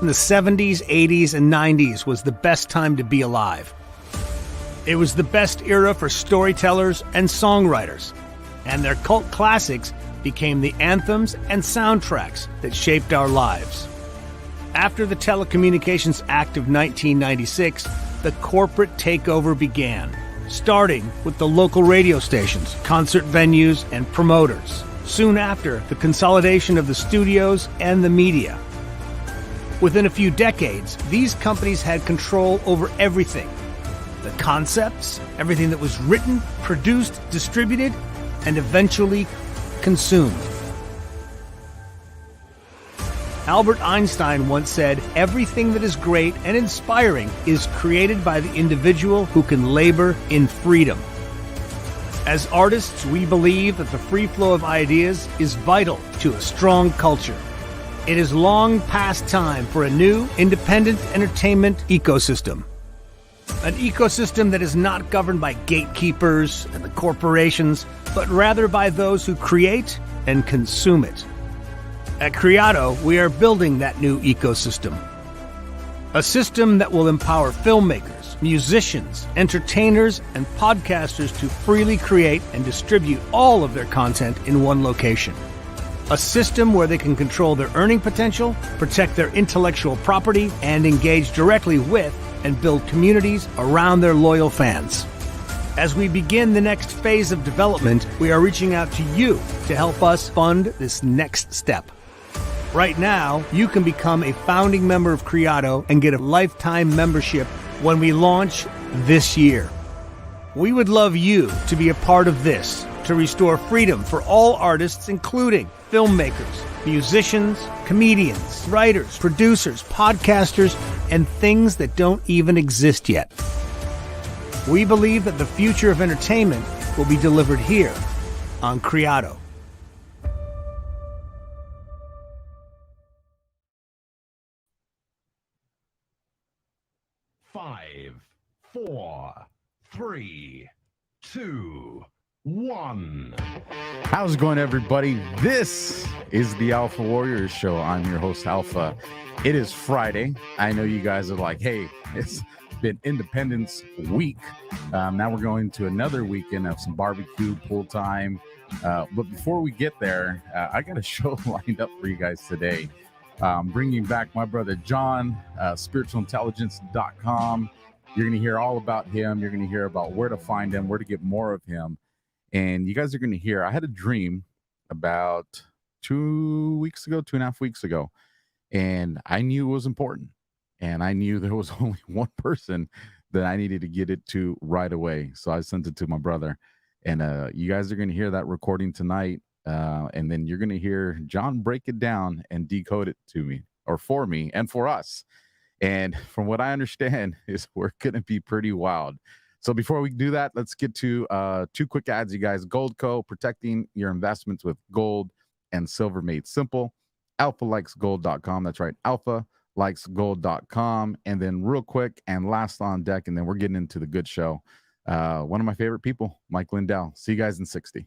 In the 70s, 80s, and 90s was the best time to be alive. It was the best era for storytellers and songwriters, and their cult classics became the anthems and soundtracks that shaped our lives. After the Telecommunications Act of 1996, the corporate takeover began, starting with the local radio stations, concert venues, and promoters. Soon after, the consolidation of the studios and the media. Within a few decades, these companies had control over everything. The concepts, everything that was written, produced, distributed, and eventually consumed. Albert Einstein once said, "Everything that is great and inspiring is created by the individual who can labor in freedom." As artists, we believe that the free flow of ideas is vital to a strong culture. It is long past time for a new, independent entertainment ecosystem. An ecosystem that is not governed by gatekeepers and the corporations, but rather by those who create and consume it. At Creato, we are building that new ecosystem. A system that will empower filmmakers, musicians, entertainers, and podcasters to freely create and distribute all of their content in one location. A system where they can control their earning potential, protect their intellectual property, and engage directly with and build communities around their loyal fans. As we begin the next phase of development, we are reaching out to you to help us fund this next step. Right now, you can become a founding member of Creato and get a lifetime membership when we launch this year. We would love you to be a part of this, to restore freedom for all artists, including filmmakers, musicians, comedians, writers, producers, podcasters, and things that don't even exist yet. We believe that the future of entertainment will be delivered here on Creato. 5, 4, 3, 2, 1. How's it going, everybody? This is the AlphaWarrior Show. I'm your host, Alpha. It is Friday. I know you guys are like, hey, it's been Independence Week. Now we're going to another weekend of some barbecue, pool time. But before we get there, I got a show lined up for you guys today. Bringing back my brother John, spiritualintelligence.com. You're going to hear all about him. You're going to hear about where to find him, where to get more of him. And you guys are going to hear, I had a dream about 2.5 weeks ago, and I knew it was important. And I knew there was only one person that I needed to get it to right away. So I sent it to my brother. And you guys are going to hear that recording tonight. And then you're going to hear John break it down and decode it to me, or for me and for us. And from what I understand is we're going to be pretty wild. So before we do that, let's get to 2 quick ads, you guys. Goldco, protecting your investments with gold and silver made simple. AlphaLikesGold.com. That's right, AlphaLikesGold.com. And then real quick and last on deck, and then we're getting into the good show. One of my favorite people, Mike Lindell. See you guys in 60.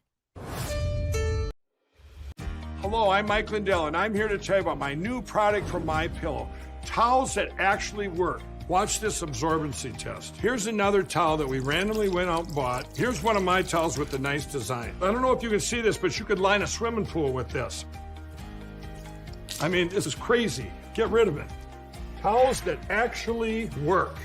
Hello, I'm Mike Lindell, and I'm here to tell you about my new product from MyPillow, towels that actually work. Watch this absorbency test. Here's another towel that we randomly went out and bought. Here's one of my towels with the nice design. I don't know if you can see this, but you could line a swimming pool with this. I mean, this is crazy. Get rid of it. Towels that actually work.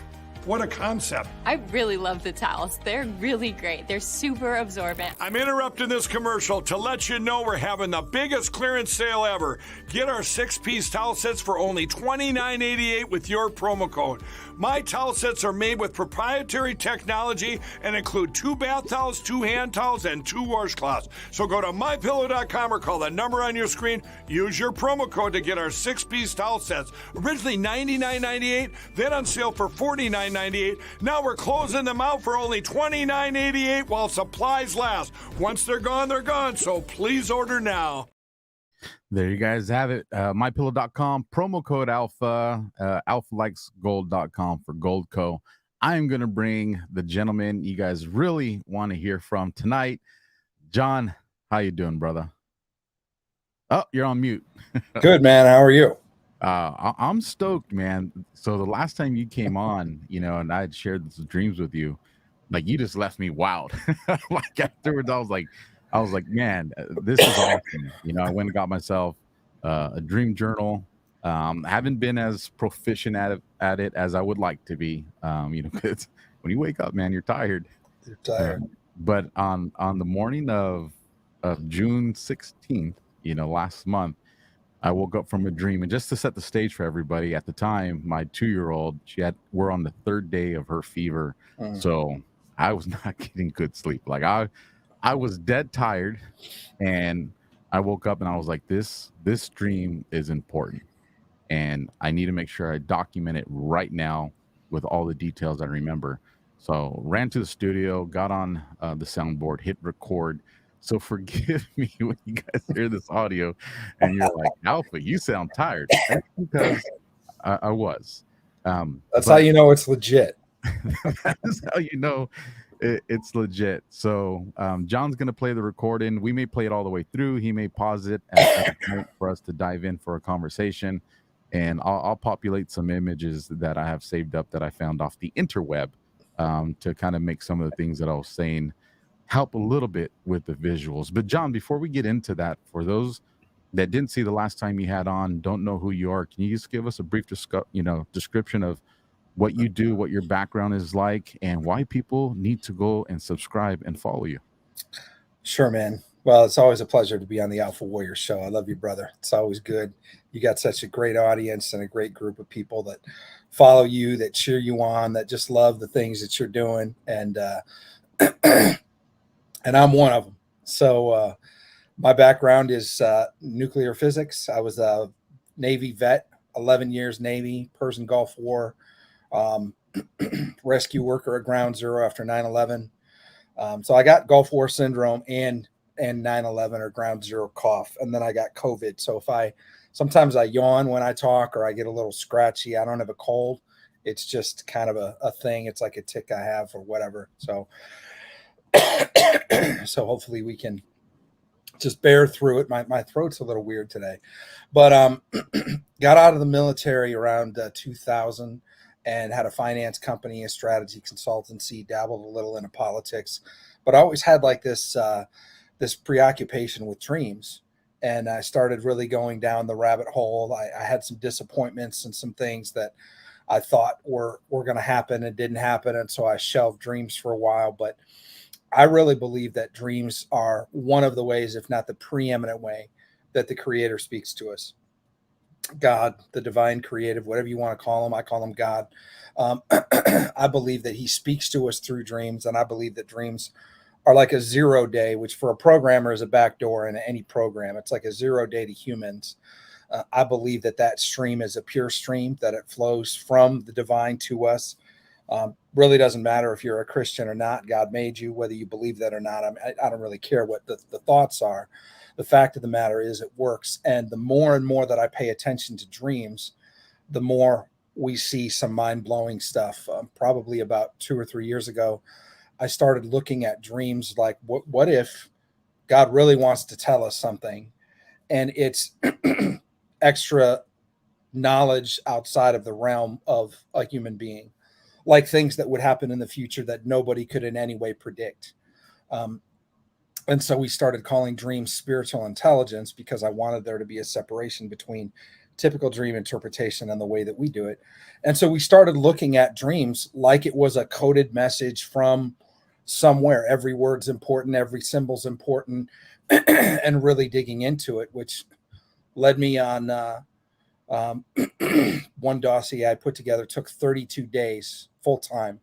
What a concept. I really love the towels. They're really great. They're super absorbent. I'm interrupting this commercial to let you know we're having the biggest clearance sale ever. Get our 6-piece towel sets for only $29.88 with your promo code. My towel sets are made with proprietary technology and include 2 bath towels, 2 hand towels, and 2 washcloths. So go to mypillow.com or call the number on your screen. Use your promo code to get our 6-piece towel sets. Originally $99.98, then on sale for $49.98. Now we're closing them out for only $29.88 while supplies last. Once they're gone, so please order now. There you guys have it. MyPillow.com, promo code Alpha, AlphaLikesGold.com for Goldco. I'm going to bring the gentleman you guys really want to hear from tonight. John, how you doing, brother? Oh, you're on mute. Good, man. How are you? I'm stoked, man. So the last time you came on, and I had shared some dreams with you, like you just left me wild. Like afterwards, I was like, man, this is awesome. I went and got myself a dream journal. I haven't been as proficient at it as I would like to be. Because when you wake up, man, you're tired. You're tired. But on the morning of June 16th, last month, I woke up from a dream, and just to set the stage for everybody, at the time, my 2-year-old, we're on the 3rd day of her fever, so I was not getting good sleep. Like I was dead tired, and I woke up and I was like, this dream is important, and I need to make sure I document it right now with all the details I remember. So ran to the studio, got on the soundboard, hit record. So forgive me when you guys hear this audio and you're like, Alpha, you sound tired. That's because I was. That's how you know it's legit. That's how you know it's legit. So John's going to play the recording. We may play it all the way through. He may pause it at a point for us to dive in for a conversation. And I'll populate some images that I have saved up that I found off the interweb to kind of make some of the things that I was saying help a little bit with the visuals. But John, before we get into that, for those that didn't see the last time you had on, don't know who you are, can you just give us a brief description of what you do, what your background is like, and why people need to go and subscribe and follow you? Sure, man. Well, it's always a pleasure to be on the AlphaWarrior Show. I love you, brother. It's always good. You got such a great audience and a great group of people that follow you, that cheer you on, that just love the things that you're doing. And and I'm one of them. So my background is nuclear physics. I was a Navy vet, 11 years Navy, Persian Gulf War, rescue worker at Ground Zero after 9/11. So I got Gulf War syndrome and 9/11 or Ground Zero cough, and then I got COVID. So sometimes I yawn when I talk, or I get a little scratchy. I don't have a cold. It's just kind of a thing. It's like a tick I have or whatever. So so hopefully we can just bear through it. My throat's a little weird today, but got out of the military around 2000 and had a finance company, a strategy consultancy, dabbled a little into politics, but I always had like this preoccupation with dreams. And I started really going down the rabbit hole. I had some disappointments and some things that I thought were going to happen and didn't happen. And so I shelved dreams for a while, but I really believe that dreams are one of the ways, if not the preeminent way, that the Creator speaks to us. God, the divine creative, whatever you want to call him, I call him God. I believe that he speaks to us through dreams, and I believe that dreams are like a 0 day, which for a programmer is a backdoor in any program. It's like a 0 day to humans. I believe that stream is a pure stream, that it flows from the divine to us. Really doesn't matter if you're a Christian or not. God made you, whether you believe that or not. I don't really care what the thoughts are. The fact of the matter is it works. And the more and more that I pay attention to dreams, the more we see some mind-blowing stuff. Probably about 2 or 3 years ago, I started looking at dreams like, what if God really wants to tell us something, and it's extra knowledge outside of the realm of a human being, like things that would happen in the future that nobody could in any way predict. And so we started calling dreams spiritual intelligence, because I wanted there to be a separation between typical dream interpretation and the way that we do it. And so we started looking at dreams like it was a coded message from somewhere. Every word's important, every symbol's important, and really digging into it, which led me on one dossier I put together. Took 32 days full time,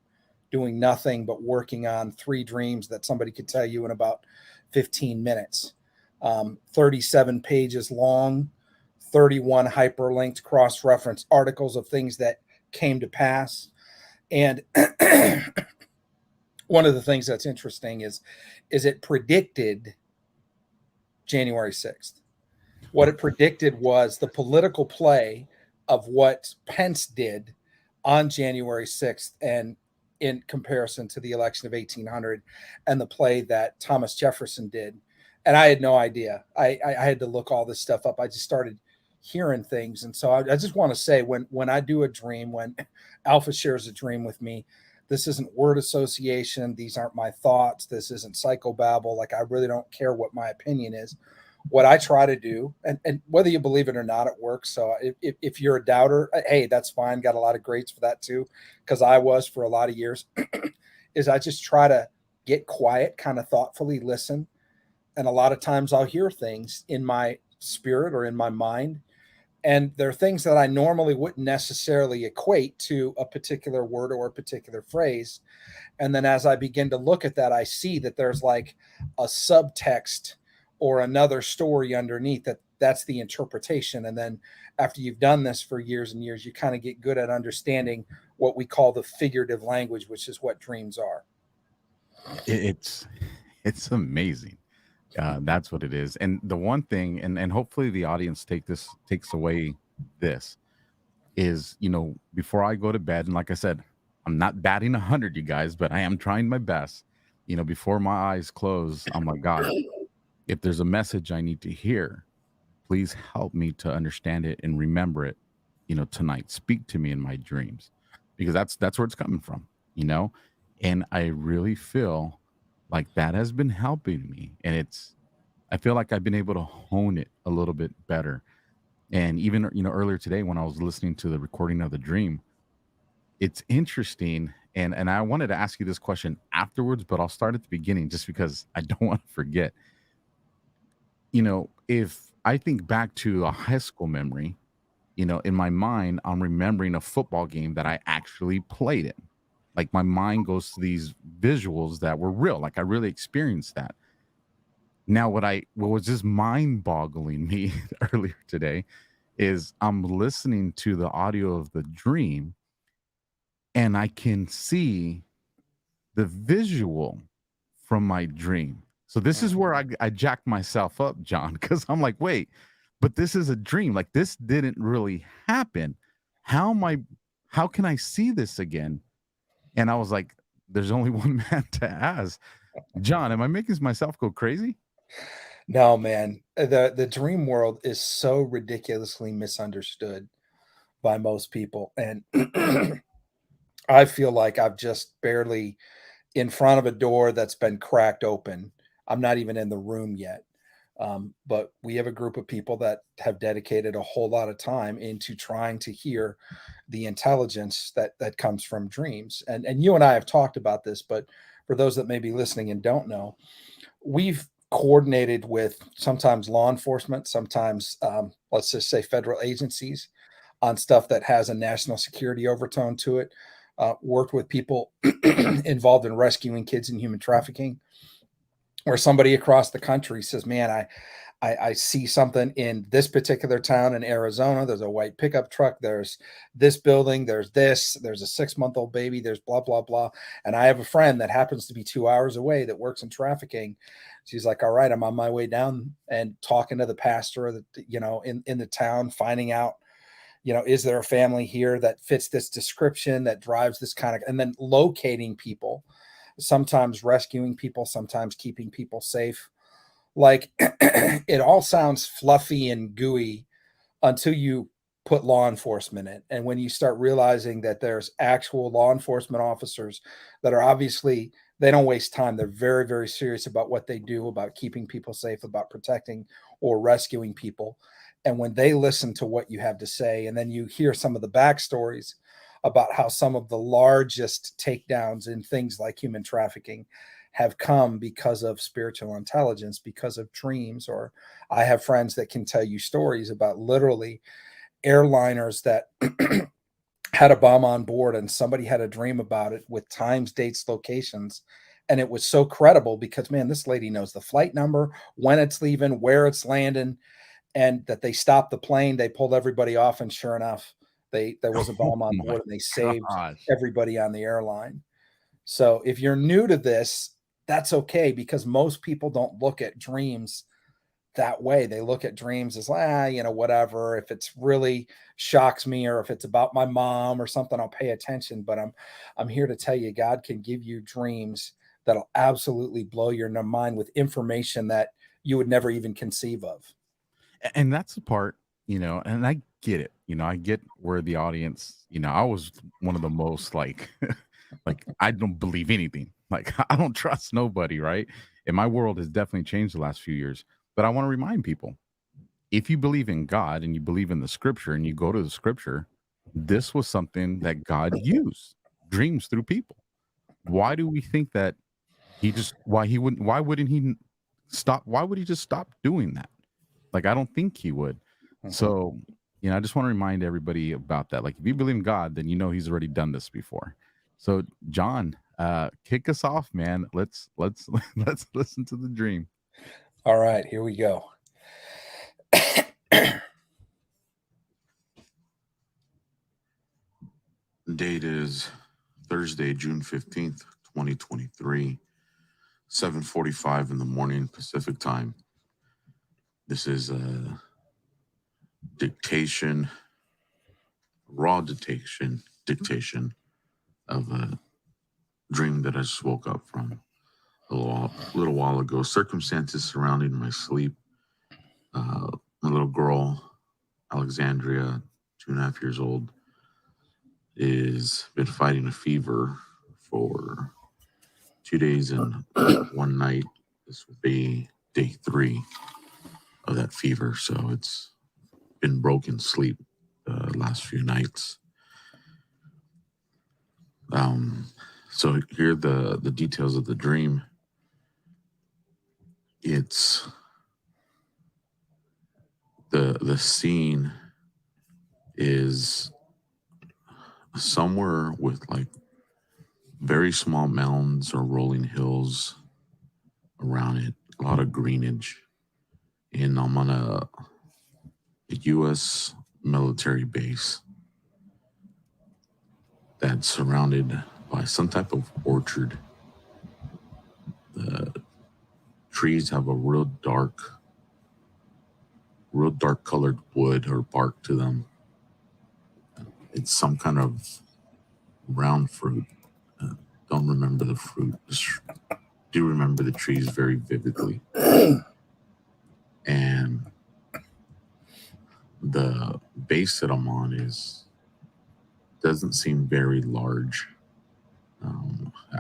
doing nothing but working on 3 dreams that somebody could tell you in about 15 minutes. 37 pages long, 31 hyperlinked cross-reference articles of things that came to pass. And one of the things that's interesting is it predicted January 6th. What it predicted was the political play of what Pence did on January 6th, and in comparison to the election of 1800 and the play that Thomas Jefferson did. And I had no idea. I had to look all this stuff up. I just started hearing things. And so I just want to say, when I do a dream, when Alpha shares a dream with me, this isn't word association. These aren't my thoughts. This isn't psychobabble. Like, I really don't care what my opinion is. What I try to do, and whether you believe it or not, it works. So if you're a doubter, hey, that's fine. Got a lot of greats for that too, because I was for a lot of years, is I just try to get quiet, kind of thoughtfully listen. And a lot of times I'll hear things in my spirit or in my mind. And there are things that I normally wouldn't necessarily equate to a particular word or a particular phrase. And then as I begin to look at that, I see that there's like a subtext or another story underneath that's the interpretation. And then after you've done this for years and years, you kind of get good at understanding what we call the figurative language, which is what dreams are. It's amazing. That's what it is. And the one thing, and hopefully the audience takes away this, is, before I go to bed, and like I said, I'm not batting 100, you guys, but I am trying my best. Before my eyes close, I'm like, God, if there's a message I need to hear, please help me to understand it and remember it, tonight. Speak to me in my dreams, because that's where it's coming from, and I really feel like that has been helping me. And I feel like I've been able to hone it a little bit better. And even, earlier today when I was listening to the recording of the dream, it's interesting. And I wanted to ask you this question afterwards, but I'll start at the beginning just because I don't want to forget. If I think back to a high school memory, in my mind, I'm remembering a football game that I actually played in. Like, my mind goes to these visuals that were real. Like, I really experienced that. Now, what was just mind-boggling me earlier today is I'm listening to the audio of the dream, and I can see the visual from my dream. So this is where I jacked myself up, John, because I'm like, wait, but this is a dream. Like, this didn't really happen. How can I see this again? And I was like, there's only one man to ask. John, am I making myself go crazy? No, man. The dream world is so ridiculously misunderstood by most people. And I feel like I've just barely in front of a door that's been cracked open. I'm not even in the room yet. But we have a group of people that have dedicated a whole lot of time into trying to hear the intelligence that comes from dreams. And you and I have talked about this, but for those that may be listening and don't know, we've coordinated with sometimes law enforcement, sometimes let's just say federal agencies on stuff that has a national security overtone to it. Worked with people involved in rescuing kids in human trafficking, where somebody across the country says, man, I see something in this particular town in Arizona. There's a white pickup truck. There's this building. There's this. There's a 6-month-old baby. There's blah, blah, blah. And I have a friend that happens to be 2 hours away that works in trafficking. She's like, all right, I'm on my way down and talking to the pastor, in the town, finding out, is there a family here that fits this description, that drives this kind of, and then locating people, sometimes rescuing people, sometimes keeping people safe. Like, it all sounds fluffy and gooey until you put law enforcement in. And when you start realizing that there's actual law enforcement officers that are obviously, they don't waste time. They're very, very serious about what they do, about keeping people safe, about protecting or rescuing people. And when they listen to what you have to say, and then you hear some of the backstories about how some of the largest takedowns in things like human trafficking have come because of spiritual intelligence, because of dreams. Or I have friends that can tell you stories about literally airliners that had a bomb on board and somebody had a dream about it with times, dates, locations. And it was so credible because, man, this lady knows the flight number, when it's leaving, where it's landing, and that they stopped the plane. They pulled everybody off. And sure enough, there was a bomb on board and they saved everybody on the airline. So if you're new to this, that's okay, because most people don't look at dreams that way. They look at dreams as, whatever. If it's really shocks me, or if it's about my mom or something, I'll pay attention. But I'm here to tell you, God can give you dreams that'll absolutely blow your mind with information that you would never even conceive of. And that's the part and I get it. I get where the audience, I was one of the most like, like I don't believe anything. Like I don't trust nobody, right? And my world has definitely changed the last few years. But I want to remind people, if you believe in God and you believe in the scripture and you go to the scripture, this was something that God used dreams through people. Why do we think that why wouldn't he stop? Why would he just stop doing that? Like, I don't think he would. So, I just want to remind everybody about that. Like, if you believe in God, then he's already done this before. So, John, kick us off, man. Let's let's listen to the dream. All right, here we go. Date is Thursday, June 15th, 2023, 7:45 in the morning Pacific time. This is a raw dictation of a dream that I just woke up from a little while ago. Circumstances surrounding my sleep. My little girl, Alexandria, 2.5 years old, is been fighting a fever for 2 days and 1 night. This will be day 3 of that fever. So it's been broken sleep the last few nights. So here are the details of the dream. It's the scene is somewhere with like very small mountains or rolling hills around it, a lot of greenage. And I'm on a U.S. military base that's surrounded by some type of orchard. The trees have a real dark colored wood or bark to them. It's some kind of round fruit. Don't remember the fruit. Just do remember the trees very vividly. And the base that I'm on doesn't seem very large.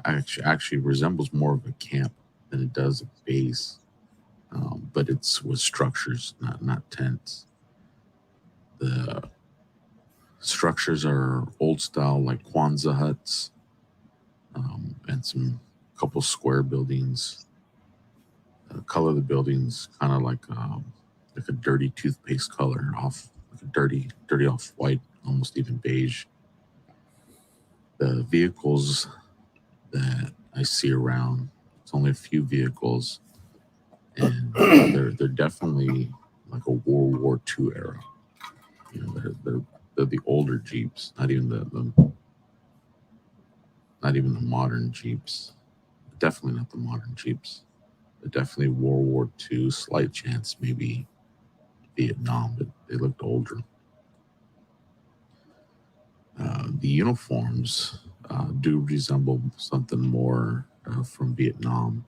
Actually resembles more of a camp than it does a base. But it's with structures, not tents. The structures are old style, like Kwanzaa huts, and couple square buildings. The color of the buildings kind of like a dirty toothpaste color, like a dirty off white, almost even beige. The vehicles that I see around, it's only a few vehicles, and they're definitely like a World War II era. They're the older Jeeps, not even the modern Jeeps. Definitely not the modern Jeeps. But definitely World War II. Slight chance maybe Vietnam, but they looked older. The uniforms do resemble something more from Vietnam,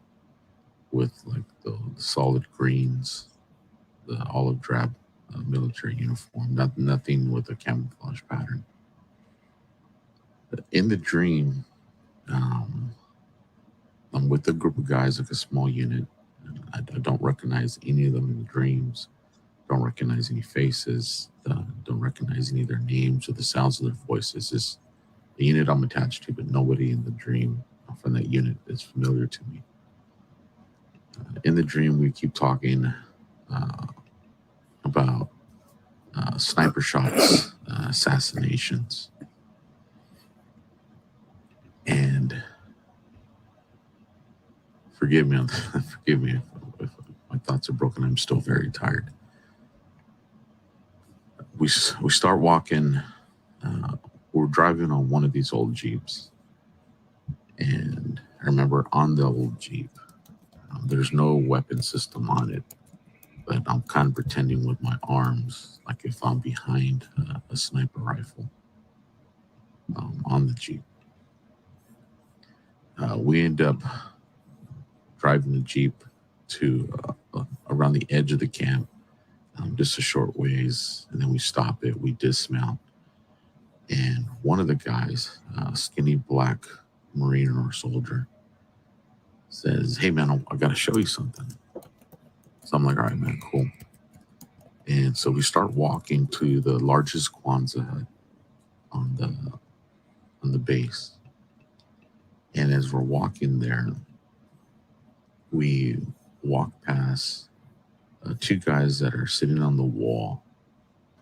with like the solid greens, the olive drab military uniform. Nothing with a camouflage pattern. But in the dream, I'm with a group of guys, like a small unit. I don't recognize any of them in the dreams. Don't recognize any faces. Don't recognize any of their names or the sounds of their voices. It's the unit I'm attached to, but nobody in the dream from that unit is familiar to me. In the dream, we keep talking about sniper shots, assassinations, and forgive me if my thoughts are broken. I'm still very tired. We start walking. We're driving on one of these old Jeeps, and I remember on the old Jeep, there's no weapon system on it, but I'm kind of pretending with my arms like if I'm behind a sniper rifle on the Jeep. We end up driving the Jeep to around the edge of the camp. just a short ways, and then we stop it, we dismount, and one of the guys, skinny black Marine or soldier, says, "Hey man, I got to show you something." So I'm like, "All right, man, cool." And so we start walking to the largest Kwanzaa hut on the base. And as we're walking there, we walk past two guys that are sitting on the wall.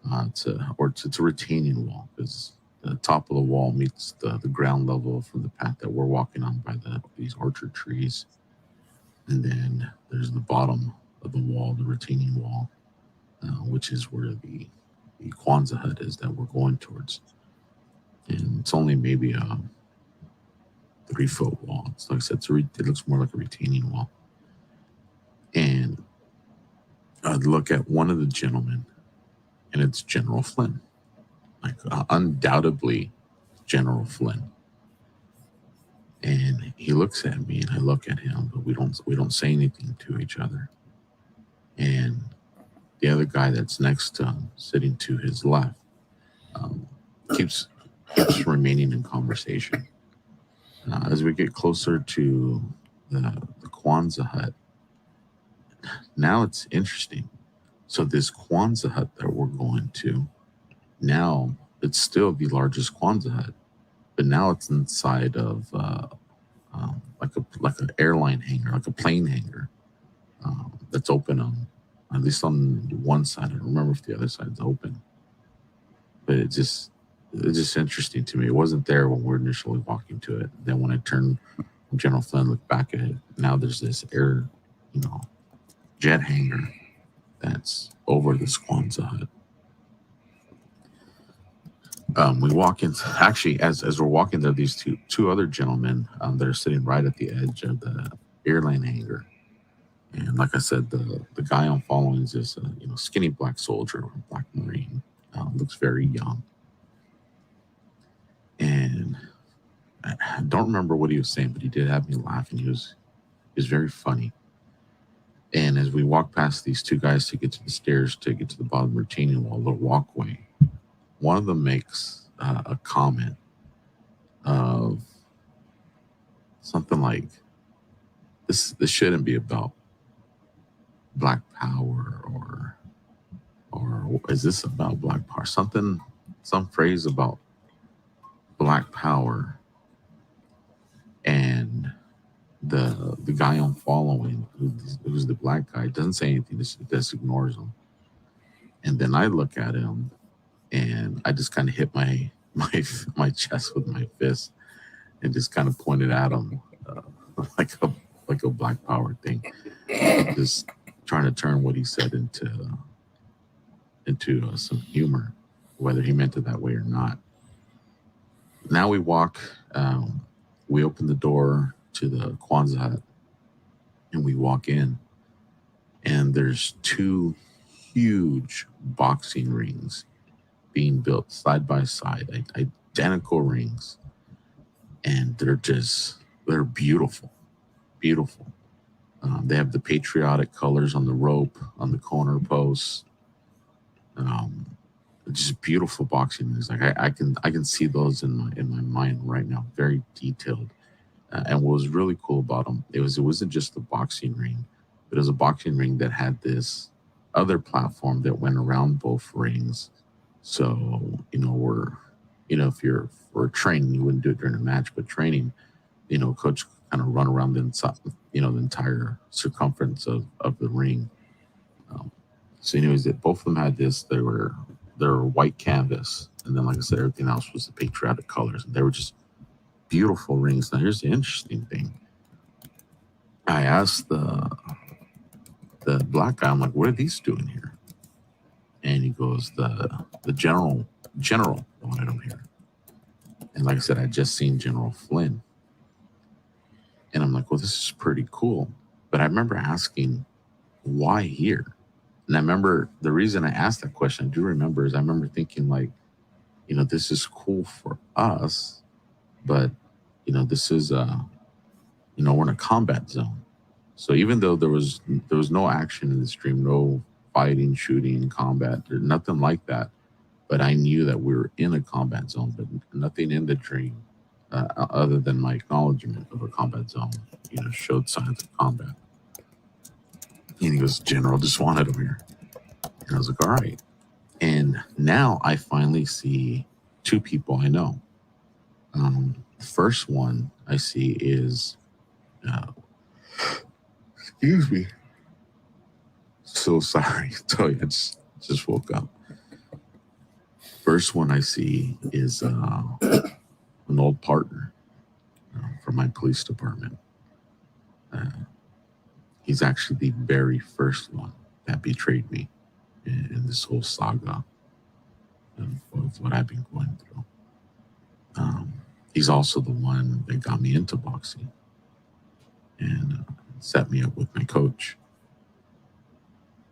It's a retaining wall, because the top of the wall meets the ground level from the path that we're walking on by these orchard trees. And then there's the bottom of the wall, the retaining wall, which is where the Kwanzaa hut is that we're going towards. And it's only maybe a 3-foot wall. It's like I said, it looks more like a retaining wall. And I'd look at one of the gentlemen, and it's General Flynn, like undoubtedly General Flynn. And he looks at me, and I look at him, but we don't say anything to each other. And the other guy that's next to him, sitting to his left, keeps remaining in conversation. As we get closer to the Kwanzaa hut, now it's interesting. So this Kwanzaa hut that we're going to, now it's still the largest Kwanzaa hut, but now it's inside of like an airline hangar, like a plane hangar, that's open on, at least on one side. I don't remember if the other side's open, but it's just interesting to me. It wasn't there when we were initially walking to it. Then when I turned from General Flynn, looked back at it, now there's this jet hangar that's over this Kwanzaa hut. We walk in. Actually, as we're walking there, these two other gentlemen that are sitting right at the edge of the airline hangar. And like I said, the guy I'm following is this skinny black soldier, black Marine. Looks very young. And I don't remember what he was saying, but he did have me laughing. He was very funny. And as we walk past these two guys to get to the stairs, to get to the bottom retaining wall, the walkway, one of them makes a comment of something like, "This shouldn't be about Black Power, or is this about Black Power?" Some phrase about Black Power. And the guy I'm following, who's the black guy, doesn't say anything. Just ignores him. And then I look at him, and I just kind of hit my chest with my fist, and just kind of pointed at him like a Black Power thing, just trying to turn what he said into some humor, whether he meant it that way or not. Now we walk. We open the door to the Kwanzaa hut, and we walk in, and there's two huge boxing rings being built side by side, identical rings, and they're beautiful. They have the patriotic colors on the rope, on the corner posts. Just beautiful boxing rings. Like I can see those in my mind right now, very detailed. And what was really cool about them, it wasn't just the boxing ring, but it was a boxing ring that had this other platform that went around both rings. So if we're training, you wouldn't do it during a match, but training, coach kind of run around the inside, the entire circumference of the ring. So anyways, both of them had this. They were white canvas, and then like I said, everything else was the patriotic colors. And they were just beautiful rings. Now here's the interesting thing. I asked the black guy, I'm like, "What are these doing here?" And he goes, the general wanted them here. And like I said, I just seen General Flynn. And I'm like, "Well, this is pretty cool." But I remember asking, "Why here?" And I remember the reason I asked that question, I do remember, is I remember thinking like, this is cool for us, but this is we're in a combat zone. So even though there was no action in the stream, no fighting, shooting, combat. There's nothing like that. But I knew that we were in a combat zone, but nothing in the dream, other than my acknowledgement of a combat zone, showed signs of combat. And he goes, General just wanted him here. And I was like, all right. And now I finally see two people I know. The first one I see is, excuse me. So sorry. I tell you, I just woke up. First one I see is an old partner from my police department. He's actually the very first one that betrayed me in this whole saga of what I've been going through. He's also the one that got me into boxing and set me up with my coach.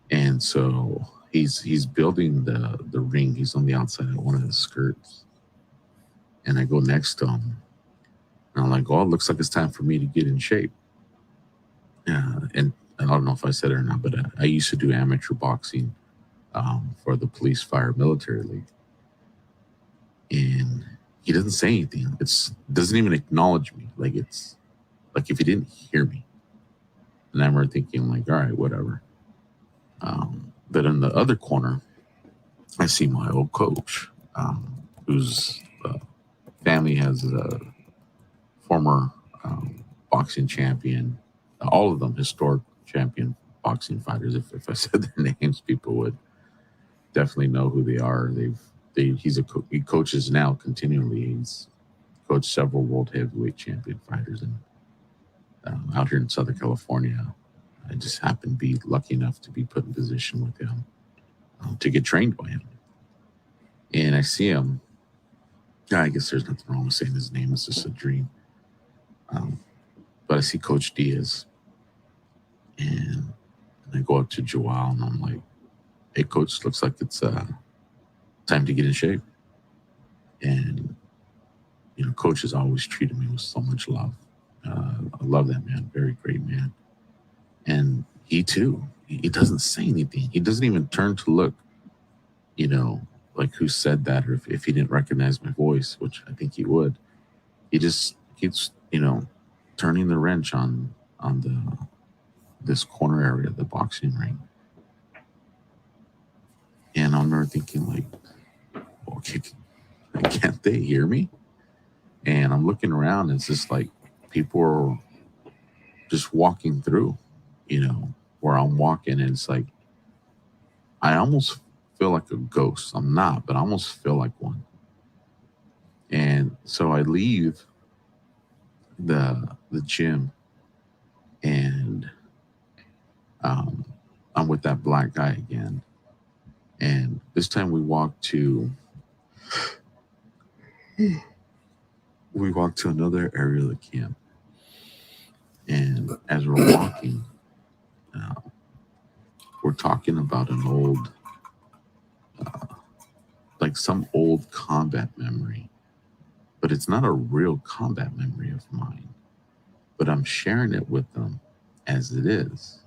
And so he's building the ring. He's on the outside of one of the skirts. And I go next to him. And I'm like, oh, it looks like it's time for me to get in shape. And I don't know if I said it or not, but I used to do amateur boxing for the police, fire, military league. And he doesn't say anything. Doesn't even acknowledge me. Like it's like if he didn't hear me. And I remember thinking like, all right, whatever. But in the other corner, I see my old coach, whose family has a former boxing champion, all of them historic champion boxing fighters. If I said their names, people would definitely know who they are. He coaches now continually. He's coached several world heavyweight champion fighters, and out here in Southern California, I just happened to be lucky enough to be put in position with him to get trained by him. And I see him. I guess there's nothing wrong with saying his name. It's just a dream. But I see Coach Diaz, and I go up to Joel, and I'm like, hey, Coach, looks like it's time to get in shape. And, Coach has always treated me with so much love. I love that man. Very great man. And he, too, he doesn't say anything. He doesn't even turn to look, like who said that, or if he didn't recognize my voice, which I think he would. He just keeps, turning the wrench on this corner area of the boxing ring. And I remember thinking like, okay, can't they hear me? And I'm looking around, and it's just like people are just walking through, where I'm walking, and it's like I almost feel like a ghost. I'm not, but I almost feel like one. And so I leave the gym, and I'm with that black guy again. And this time we walked to another area of the camp. And as we're walking, we're talking about an old, like some old combat memory. But it's not a real combat memory of mine. But I'm sharing it with them as it is.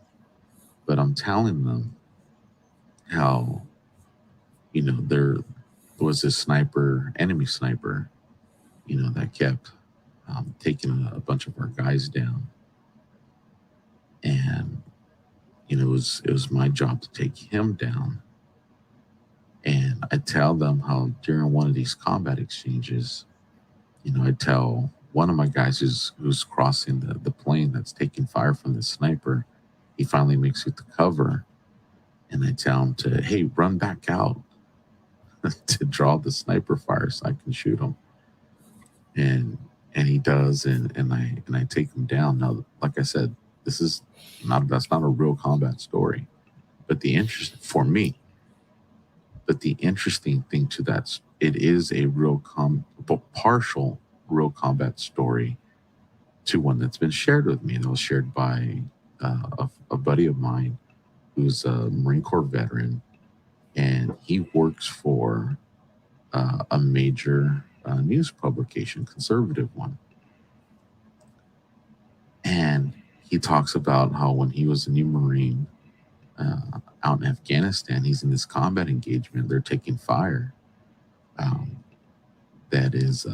But I'm telling them how, there was this sniper, enemy sniper, that kept taking a bunch of our guys down. And, it was my job to take him down. And I tell them how during one of these combat exchanges, I tell one of my guys who's crossing the plane that's taking fire from the sniper, he finally makes it to cover. And I tell him to, hey, run back out to draw the sniper fire so I can shoot him. And he does, and I take him down. Now, like I said, that's not a real combat story. But the interesting thing to that, it is a real partial real combat story to one that's been shared with me. That was shared by a buddy of mine who's a Marine Corps veteran, and he works for a major news publication, conservative one. And he talks about how when he was a new Marine, out in Afghanistan. He's in this combat engagement. They're taking fire. That is, I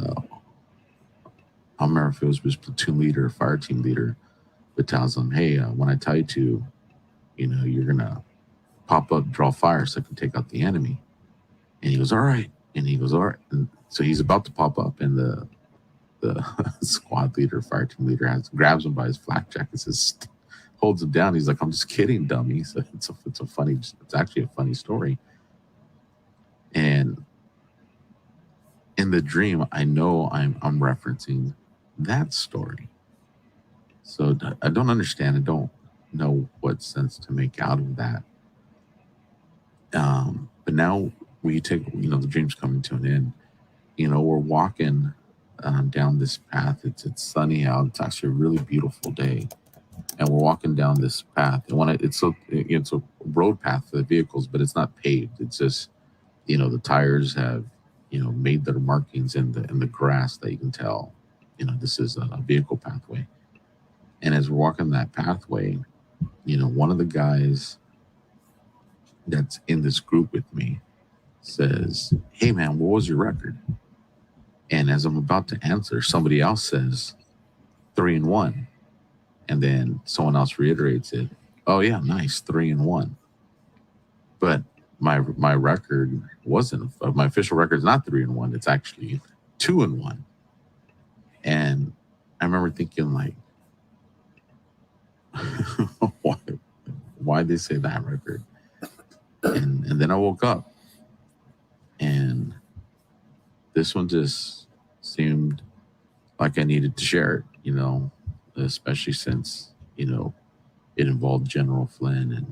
don't remember if it was his platoon leader or fire team leader, but tells him, hey, when I tell you to, you're going to pop up, draw fire so I can take out the enemy. And he goes, all right. And he goes, all right. And so he's about to pop up, and the squad leader, fire team leader, grabs him by his flak jacket, says, holds him down. He's like, I'm just kidding, dummy. So it's actually a funny story. And in the dream, I know I'm referencing that story. So I don't understand. I don't know what sense to make out of that. But now we take, the dream's coming to an end. We're walking down this path. It's sunny out. It's actually a really beautiful day. And we're walking down this path. And it's a road path for the vehicles, but it's not paved. It's just, the tires have, made their markings in the grass that you can tell, this is a vehicle pathway. And as we're walking that pathway, one of the guys that's in this group with me says, hey man, what was your record? And as I'm about to answer, somebody else says 3-1. And then someone else reiterates it. Oh yeah, nice, 3-1. But my record wasn't, my official record is not 3-1. It's actually 2-1. And I remember thinking, like, why'd they say that record? And then I woke up, and this one just seemed like I needed to share it, especially since, it involved General Flynn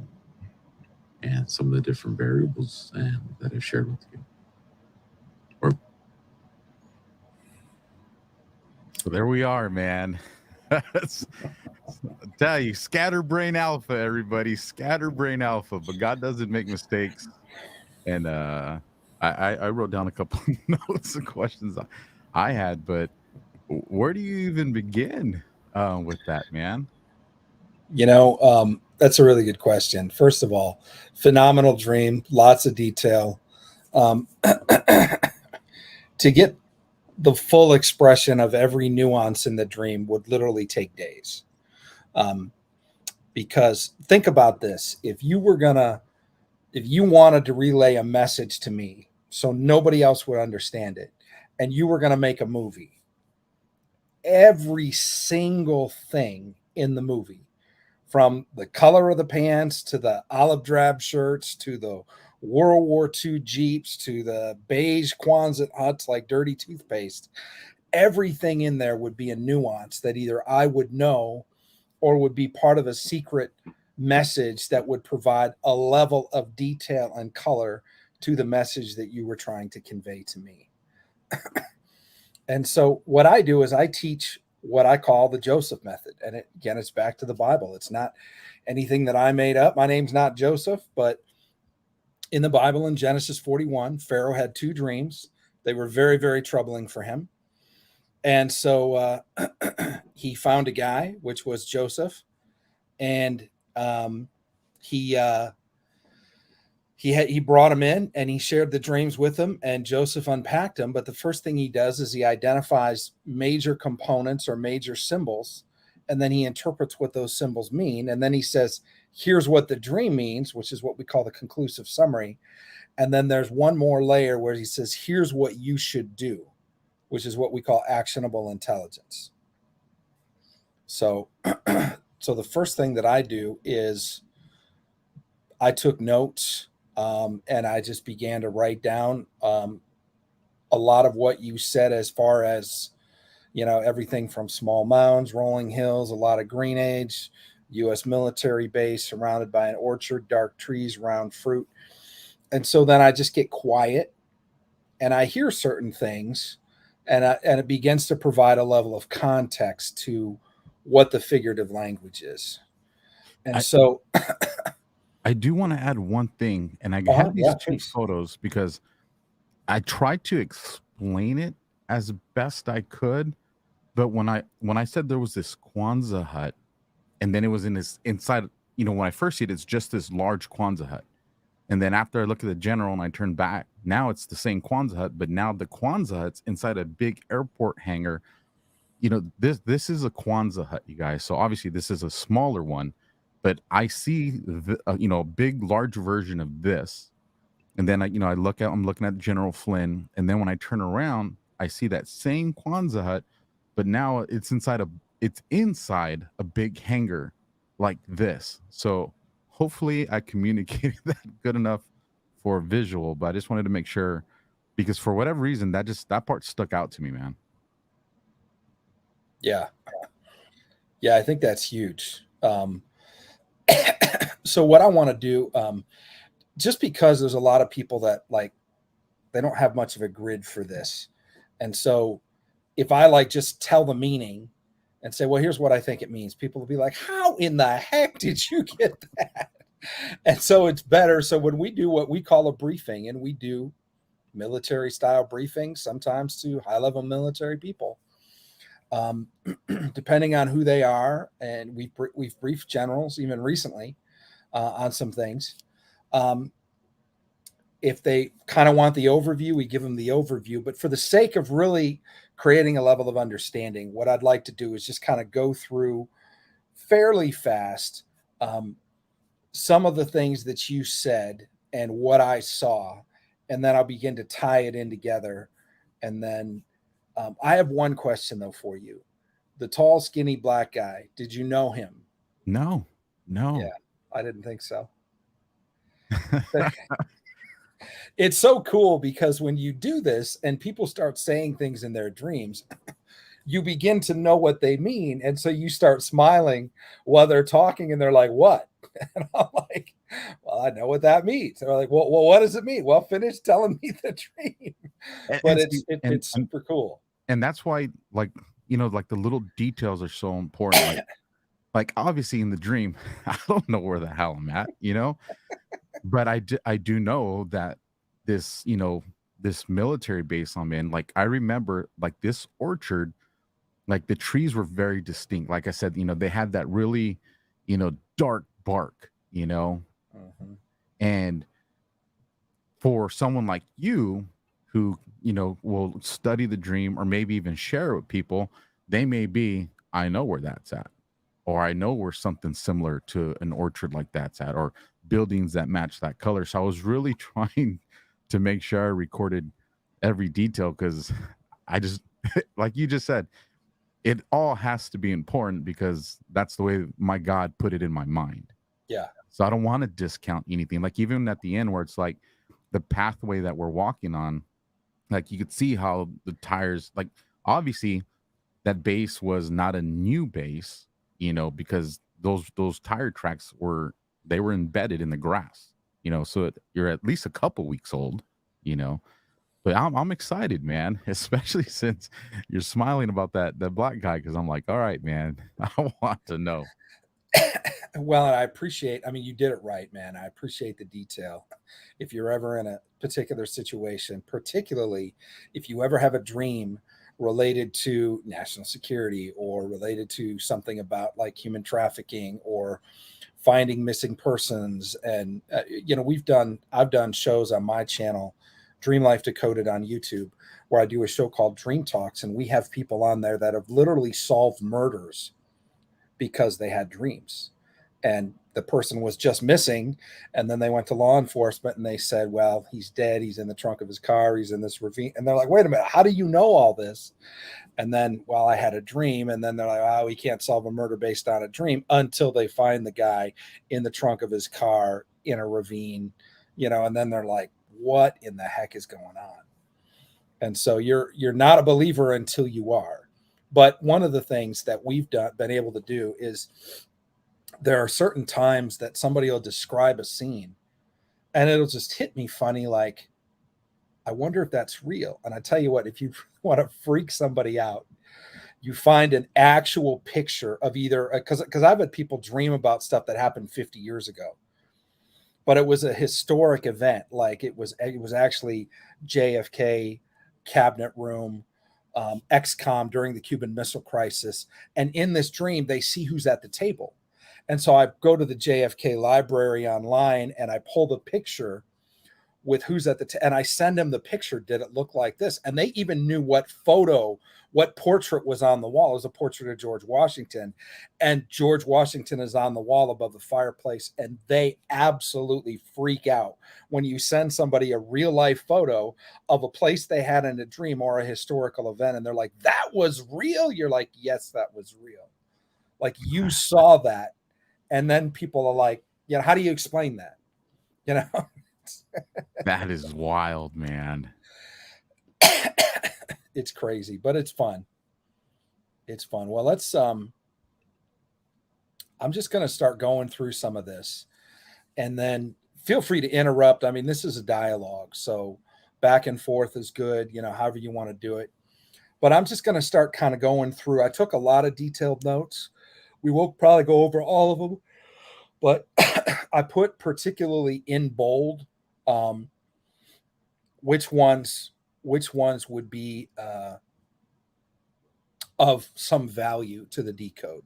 and some of the different variables that I've shared with you. So there we are, man. Tell you, scatterbrain alpha, everybody, scatterbrain alpha. But God doesn't make mistakes. And I wrote down a couple notes and questions I had, but where do you even begin with that, man? That's a really good question. First of all, phenomenal dream, lots of detail. To get the full expression of every nuance in the dream would literally take days. Because think about this. If you wanted to relay a message to me so nobody else would understand it, and you were going to make a movie, every single thing in the movie, from the color of the pants to the olive drab shirts to the World War II Jeeps to the beige Quonset huts like dirty toothpaste, everything in there would be a nuance that either I would know or would be part of a secret message that would provide a level of detail and color to the message that you were trying to convey to me. And so what I do is I teach what I call the Joseph method. And it's back to the Bible. It's not anything that I made up. My name's not Joseph, but in the Bible, in Genesis 41, Pharaoh had 2 dreams. They were very, very troubling for him. And so he found a guy, which was Joseph, and he brought him in and he shared the dreams with him, and Joseph unpacked them. But the first thing he does is he identifies major components or major symbols, and then he interprets what those symbols mean. And then he says, here's what the dream means, which is what we call the conclusive summary. And then there's one more layer where he says, here's what you should do, which is what we call actionable intelligence. So, so the first thing that I do is I took notes, and I just began to write down a lot of what you said, as far as, everything from small mounds, rolling hills, a lot of greenage, U.S. military base surrounded by an orchard, dark trees, round fruit. And so then I just get quiet and I hear certain things, and it begins to provide a level of context to what the figurative language is. And I do want to add one thing, and I have these 2 photos because I tried to explain it as best I could. But when I said there was this Kwanzaa hut, and then it was inside when I first see it, it's just this large Kwanzaa hut. And then after I look at the general and I turn back, now it's the same Kwanzaa hut, but now the Kwanzaa hut's inside a big airport hangar. This is a Kwanzaa hut, you guys. So obviously this is a smaller one, but I see a big, large version of this. And then I'm looking at General Flynn, and then when I turn around, I see that same Kwanzaa hut, but now it's inside a big hangar like this. So hopefully I communicated that good enough for visual, but I just wanted to make sure, because for whatever reason, that part stuck out to me, man. Yeah. Yeah, I think that's huge. So what I want to do, just because there's a lot of people that they don't have much of a grid for this. And so if I just tell the meaning and say, well, here's what I think it means, people will be like, how in the heck did you get that? And so it's better. So when we do what we call a briefing, and we do military style briefings, sometimes to high level military people, depending on who they are. And we've briefed generals even recently on some things. If they kind of want the overview, we give them the overview. But for the sake of really creating a level of understanding, what I'd like to do is just kind of go through fairly fast some of the things that you said and what I saw, and then I'll begin to tie it in together. And then I have one question, though, for you. The tall, skinny black guy, did you know him? No. Yeah, I didn't think so. It's so cool because when you do this and people start saying things in their dreams, you begin to know what they mean. And so you start smiling while they're talking, and they're like, what? And I'm like, well, I know what that means. They're like, well, what does it mean? Well, finish telling me the dream. But it's super cool. And that's why, the little details are so important. Like obviously in the dream, I don't know where the hell I'm at, but I do know that this, this military base I'm in, I remember this orchard, the trees were very distinct. Like I said, they had that really, dark bark, Mm-hmm. And for someone like you who, will study the dream or maybe even share it with people, they may be, I know where that's at, or I know where something similar to an orchard like that's at, or buildings that match that color. So I was really trying to make sure I recorded every detail, because I just, like you just said, it all has to be important because that's the way my God put it in my mind. Yeah. So I don't want to discount anything. Even at the end where it's the pathway that we're walking on, you could see how the tires, obviously that base was not a new base, because those tire tracks were embedded in the grass, so you're at least a couple weeks old, but I'm excited, man, especially since you're smiling about that black guy. Cause I'm like, all right, man, I want to know. Well, I appreciate, you did it right, man. I appreciate the detail. If you're ever in a particular situation, particularly if you ever have a dream related to national security or related to something about human trafficking or finding missing persons. And, I've done shows on my channel, Dream Life Decoded on YouTube, where I do a show called Dream Talks. And we have people on there that have literally solved murders because they had dreams. And the person was just missing. And then they went to law enforcement and they said, well, he's dead. He's in the trunk of his car. He's in this ravine. And they're like, wait a minute, how do you know all this? And then, well, I had a dream. And then they're like, oh, we can't solve a murder based on a dream, until they find the guy in the trunk of his car in a ravine, and then they're like, what in the heck is going on? And so you're not a believer until you are. But one of the things that we've been able to do is, there are certain times that somebody will describe a scene and it'll just hit me funny. I wonder if that's real. And I tell you what, if you want to freak somebody out, you find an actual picture of either, because I've had people dream about stuff that happened 50 years ago, but it was a historic event. It was actually JFK cabinet room, XCOM during the Cuban Missile Crisis. And in this dream, they see who's at the table. And so I go to the JFK library online and I pull the picture with who's at the and I send them the picture. Did it look like this? And they even knew what portrait was on the wall. It was a portrait of George Washington, and George Washington is on the wall above the fireplace, and they absolutely freak out when you send somebody a real life photo of a place they had in a dream or a historical event, and they're like, "That was real?" You're like, "Yes, that was real. Like, you saw that." And then people are like, how do you explain that? That is wild, man. It's crazy, but it's fun. It's fun. Well, let's I'm just going to start going through some of this, and then feel free to interrupt. I mean, this is a dialogue, so back and forth is good, however you want to do it. But I'm just going to start kind of going through. I took a lot of detailed notes. We won't probably go over all of them, but I put particularly in bold which ones would be of some value to the decode.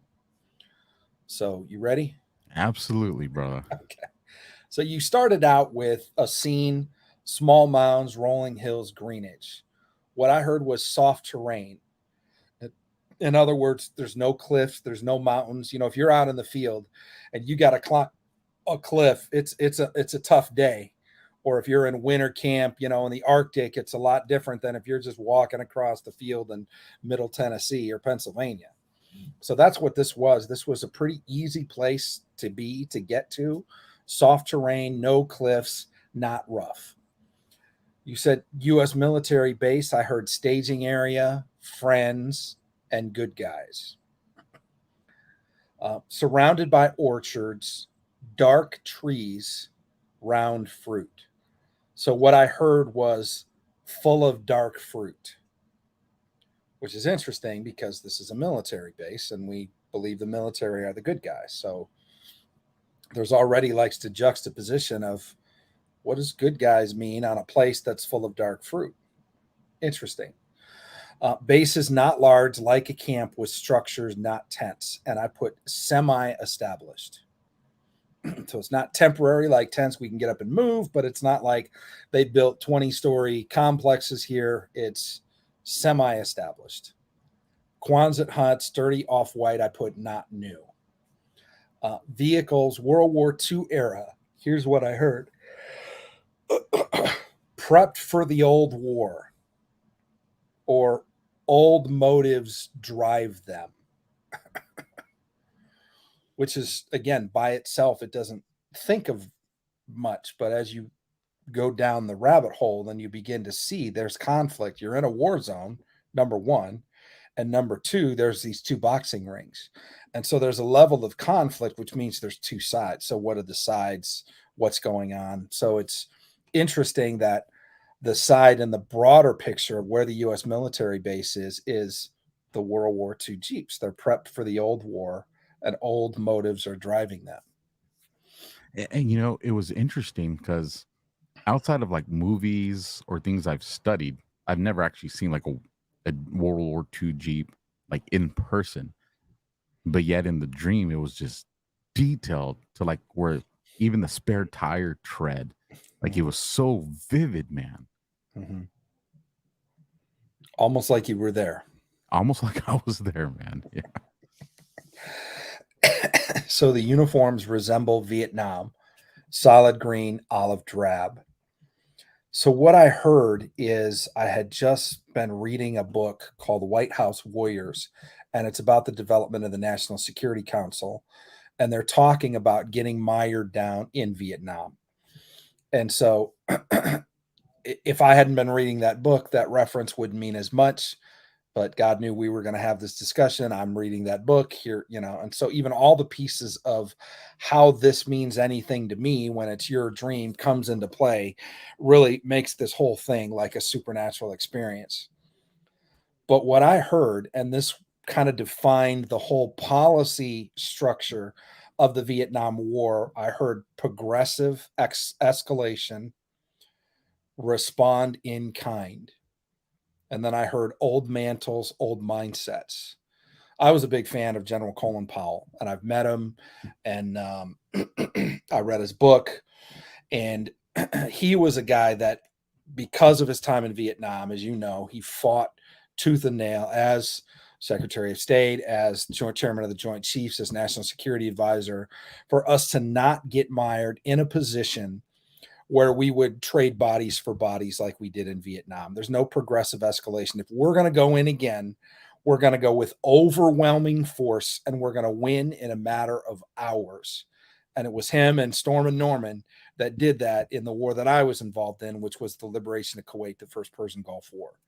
So you ready? Absolutely, brother. Okay. So you started out with a scene, small mounds, rolling hills, greenage. What I heard was soft terrain. In other words, there's no cliffs, there's no mountains. If you're out in the field and you got to climb a cliff, it's a tough day. Or if you're in winter camp, in the Arctic, it's a lot different than if you're just walking across the field in Middle Tennessee or Pennsylvania. So that's what this was. This was a pretty easy place to get to. Soft terrain, no cliffs, not rough. You said U.S. military base. I heard staging area, friends, and good guys. Surrounded by orchards, dark trees, round fruit. So what I heard was full of dark fruit, which is interesting because this is a military base and we believe the military are the good guys. So there's already likes to juxtaposition of what does good guys mean on a place that's full of dark fruit. Interesting. Base is not large, like a camp, with structures, not tents. And I put semi-established. So it's not temporary like tents we can get up and move, but it's not like they built 20-story complexes here. It's semi-established. Quonset hut, sturdy off-white, I put not new. Vehicles, World War II era. Here's what I heard. Prepped for the old war, or old motives drive them. Which is, again, by itself, it doesn't think of much, but as you go down the rabbit hole, then you begin to see there's conflict. You're in a war zone, number one, and number two, there's these two boxing rings. And so there's a level of conflict, which means there's two sides. So what are the sides? What's going on? So it's interesting that the side in the broader picture of where the U.S. military base is the World War II Jeeps. They're prepped for the old war, and old motives are driving them. And it was interesting because outside of like movies or things I've studied, I've never actually seen like a World War II Jeep like in person. But yet in the dream, it was just detailed to like where even the spare tire tread, like it was so vivid, man. Mm-hmm. Almost like you were there. Almost like I was there, man. Yeah. So the uniforms resemble Vietnam, solid green, olive drab. So what I heard is I had just been reading a book called White House Warriors, and it's about the development of the National Security Council. And they're talking about getting mired down in Vietnam. And so if I hadn't been reading that book, that reference wouldn't mean as much. But God knew we were going to have this discussion. I'm reading that book here, and so even all the pieces of how this means anything to me when it's your dream comes into play, really makes this whole thing like a supernatural experience. But what I heard, and this kind of defined the whole policy structure of the Vietnam War, I heard progressive escalation, respond in kind. And then I heard old mantles, old mindsets. I was a big fan of General Colin Powell, and I've met him, and I read his book, and he was a guy that, because of his time in Vietnam, as you know, he fought tooth and nail as Secretary of State, as Joint Chairman of the Joint Chiefs, as National Security Advisor, for us to not get mired in a position where we would trade bodies for bodies like we did in Vietnam. There's no progressive escalation. If we're going to go in again, we're going to go with overwhelming force, and we're going to win in a matter of hours. And it was him and Stormin' Norman that did that in the war that I was involved in, which was the liberation of Kuwait, the first Persian Gulf War.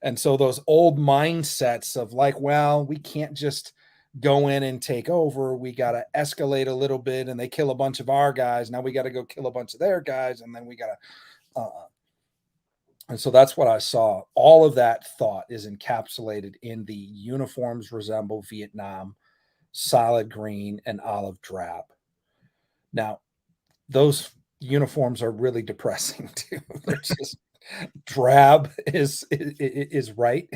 And so those old mindsets of like, well, we can't just go in and take over. We got to escalate a little bit, and they kill a bunch of our guys. Now we got to go kill a bunch of their guys. And then we got to, and so that's what I saw. All of that thought is encapsulated in the uniforms resemble Vietnam, solid green and olive drab. Now, those uniforms are really depressing too. They're just drab is right.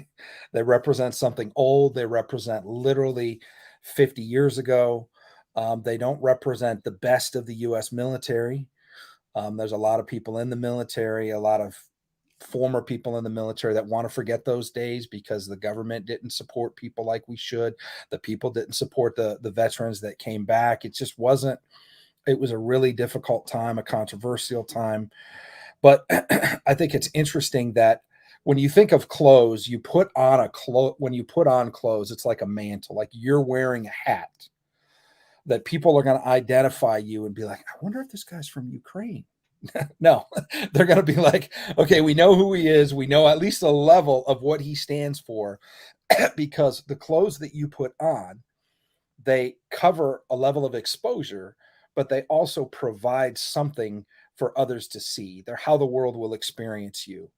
They represent something old. They represent literally 50 years ago. They don't represent the best of the U.S. military. There's a lot of people in the military, a lot of former people in the military that want to forget those days because the government didn't support people like we should. The people didn't support the veterans that came back. It just wasn't. It was a really difficult time, a controversial time. But I think it's interesting that when you think of clothes, you put on when you put on clothes, it's like a mantle, like you're wearing a hat that people are going to identify you and be like, I wonder if this guy's from Ukraine. No, they're going to be like, okay, we know who he is. We know at least a level of what he stands for because the clothes that you put on, they cover a level of exposure, but they also provide something for others to see. They're how the world will experience you.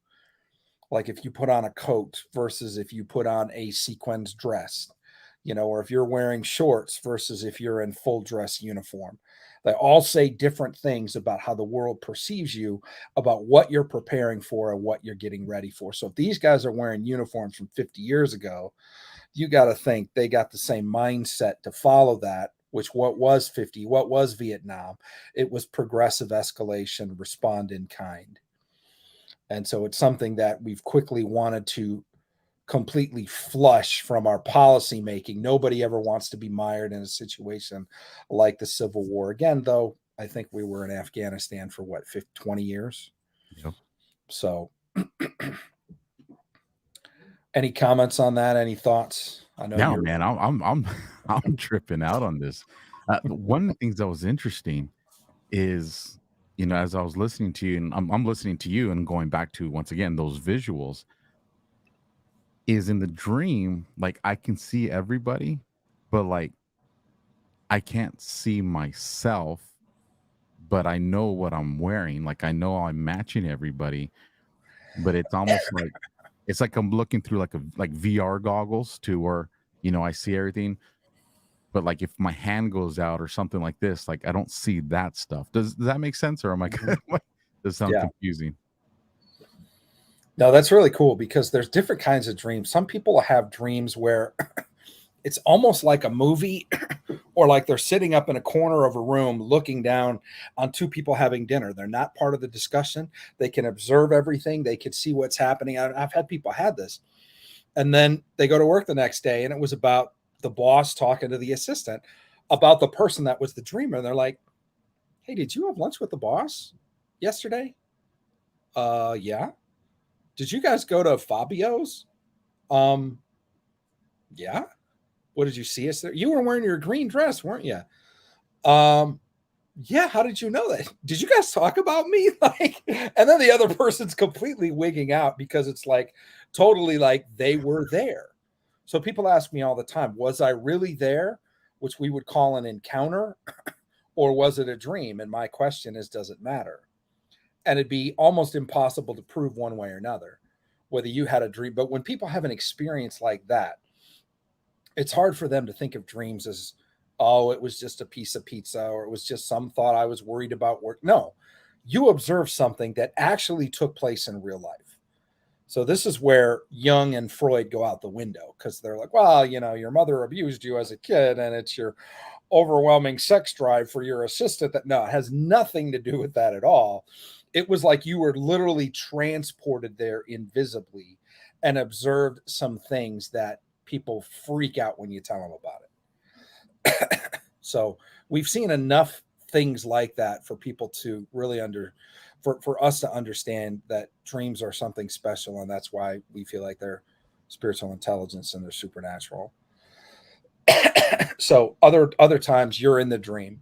Like if you put on a coat versus if you put on a sequins dress, or if you're wearing shorts versus if you're in full dress uniform. They all say different things about how the world perceives you, about what you're preparing for and what you're getting ready for. So if these guys are wearing uniforms from 50 years ago, you got to think they got the same mindset to follow that, which what was Vietnam? It was progressive escalation, respond in kind. And so it's something that we've quickly wanted to completely flush from our policy making. Nobody ever wants to be mired in a situation like the Civil War again, though. I think we were in Afghanistan for 20 years. Yep. So any comments on that? Any thoughts? I know No, man, I'm tripping out on this. One of the things that was interesting is, as I was listening to you, and I'm listening to you and going back to, once again, those visuals, is in the dream, like I can see everybody, but like I can't see myself, but I know what I'm wearing. Like I know I'm matching everybody, but it's almost like it's like I'm looking through like VR goggles to where I see everything. But like if my hand goes out or something like this, like I don't see that stuff. Does that make sense, or am I? Does it sound confusing? No, that's really cool because there's different kinds of dreams. Some people have dreams where it's almost like a movie or like they're sitting up in a corner of a room looking down on two people having dinner. They're not part of the discussion. They can observe everything. They can see what's happening. I've had people had this. And then they go to work the next day and it was about the boss talking to the assistant about the person that was the dreamer. And they're like, hey, did you have lunch with the boss yesterday? Yeah. Did you guys go to Fabio's? Yeah. What did you see us there? You were wearing your green dress, weren't you? Yeah. How did you know that? Did you guys talk about me? And then the other person's completely wigging out because it's like totally like they were there. So people ask me all the time, was I really there? Which we would call an encounter, or was it a dream? And my question is, does it matter? And it'd be almost impossible to prove one way or another whether you had a dream. But when people have an experience like that, it's hard for them to think of dreams as, oh, it was just a piece of pizza, or it was just some thought I was worried about work. No, you observed something that actually took place in real life. So this is where Jung and Freud go out the window, because they're like, well, your mother abused you as a kid and it's your overwhelming sex drive for your assistant. That, no, it has nothing to do with that at all. It was like you were literally transported there invisibly and observed some things that people freak out when you tell them about it. So we've seen enough things like that for people to really for us to understand that dreams are something special, and that's why we feel like they're spiritual intelligence and they're supernatural. So other times you're in the dream,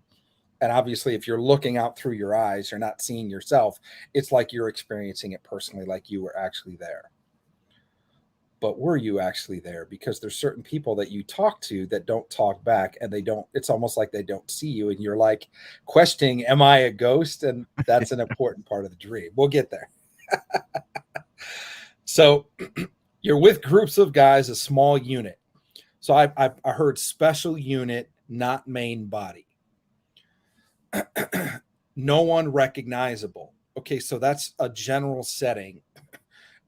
and obviously if you're looking out through your eyes, you're not seeing yourself. It's like you're experiencing it personally, like you were actually there. But were you actually there? Because there's certain people that you talk to that don't talk back, and it's almost like they don't see you, and you're like questioning, am I a ghost? And that's an important part of the dream. We'll get there. So you're with groups of guys, a small unit. So I heard special unit, not main body. No one recognizable. Okay, so that's a general setting,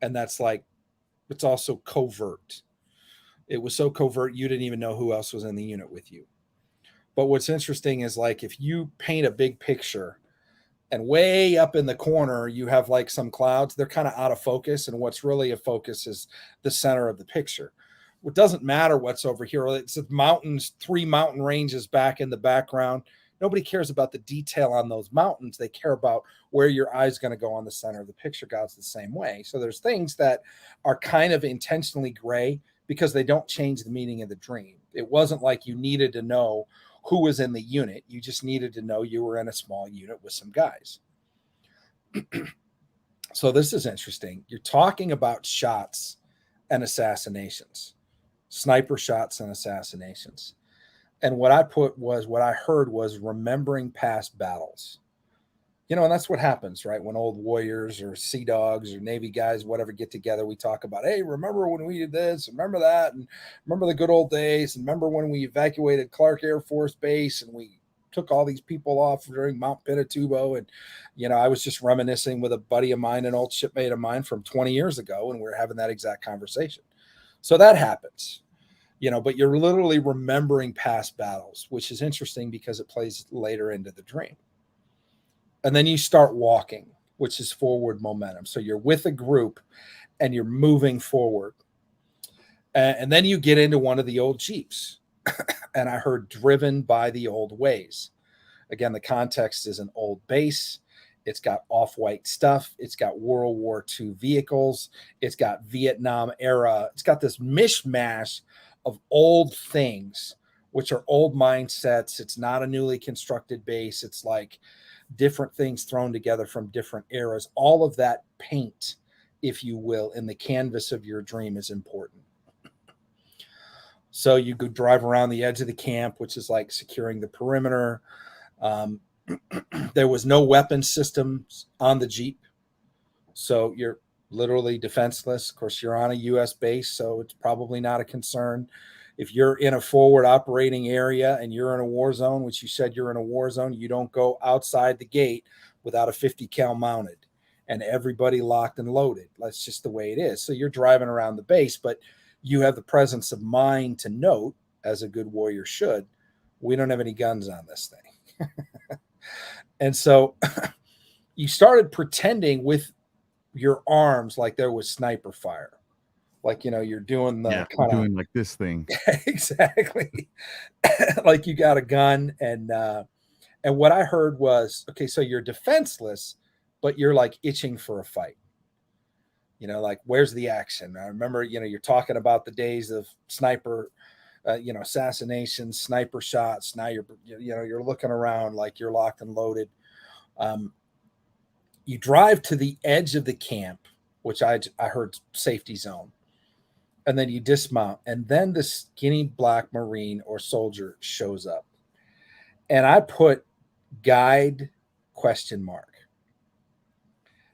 and that's like, it's also covert. It was so covert you didn't even know who else was in the unit with you. But what's interesting is, like, if you paint a big picture and way up in the corner you have like some clouds, they're kind of out of focus, and what's really a focus is the center of the picture. It doesn't matter what's over here. It's the mountains, 3 mountain ranges back in the background. Nobody cares about the detail on those mountains. They care about where your eye is going to go on the center of the picture. God's the same way. So there's things that are kind of intentionally gray because they don't change the meaning of the dream. It wasn't like you needed to know who was in the unit. You just needed to know you were in a small unit with some guys. So this is interesting. You're talking about shots and assassinations, sniper shots and assassinations. And what I heard was remembering past battles. And that's what happens, right? When old warriors or sea dogs or Navy guys, whatever, get together, we talk about, hey, remember when we did this, remember that, and remember the good old days, and remember when we evacuated Clark Air Force Base and we took all these people off during Mount Pinatubo. And, I was just reminiscing with a buddy of mine, an old shipmate of mine from 20 years ago, and we were having that exact conversation. So that happens. But you're literally remembering past battles, which is interesting because it plays later into the dream. And then you start walking, which is forward momentum. So you're with a group and you're moving forward. And then you get into one of the old Jeeps. And I heard driven by the old ways. Again, the context is an old base. It's got off-white stuff. It's got World War II vehicles. It's got Vietnam era. It's got this mishmash of old things, which are old mindsets. It's not a newly constructed base. It's like different things thrown together from different eras. All of that paint, if you will, in the canvas of your dream is important. So you could drive around the edge of the camp, which is like securing the perimeter. There was no weapon systems on the Jeep. So you're literally defenseless. Of course, you're on a U.S. base, so it's probably not a concern. If you're in a forward operating area and you're in a war zone, which you said you're in a war zone, you don't go outside the gate without a 50 cal mounted and everybody locked and loaded. That's just the way it is. So you're driving around the base, but you have the presence of mind to note, as a good warrior should, we don't have any guns on this thing. And so you started pretending with your arms like there was sniper fire. Like, you're doing the doing like this thing. Exactly. Like you got a gun. And what I heard was, okay, so you're defenseless, but you're like itching for a fight. Like, where's the action? I remember, you're talking about the days of sniper, assassinations, sniper shots. Now you're looking around like you're locked and loaded. You drive to the edge of the camp, which I heard safety zone. And then you dismount, and then the skinny black Marine or soldier shows up. And I put guide ?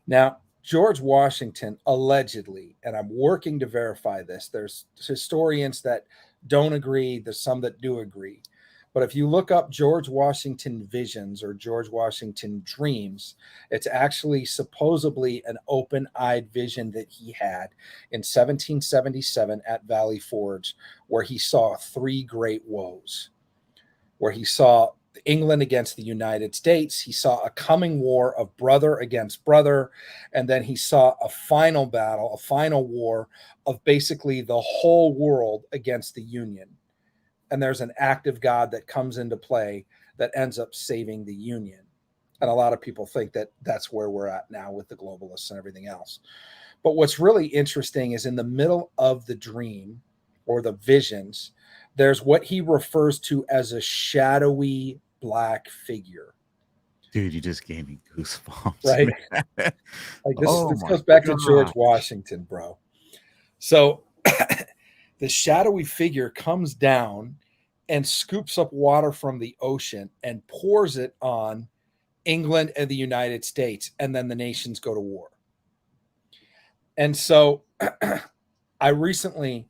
Now, George Washington allegedly, and I'm working to verify this, there's historians that don't agree, there's some that do agree, But if you look up George Washington visions or George Washington dreams, it's actually supposedly an open-eyed vision that he had in 1777 at Valley Forge, where he saw three great woes, where he saw England against the United States, he saw a coming war of brother against brother, and then he saw a final battle, a final war of basically the whole world against the Union. And there's an active God that comes into play that ends up saving the Union. And a lot of people think that that's where we're at now with the globalists and everything else. But what's really interesting is in the middle of the dream or the visions, there's what he refers to as a shadowy black figure. Dude, you just gave me goosebumps. Right? Like this goes back to George Washington, bro. So the shadowy figure comes down and scoops up water from the ocean and pours it on England and the United States, and then the nations go to war. And so I recently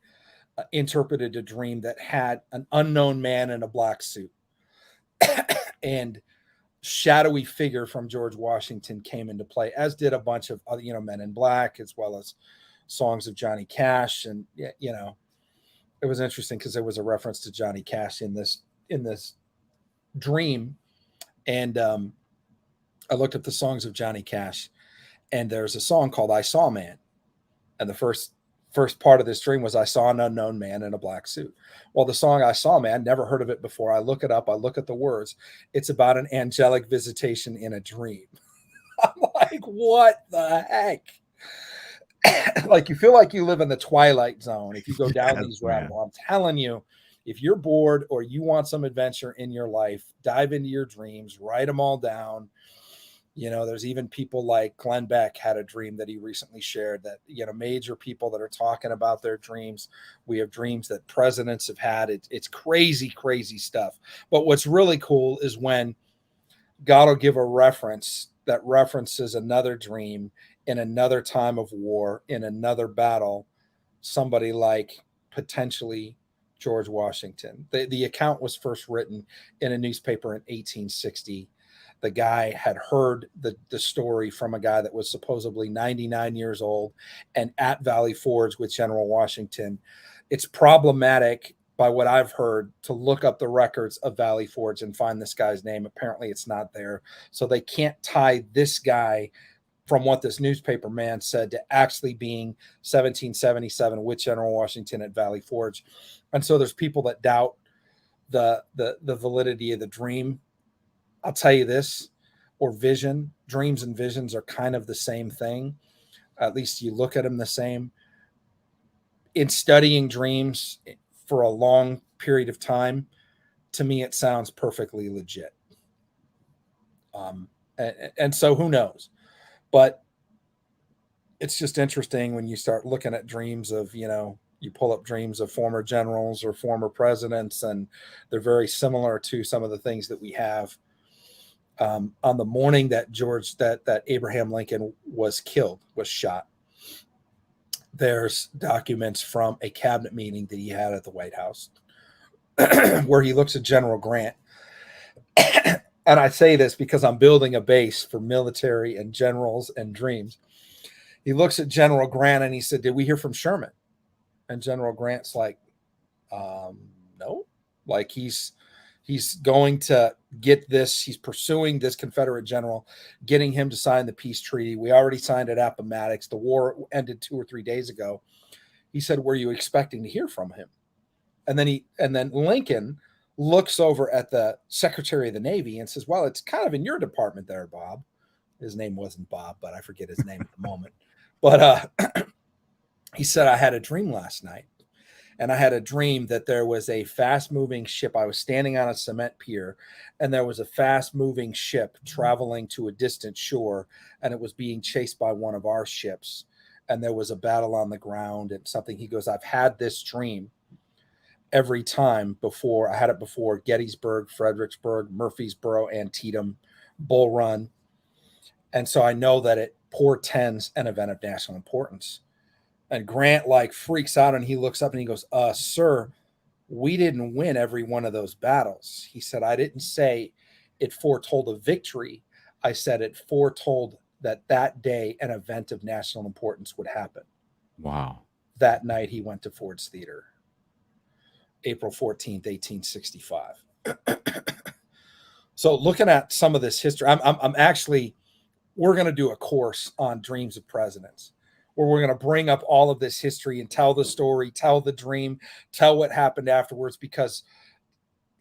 interpreted a dream that had an unknown man in a black suit and shadowy figure from George Washington came into play, as did a bunch of other, men in black, as well as songs of Johnny Cash. And, it was interesting because there was a reference to Johnny Cash in this dream. And I looked up the songs of Johnny Cash, and there's a song called I Saw Man. And the first part of this dream was I saw an unknown man in a black suit. Well, the song I Saw Man, never heard of it before. I look it up. I look at the words. It's about an angelic visitation in a dream. I'm like, what the heck? Like, you feel like you live in the Twilight Zone if you go down these rabbit holes. I'm telling you, if you're bored or you want some adventure in your life, dive into your dreams, write them all down. There's even people like Glenn Beck had a dream that he recently shared that, major people that are talking about their dreams. We have dreams that presidents have had. It's crazy, crazy stuff. But what's really cool is when God will give a reference that references another dream in another time of war, in another battle, somebody like potentially George Washington. The account was first written in a newspaper in 1860. The guy had heard the story from a guy that was supposedly 99 years old and at Valley Forge with General Washington. It's problematic, by what I've heard, to look up the records of Valley Forge and find this guy's name. Apparently it's not there. So they can't tie this guy from what this newspaper man said to actually being 1777 with General Washington at Valley Forge. And so there's people that doubt the validity of the dream. I'll tell you this, or vision. Dreams and visions are kind of the same thing. At least you look at them the same. In studying dreams for a long period of time, to me, it sounds perfectly legit. And so who knows? But it's just interesting when you start looking at dreams of, you pull up dreams of former generals or former presidents, and they're very similar to some of the things that we have. On the morning that Abraham Lincoln was shot, there's documents from a cabinet meeting that he had at the White House where he looks at General Grant. And I say this because I'm building a base for military and generals and dreams. He looks at General Grant and he said, "Did we hear from Sherman?" And General Grant's like, no. Like, he's going to get this. He's pursuing this Confederate general, getting him to sign the peace treaty. We already signed at Appomattox. The war ended 2 or 3 days ago. He said, "Were you expecting to hear from him?" And then Lincoln looks over at the Secretary of the Navy and says, "Well, it's kind of in your department there, Bob." His name wasn't Bob, but I forget his name at the moment. But he said, "I had a dream last night. And I had a dream that there was a fast-moving ship. I was standing on a cement pier, and there was a fast-moving ship traveling to a distant shore, and it was being chased by one of our ships. And there was a battle on the ground and something." He goes, "I've had this dream every time before. I had it before Gettysburg, Fredericksburg, Murfreesboro, Antietam, Bull Run. And so I know that it portends an event of national importance." And Grant freaks out, and he looks up and he goes, "Sir, We didn't win every one of those battles. He said, I didn't say it foretold a victory. I said it foretold that that day an event of national importance would happen. Wow. That night he went to Ford's Theater, April 14th, 1865. So looking at some of this history, I'm actually, we're going to do a course on dreams of presidents where we're going to bring up all of this history and tell the story, tell the dream, tell what happened afterwards, because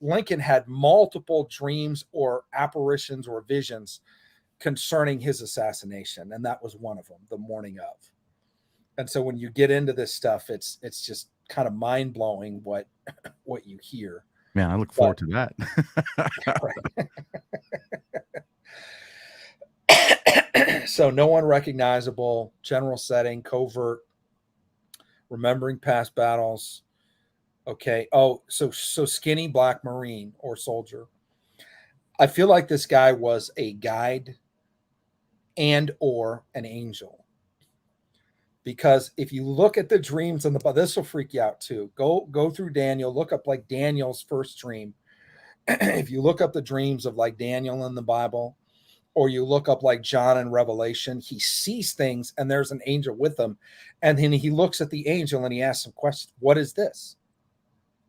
Lincoln had multiple dreams or apparitions or visions concerning his assassination. And that was one of them, the morning of. And so when you get into this stuff, it's just kind of mind blowing what you hear. Man, I look forward to that. So no one recognizable, general setting, covert, remembering past battles. Okay. Oh, so skinny black Marine or soldier. I feel like this guy was a guide and or an angel. Because if you look at the dreams in the Bible, this will freak you out too. Go through Daniel, look up like Daniel's first dream. If you look up the dreams of like Daniel in the Bible, or you look up like John in Revelation, he sees things and there's an angel with him. And then he looks at the angel and he asks some questions. What is this?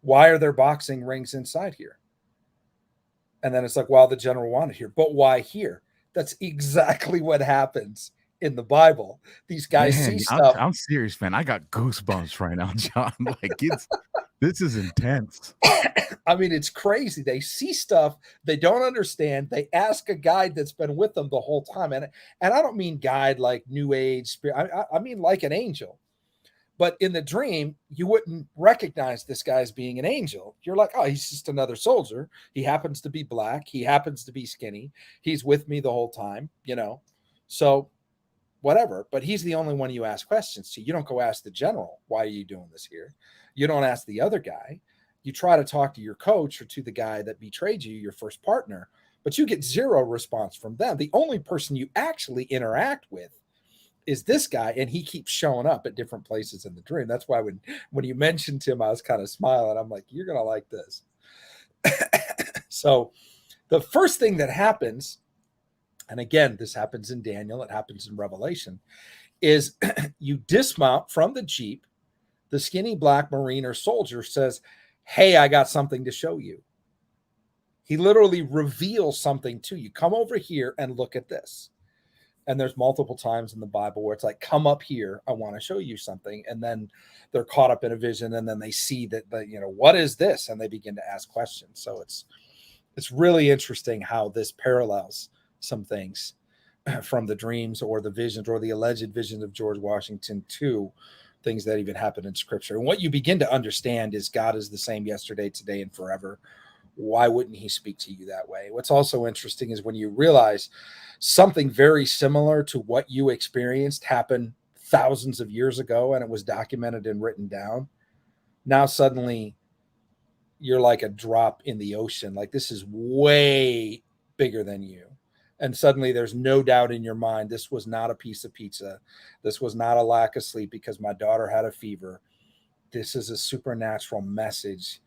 Why are there boxing rings inside here? And then it's like, well, the general wanted here, but why here? That's exactly what happens in the Bible. These guys see stuff. I'm serious, man. I got goosebumps right now, John. Like this is intense. I mean, it's crazy. They see stuff they don't understand. They ask a guide that's been with them the whole time. And I don't mean guide like New Age spirit. I mean like an angel. But in the dream, you wouldn't recognize this guy as being an angel. You're like, oh, he's just another soldier. He happens to be black. He happens to be skinny. He's with me the whole time, you know. So whatever. But he's the only one you ask questions to. You don't go ask the general, why are you doing this here? You don't ask the other guy. You try to talk to your coach or to the guy that betrayed you, your first partner, but you get zero response from them. The only person you actually interact with is this guy, and he keeps showing up at different places in the dream. That's why when you mentioned him, I was kind of smiling. I'm like, you're going to like this. So the first thing that happens, and again, this happens in Daniel, it happens in Revelation, is you dismount from the Jeep. The skinny black Marine or soldier says, hey, I got something to show you. He literally reveals something to you. Come over here and look at this. And there's multiple times in the Bible where it's like, come up here. I want to show you something. And then they're caught up in a vision. And then they see that, what is this? And they begin to ask questions. So it's really interesting how this parallels some things from the dreams or the visions or the alleged visions of George Washington to things that even happen in scripture. And what you begin to understand is God is the same yesterday, today, and forever. Why wouldn't he speak to you that way? What's also interesting is when you realize something very similar to what you experienced happened thousands of years ago and it was documented and written down. Now suddenly you're like a drop in the ocean. Like this is way bigger than you. And suddenly there's no doubt in your mind, this was not a piece of pizza. This was not a lack of sleep because my daughter had a fever. This is a supernatural message,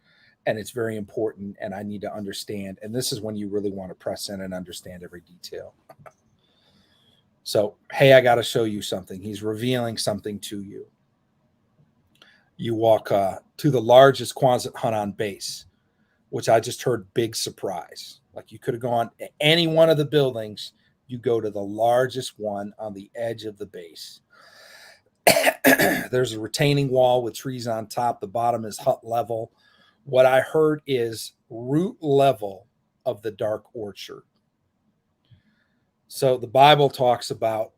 and it's very important, and I need to understand. And this is when you really want to press in and understand every detail. So, hey, I got to show you something. He's revealing something to you. You walk to the largest Quonset hunt on base, which I just heard big surprise. Like you could have gone to any one of the buildings. You go to the largest one on the edge of the base. There's a retaining wall with trees on top. The bottom is hut level. What I heard is root level of the dark orchard. So the Bible talks about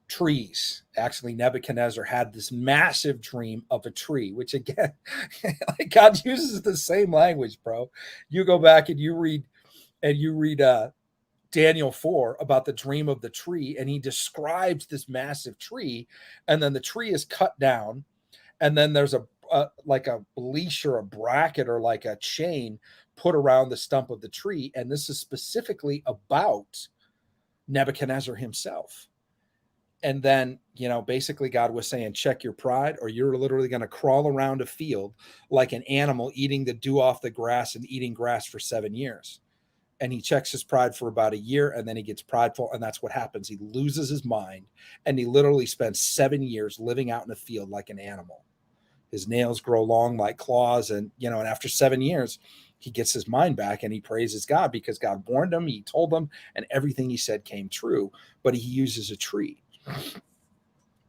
trees. Actually, Nebuchadnezzar had this massive dream of a tree, which again, like God uses the same language, bro. You go back and you read Daniel 4 about the dream of the tree, and he describes this massive tree, and then the tree is cut down, and then there's like a leash or a bracket or like a chain put around the stump of the tree, and this is specifically about Nebuchadnezzar himself. And then, basically God was saying, check your pride, or you're literally going to crawl around a field like an animal eating the dew off the grass and eating grass for 7 years. And he checks his pride for about a year, and then he gets prideful. And that's what happens. He loses his mind, and he literally spends 7 years living out in a field like an animal. His nails grow long like claws. And, and after 7 years, he gets his mind back, and he praises God because God warned him. He told him, and everything he said came true, but he uses a tree.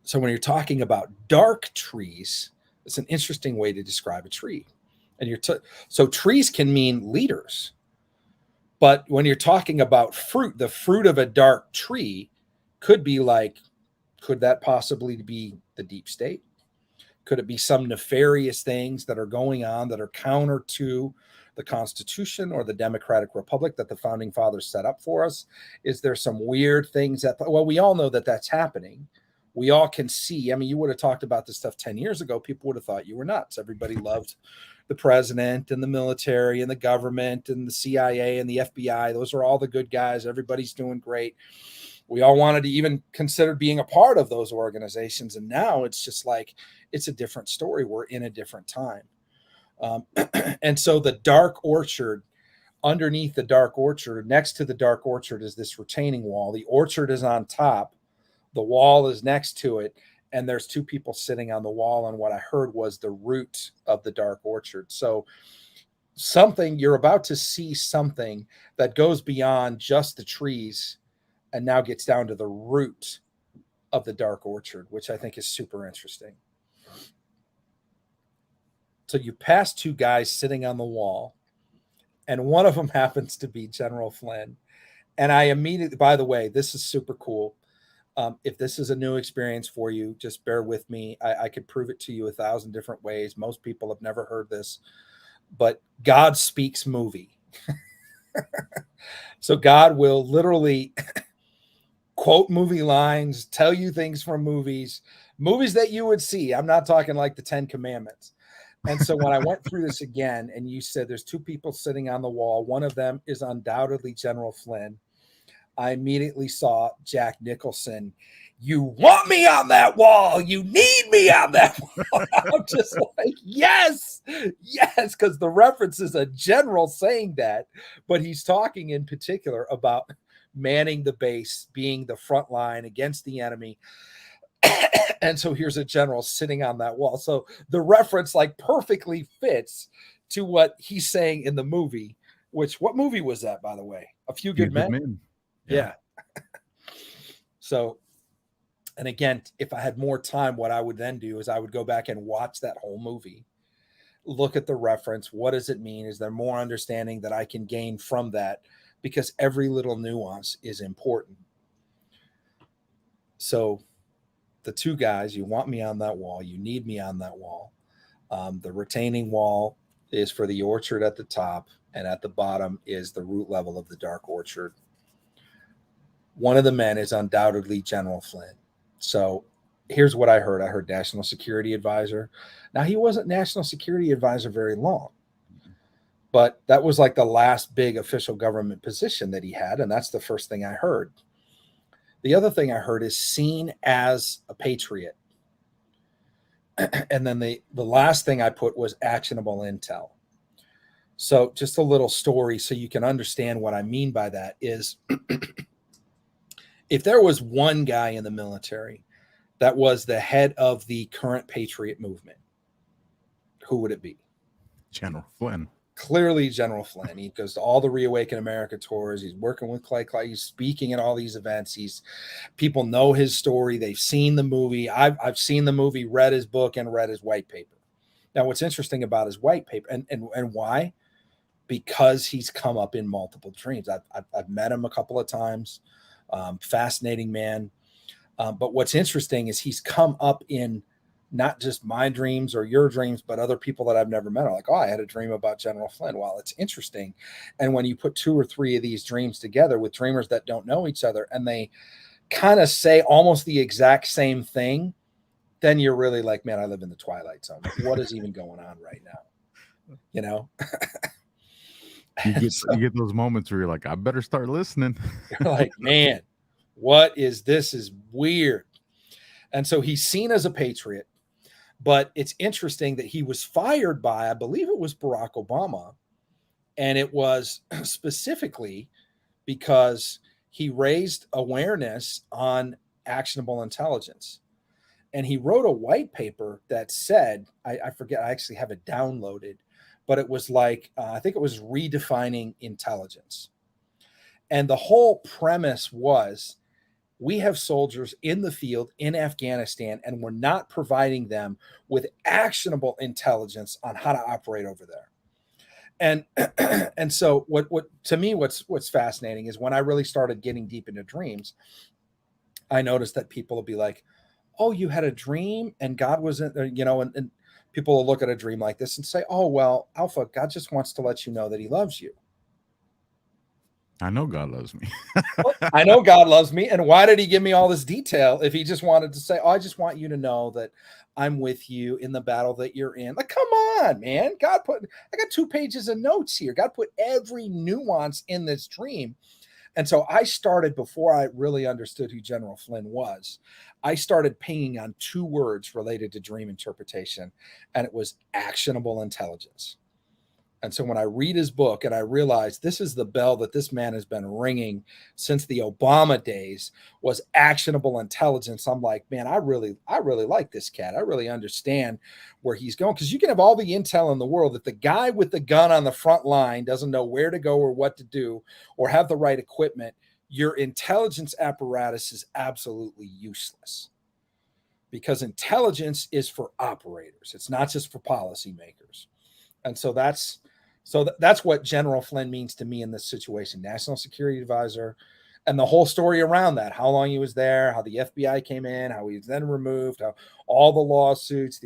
So when you're talking about dark trees, it's an interesting way to describe a tree. And so trees can mean leaders. But when you're talking about fruit, the fruit of a dark tree could be like, could that possibly be the deep state? Could it be some nefarious things that are going on that are counter to the Constitution or the Democratic Republic that the founding fathers set up for us? Is there some weird things well, we all know that that's happening. We all can see. I mean, you would have talked about this stuff 10 years ago. People would have thought you were nuts. Everybody loved the president and the military and the government and the CIA and the FBI. Those are all the good guys. Everybody's doing great. We all wanted to even consider being a part of those organizations. And now it's just like, it's a different story. We're in a different time. And so the dark orchard, underneath the dark orchard, next to the dark orchard is this retaining wall. The orchard is on top. The wall is next to it. And there's two people sitting on the wall. And what I heard was the root of the dark orchard. So you're about to see something that goes beyond just the trees and now gets down to the root of the dark orchard, which I think is super interesting. So you pass two guys sitting on the wall, and one of them happens to be General Flynn. And I immediately, by the way, this is super cool. If this is a new experience for you, just bear with me. I could prove it to you 1,000 different ways. Most people have never heard this, but God speaks movie. So God will literally quote movie lines, tell you things from movies that you would see. I'm not talking like the 10 Commandments. And so when I went through this again, and you said there's two people sitting on the wall, one of them is undoubtedly General Flynn. I immediately saw Jack Nicholson. You want me on that wall. You need me on that wall. I'm just like, yes, because the reference is a general saying that, but he's talking in particular about manning the base, being the front line against the enemy. And so here's a general sitting on that wall. So the reference like perfectly fits to what he's saying in the movie, what movie was that, by the way? A Few Good Men? Yeah. So, and again, if I had more time, what I would then do is I would go back and watch that whole movie, look at the reference. What does it mean? Is there more understanding that I can gain from that? Because every little nuance is important. So the two guys, you want me on that wall. You need me on that wall. The retaining wall is for the orchard at the top, and at the bottom is the root level of the dark orchard. One of the men is undoubtedly General Flynn. So here's what I heard. I heard National Security Advisor. Now, he wasn't National Security Advisor very long, but that was like the last big official government position that he had, and that's the first thing I heard. The other thing I heard is seen as a patriot. And then the last thing I put was actionable intel. So just a little story so you can understand what I mean by that is if there was one guy in the military that was the head of the current Patriot movement, who would it be? General Flynn. Clearly General Flynn. He goes to all the Reawaken America tours. He's working with Clay. He's speaking at all these events. People know his story. They've seen the movie. I've seen the movie, read his book, and read his white paper. Now, what's interesting about his white paper and why? Because he's come up in multiple dreams. I've met him a couple of times. Fascinating man. But what's interesting is he's come up in not just my dreams or your dreams, but other people that I've never met are like, oh, I had a dream about General Flynn. Well, it's interesting. And when you put 2 or 3 of these dreams together with dreamers that don't know each other, and they kind of say almost the exact same thing, then you're really like, man, I live in the Twilight Zone. Like, what is even going on right now? You know? You get those moments where you're like, I better start listening. You're like, man, what is this? Is weird. And so he's seen as a patriot. But it's interesting that he was fired by, I believe it was Barack Obama. And it was specifically because he raised awareness on actionable intelligence. And he wrote a white paper that said, I forget, I actually have it downloaded, but it was like, I think it was redefining intelligence. And the whole premise was, we have soldiers in the field in Afghanistan, and we're not providing them with actionable intelligence on how to operate over there. And so what to me, what's fascinating is when I really started getting deep into dreams, I noticed that people will be like, oh, you had a dream and God wasn't there, and people will look at a dream like this and say, oh, well, Alpha, God just wants to let you know that he loves you. I know God loves me. I know God loves me. And why did he give me all this detail if he just wanted to say, oh, I just want you to know that I'm with you in the battle that you're in? Like, come on, man. I got 2 pages of notes here. God put every nuance in this dream. And so I started, before I really understood who General Flynn was, I started pinging on 2 words related to dream interpretation, and it was actionable intelligence. And so when I read his book and I realize this is the bell that this man has been ringing since the Obama days, was actionable intelligence, I'm like, man, I really like this cat. I really understand where he's going. Because you can have all the intel in the world. If the guy with the gun on the front line doesn't know where to go or what to do or have the right equipment, your intelligence apparatus is absolutely useless. Because intelligence is for operators. It's not just for policymakers. And so that's what General Flynn means to me in this situation. National Security Advisor, and the whole story around that, how long he was there, how the FBI came in, how he was then removed, how all the lawsuits,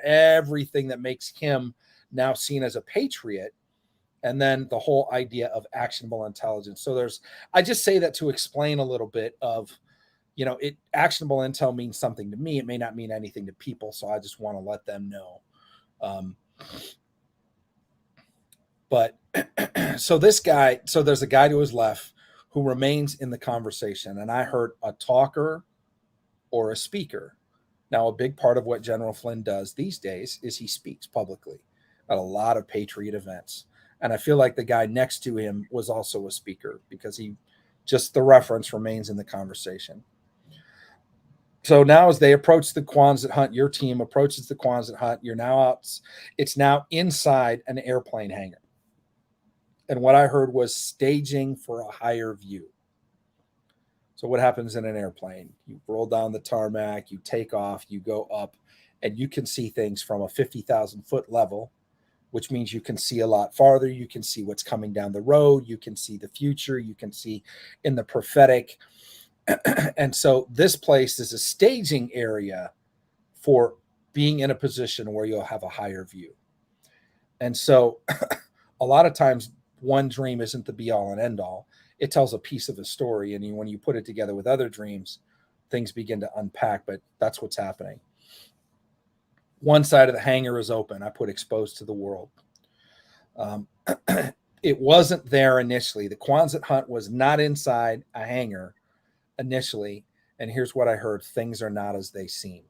everything that makes him now seen as a patriot, and then the whole idea of actionable intelligence. So I just say that to explain a little bit of, actionable intel means something to me. It may not mean anything to people, so I just want to let them know. But so there's a guy to his left who remains in the conversation. And I heard a talker or a speaker. Now, a big part of what General Flynn does these days is he speaks publicly at a lot of Patriot events. And I feel like the guy next to him was also a speaker, because the reference remains in the conversation. So now as they approach the Quonset hut, your team approaches the Quonset hut, you're now out. It's now inside an airplane hangar. And what I heard was staging for a higher view. So what happens in an airplane? You roll down the tarmac, you take off, you go up, and you can see things from a 50,000 foot level, which means you can see a lot farther. You can see what's coming down the road. You can see the future. You can see in the prophetic. And so this place is a staging area for being in a position where you'll have a higher view. And so a lot of times, one dream isn't the be all and end all. It tells a piece of a story. And when you put it together with other dreams, things begin to unpack, but that's what's happening. One side of the hangar is open. I put exposed to the world. It wasn't there initially. The Quonset hut was not inside a hangar initially. And here's what I heard. Things are not as they seem.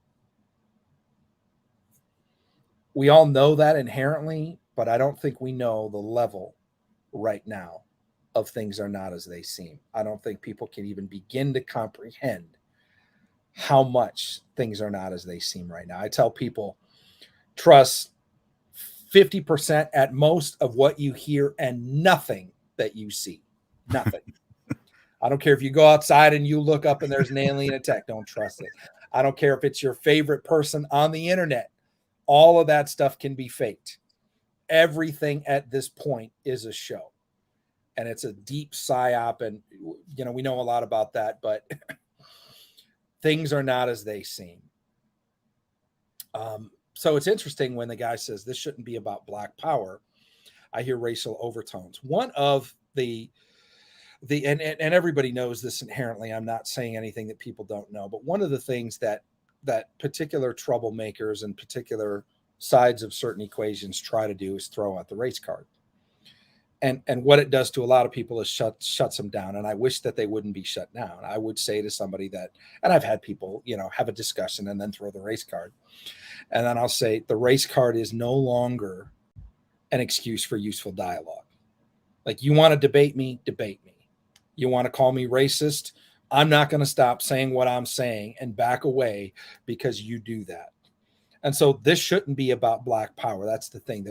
We all know that inherently, but I don't think we know the level right now of things are not as they seem. I don't think people can even begin to comprehend how much things are not as they seem right now. I tell people, trust 50% at most of what you hear and nothing that you see. Nothing. I don't care if you go outside and you look up and there's an alien attack. Don't trust it. I don't care if it's your favorite person on the internet. All of that stuff can be faked. Everything at this point is a show, and it's a deep psyop. And, we know a lot about that, but things are not as they seem. So it's interesting when the guy says this shouldn't be about Black power. I hear racial overtones. One of and everybody knows this inherently. I'm not saying anything that people don't know, but one of the things that particular troublemakers and particular sides of certain equations try to do is throw out the race card. And what it does to a lot of people is shuts them down. And I wish that they wouldn't be shut down. I would say to somebody that, and I've had people, have a discussion and then throw the race card. And then I'll say the race card is no longer an excuse for useful dialogue. Like, you want to debate me, debate me. You want to call me racist? I'm not going to stop saying what I'm saying and back away because you do that. And so this shouldn't be about Black power. That's the thing.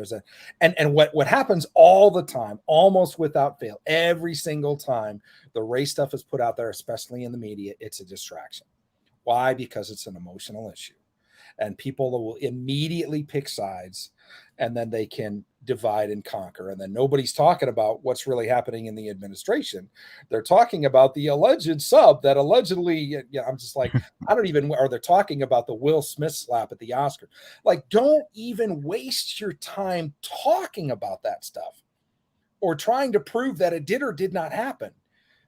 And what happens all the time, almost without fail, every single time the race stuff is put out there, especially in the media, it's a distraction. Why? Because it's an emotional issue. And people will immediately pick sides, and then they can divide and conquer. And then nobody's talking about what's really happening in the administration. They're talking about the alleged sub that allegedly, I'm just like, or they're talking about the Will Smith slap at the Oscar. Like, don't even waste your time talking about that stuff or trying to prove that it did or did not happen.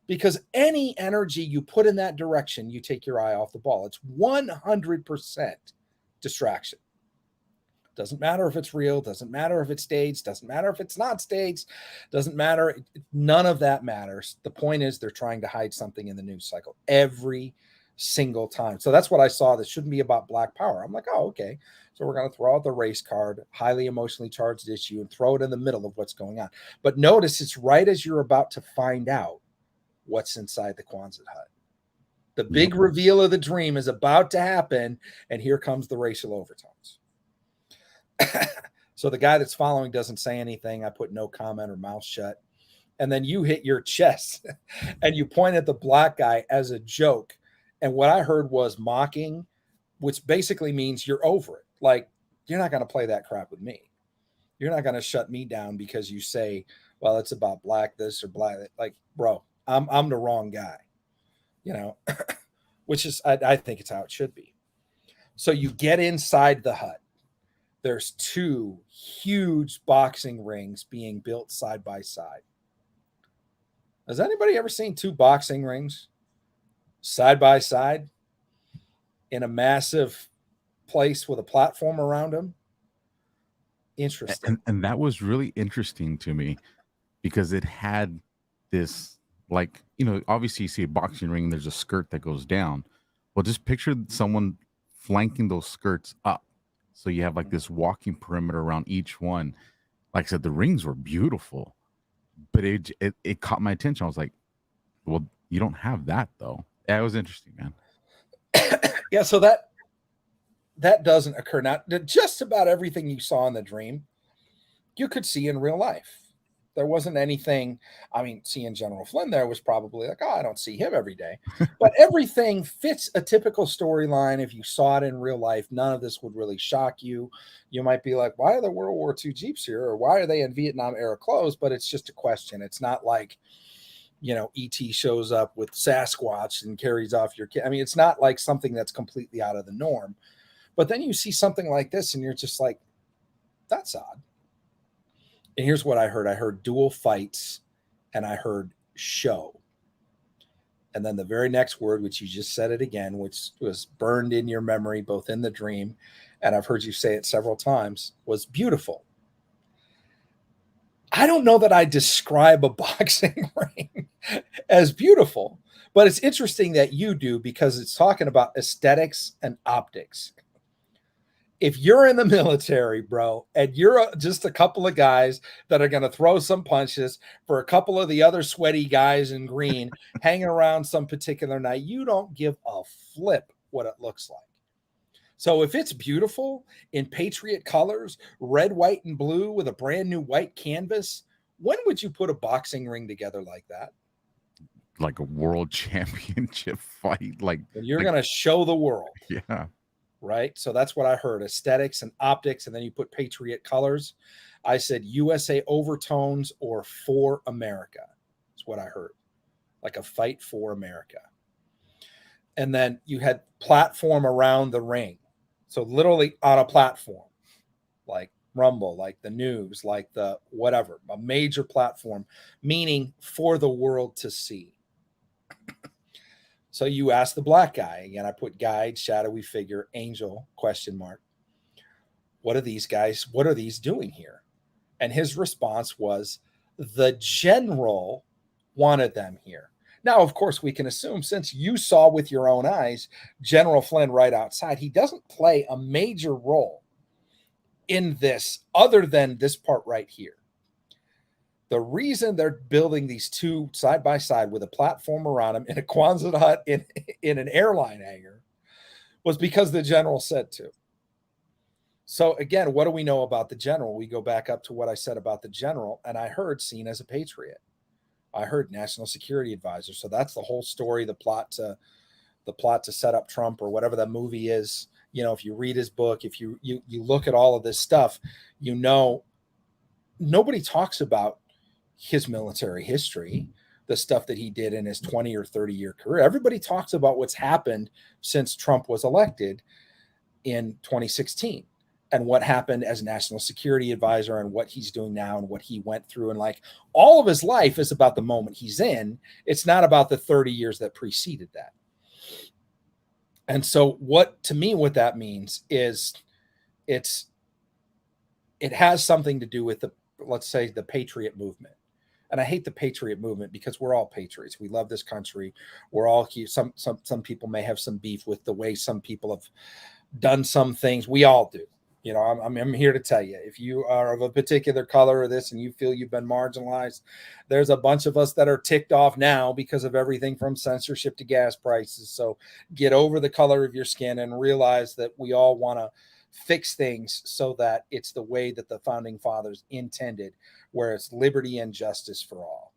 Because any energy you put in that direction, you take your eye off the ball. It's 100% distraction. Doesn't matter if it's real, doesn't matter if it's staged, doesn't matter if it's not staged, doesn't matter. None of that matters. The point is they're trying to hide something in the news cycle every single time. So that's what I saw. This shouldn't be about Black power. I'm like, oh, okay. So we're going to throw out the race card, highly emotionally charged issue, and throw it in the middle of what's going on. But notice it's right as you're about to find out what's inside the Quonset hut. The big reveal of the dream is about to happen, and here comes the racial overtones. So the guy that's following doesn't say anything. I put no comment or mouth shut. And then you hit your chest and you point at the Black guy as a joke. And what I heard was mocking, which basically means you're over it. Like, you're not going to play that crap with me. You're not going to shut me down because you say, well, it's about Black this or Black that. Like, bro, I'm the wrong guy, which is, I think it's how it should be. So you get inside the hut. There's two huge boxing rings being built side by side. Has anybody ever seen two boxing rings side by side in a massive place with a platform around them? Interesting. And that was really interesting to me because it had this, like, obviously you see a boxing ring, there's a skirt that goes down. Well, just picture someone flanking those skirts up. So you have like this walking perimeter around each one. Like I said, the rings were beautiful, but it caught my attention. I was like, well, you don't have that though. Yeah, it was interesting, man. Yeah, so that doesn't occur. Now, just about everything you saw in the dream, you could see in real life. There wasn't anything. I mean, seeing General Flynn there was probably like, oh, I don't see him every day. But everything fits a typical storyline. If you saw it in real life, none of this would really shock you. You might be like, why are the World War II Jeeps here? Or why are they in Vietnam era clothes? But it's just a question. It's not like, E.T. shows up with Sasquatch and carries off your kid. I mean, it's not like something that's completely out of the norm. But then you see something like this and you're just like, that's odd. And here's what I heard. I heard dual fights and I heard show. And then the very next word, which you just said it again, which was burned in your memory, both in the dream, and I've heard you say it several times, was beautiful. I don't know that I describe a boxing ring as beautiful, but it's interesting that you do because it's talking about aesthetics and optics. If you're in the military, bro, and you're just a couple of guys that are going to throw some punches for a couple of the other sweaty guys in green hanging around some particular night, you don't give a flip what it looks like. So if it's beautiful in Patriot colors, red, white, and blue with a brand new white canvas, when would you put a boxing ring together like that? Like a world championship fight. Like, and you're going to show the world. Yeah. Right? So that's what I heard, aesthetics and optics, and then you put Patriot colors. I said USA overtones or for America. That's what I heard. Like a fight for America. And then you had platform around the ring. So literally on a platform, like Rumble, like the news, like the whatever, a major platform, meaning for the world to see. So you ask the Black guy, again, I put guide, shadowy figure, angel, question mark. What are these guys? What are these doing here? And his response was, the general wanted them here. Now, of course, we can assume, since you saw with your own eyes General Flynn right outside, he doesn't play a major role in this other than this part right here. The reason they're building these two side by side with a platform around them in a Quonset hut in an airline hangar was because the general said to. So again, what do we know about the general? We go back up to what I said about the general, and I heard seen as a patriot. I heard national security advisor. So that's the whole story, the plot to set up Trump or whatever that movie is. You know, if you read his book, if you look at all of this stuff, you know, nobody talks about his military history, the stuff that he did in his 20 or 30-year career. Everybody talks about what's happened since Trump was elected in 2016 and what happened as national security advisor and what he's doing now and what he went through. And like all of his life is about the moment he's in. It's not about the 30 years that preceded that. And so what that means is it has something to do with let's say the Patriot movement. And I hate the Patriot movement because we're all patriots. We love this country. We're all some people may have some beef with the way some people have done some things. We all do. You know, I'm here to tell you, if you are of a particular color or this and you feel you've been marginalized, there's a bunch of us that are ticked off now because of everything from censorship to gas prices. So get over the color of your skin and realize that we all want to fix things so that it's the way that the founding fathers intended, where it's liberty and justice for all.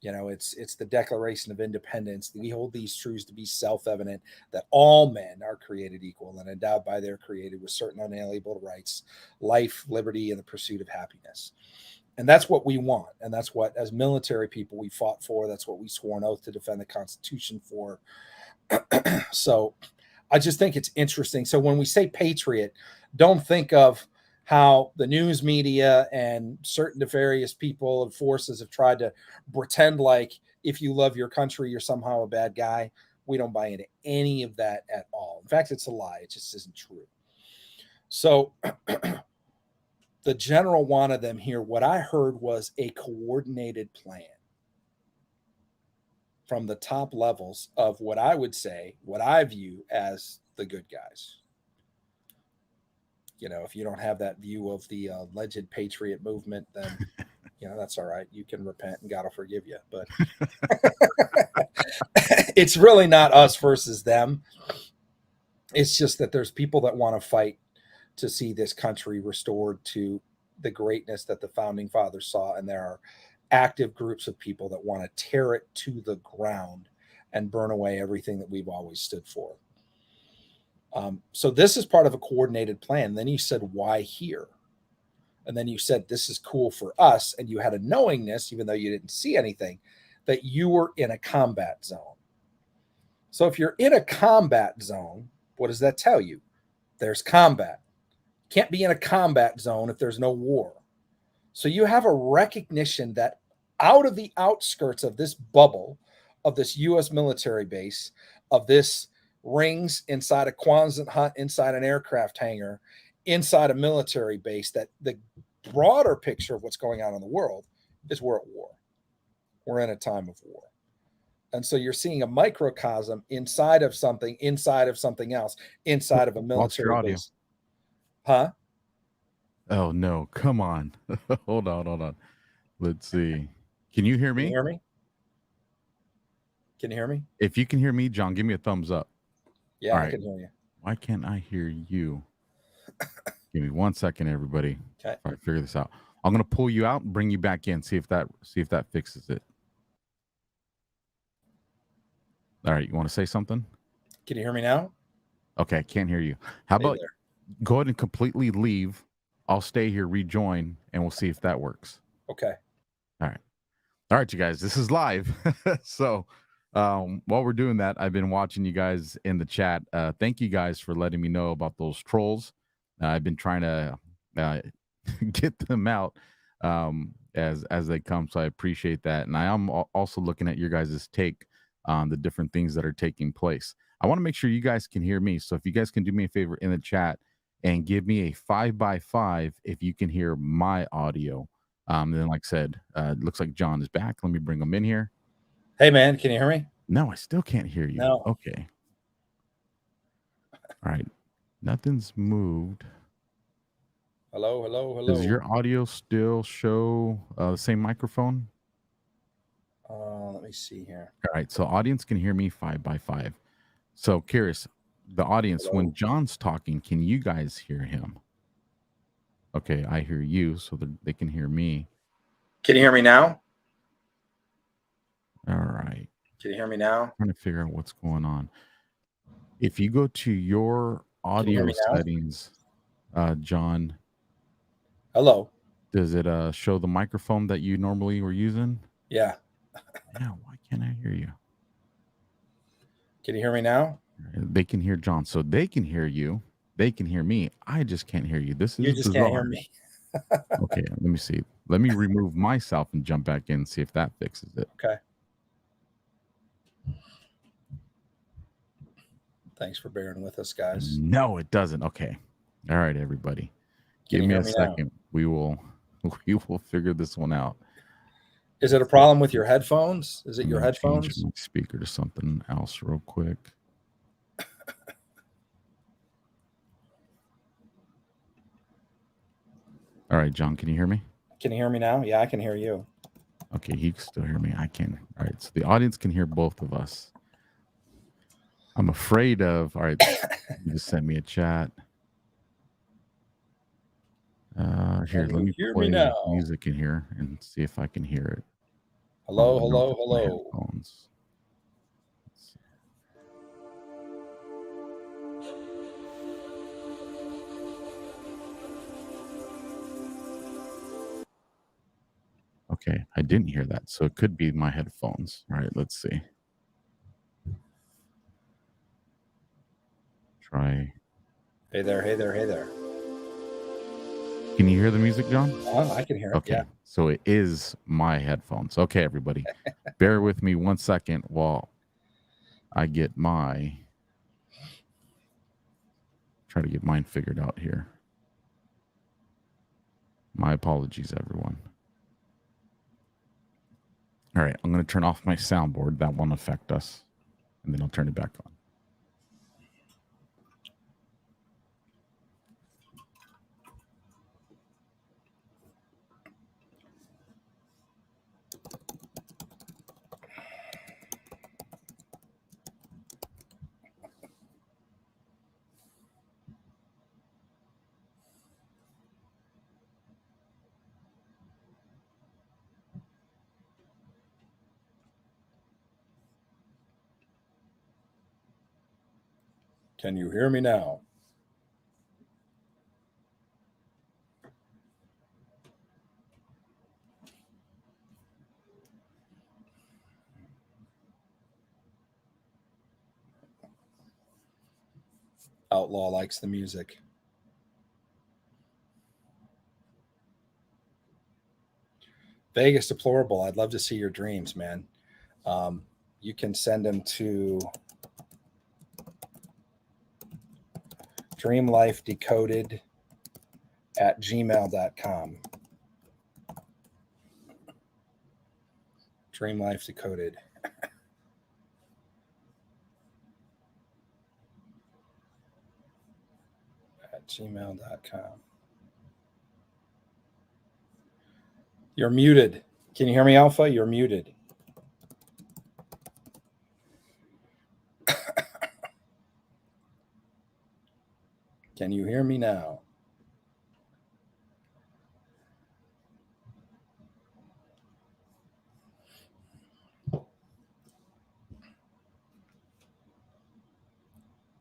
You know, it's the Declaration of Independence. We hold these truths to be self-evident, that all men are created equal and endowed by their creator with certain unalienable rights, life, liberty, and the pursuit of happiness. And that's what we want. And that's what, as military people, we fought for. That's what we swore an oath to defend the Constitution for. So I just think it's interesting. So when we say patriot, don't think of how the news media and certain nefarious people and forces have tried to pretend like if you love your country, you're somehow a bad guy. We don't buy into any of that at all. In fact, it's a lie. It just isn't true. So the general wanted them here. What I heard was a coordinated plan from the top levels of what I would say, what I view as the good guys. You know, if you don't have that view of the alleged patriot movement, then, you know, that's all right. You can repent and God will forgive you. But it's really not us versus them. It's just that there's people that want to fight to see this country restored to the greatness that the founding fathers saw. And there are active groups of people that want to tear it to the ground and burn away everything that we've always stood for. So this is part of a coordinated plan. Then you said, why here? And then you said, this is cool for us. And you had a knowingness, even though you didn't see anything, that you were in a combat zone. So if you're in a combat zone, what does that tell you? There's combat. Can't be in a combat zone if there's no war. So you have a recognition that out of the outskirts of this bubble, of this U.S. military base, of this rings inside a Quonset hut, inside an aircraft hangar, inside a military base, that the broader picture of what's going on in the world is we're at war. We're in a time of war. And so you're seeing a microcosm inside of something else, inside of a military base. Huh? Oh, no. Come on. Hold on. Let's see. Can you hear me? Can you hear me? Can you hear me? If you can hear me, John, give me a thumbs up. Yeah, all I right. can hear you. Why can't I hear you? Give me 1 second, everybody. Okay. All right, figure this out. I'm going to pull you out and bring you back in. See if that fixes it. All right. You want to say something? Can you hear me now? Okay. I can't hear you. How about go ahead and completely leave. I'll stay here, rejoin, and we'll see if that works. Okay. All right, you guys. This is live. So while we're doing that, I've been watching you guys in the chat. Thank you guys for letting me know about those trolls. I've been trying to get them out as they come, so I appreciate that. And I am also looking at your guys' take on the different things that are taking place. I want to make sure you guys can hear me. So if you guys can do me a favor in the chat and give me a 5x5 if you can hear my audio. Then, like I said, it looks like John is back. Let me bring him in here. Hey, man, can you hear me? No, I still can't hear you. No. Okay. All right. Nothing's moved. Hello, hello, hello. Does your audio still show the same microphone? Let me see here. All right. So audience can hear me 5x5. So curious, the audience, Hello? when John's talking, can you guys hear him? Okay, I hear you, so that they can hear me. Can you hear me now? All right. Can you hear me now? Trying to figure out what's going on. If you go to your Can you hear audio me now? settings, John, Hello. does it show the microphone that you normally were using? Yeah. Yeah, why can't I hear you? Can you hear me now? They can hear John, so they can hear you. They can hear me. I just can't hear you. This is You just bizarre. can't hear me. Okay, let me see. Let me remove myself and jump back in and see if that fixes it. Okay. Thanks for bearing with us, guys. No, it doesn't. Okay. All right, everybody. Can Give you me hear a me now? second. We will figure this one out. Is it a problem with your headphones? Is it I'm your gonna change headphones? my speaker to something else real quick. All right, John, can you hear me? Can you hear me now? Yeah, I can hear you. Okay, he can still hear me. I can. All right, so the audience can hear both of us. I'm afraid of. All right, you just sent me a chat. Here, Can let you me hear play me now? music in here and see if I can hear it. Hello, Oh, no, hello, it's my hello. headphones. Okay, I didn't hear that, so it could be my headphones. All right, let's see. Try. Hey there, hey there, hey there. Can you hear the music, John? I can hear it. Okay, Yeah. so it is my headphones. Okay, everybody, bear with me 1 second while I get try to get mine figured out here. My apologies, everyone. All right, I'm going to turn off my soundboard. That won't affect us, and then I'll turn it back on. Can you hear me now? Outlaw likes the music. Vegas Deplorable. I'd love to see your dreams, man. You can send them to dreamlifedecoded@gmail.com. Dreamlifedecoded. @gmail.com. You're muted. Can you hear me, Alpha? You're muted. Can you hear me now?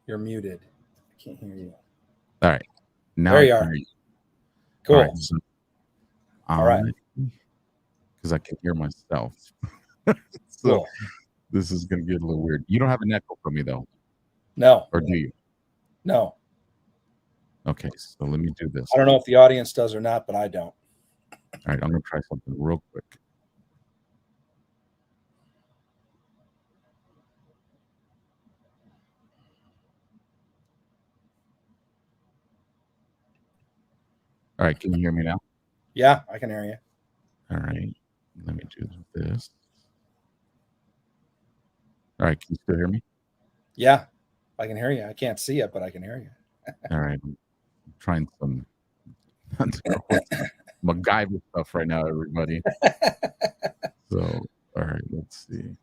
You're muted. I can't hear you. All right, now There I you can are. hear you. Cool. All right, so All right. because I can hear myself. So Cool. this is going to get a little weird. You don't have an echo from me though, No. or do you? No. Okay, so let me do this. I don't know if the audience does or not, but I don't. All right, I'm going to try something real quick. All right, can you hear me now? Yeah, I can hear you. All right. Let me do this. All right. Can you still hear me? Yeah, I can hear you. I can't see it, but I can hear you. All right. I'm trying some MacGyver stuff right now, everybody. So, all right. Let's see.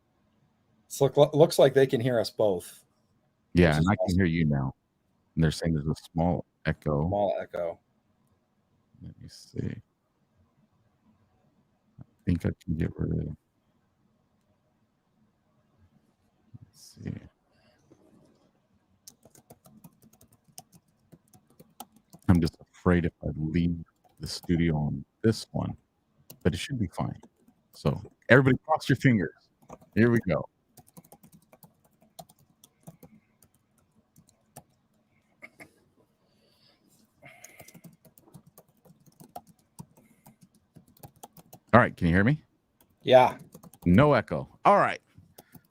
So looks like they can hear us both. Yeah, and I can hear you now. And they're saying there's a small echo. Small echo. Let me see. I think I can get rid of. Let's see. I'm just afraid if I leave the studio on this one, but it should be fine. So everybody cross your fingers. Here we go. All right, can you hear me? Yeah. No echo. All right.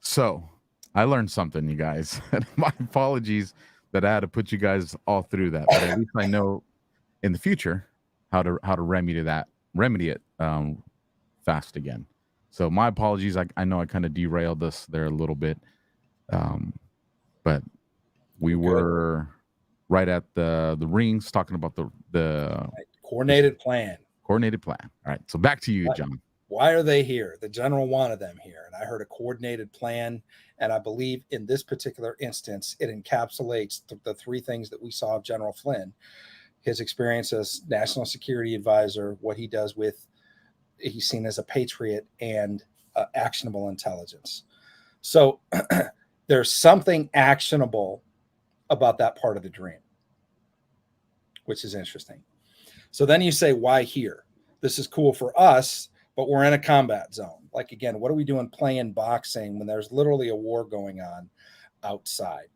So I learned something, you guys. My apologies that I had to put you guys all through that, but at least I know in the future how to remedy it fast again. So my apologies. I know I kind of derailed this there a little bit, but we were right at the rings talking about the coordinated plan. Coordinated plan. All right. So back to you, John. Why are they here? The general wanted them here. And I heard a coordinated plan. And I believe in this particular instance, it encapsulates the three things that we saw of General Flynn, his experience as national security advisor, what he does with, he's seen as a patriot, and actionable intelligence. So there's something actionable about that part of the dream, which is interesting. So then you say, why here? This is cool for us, but we're in a combat zone. Like, again, what are we doing playing boxing when there's literally a war going on outside?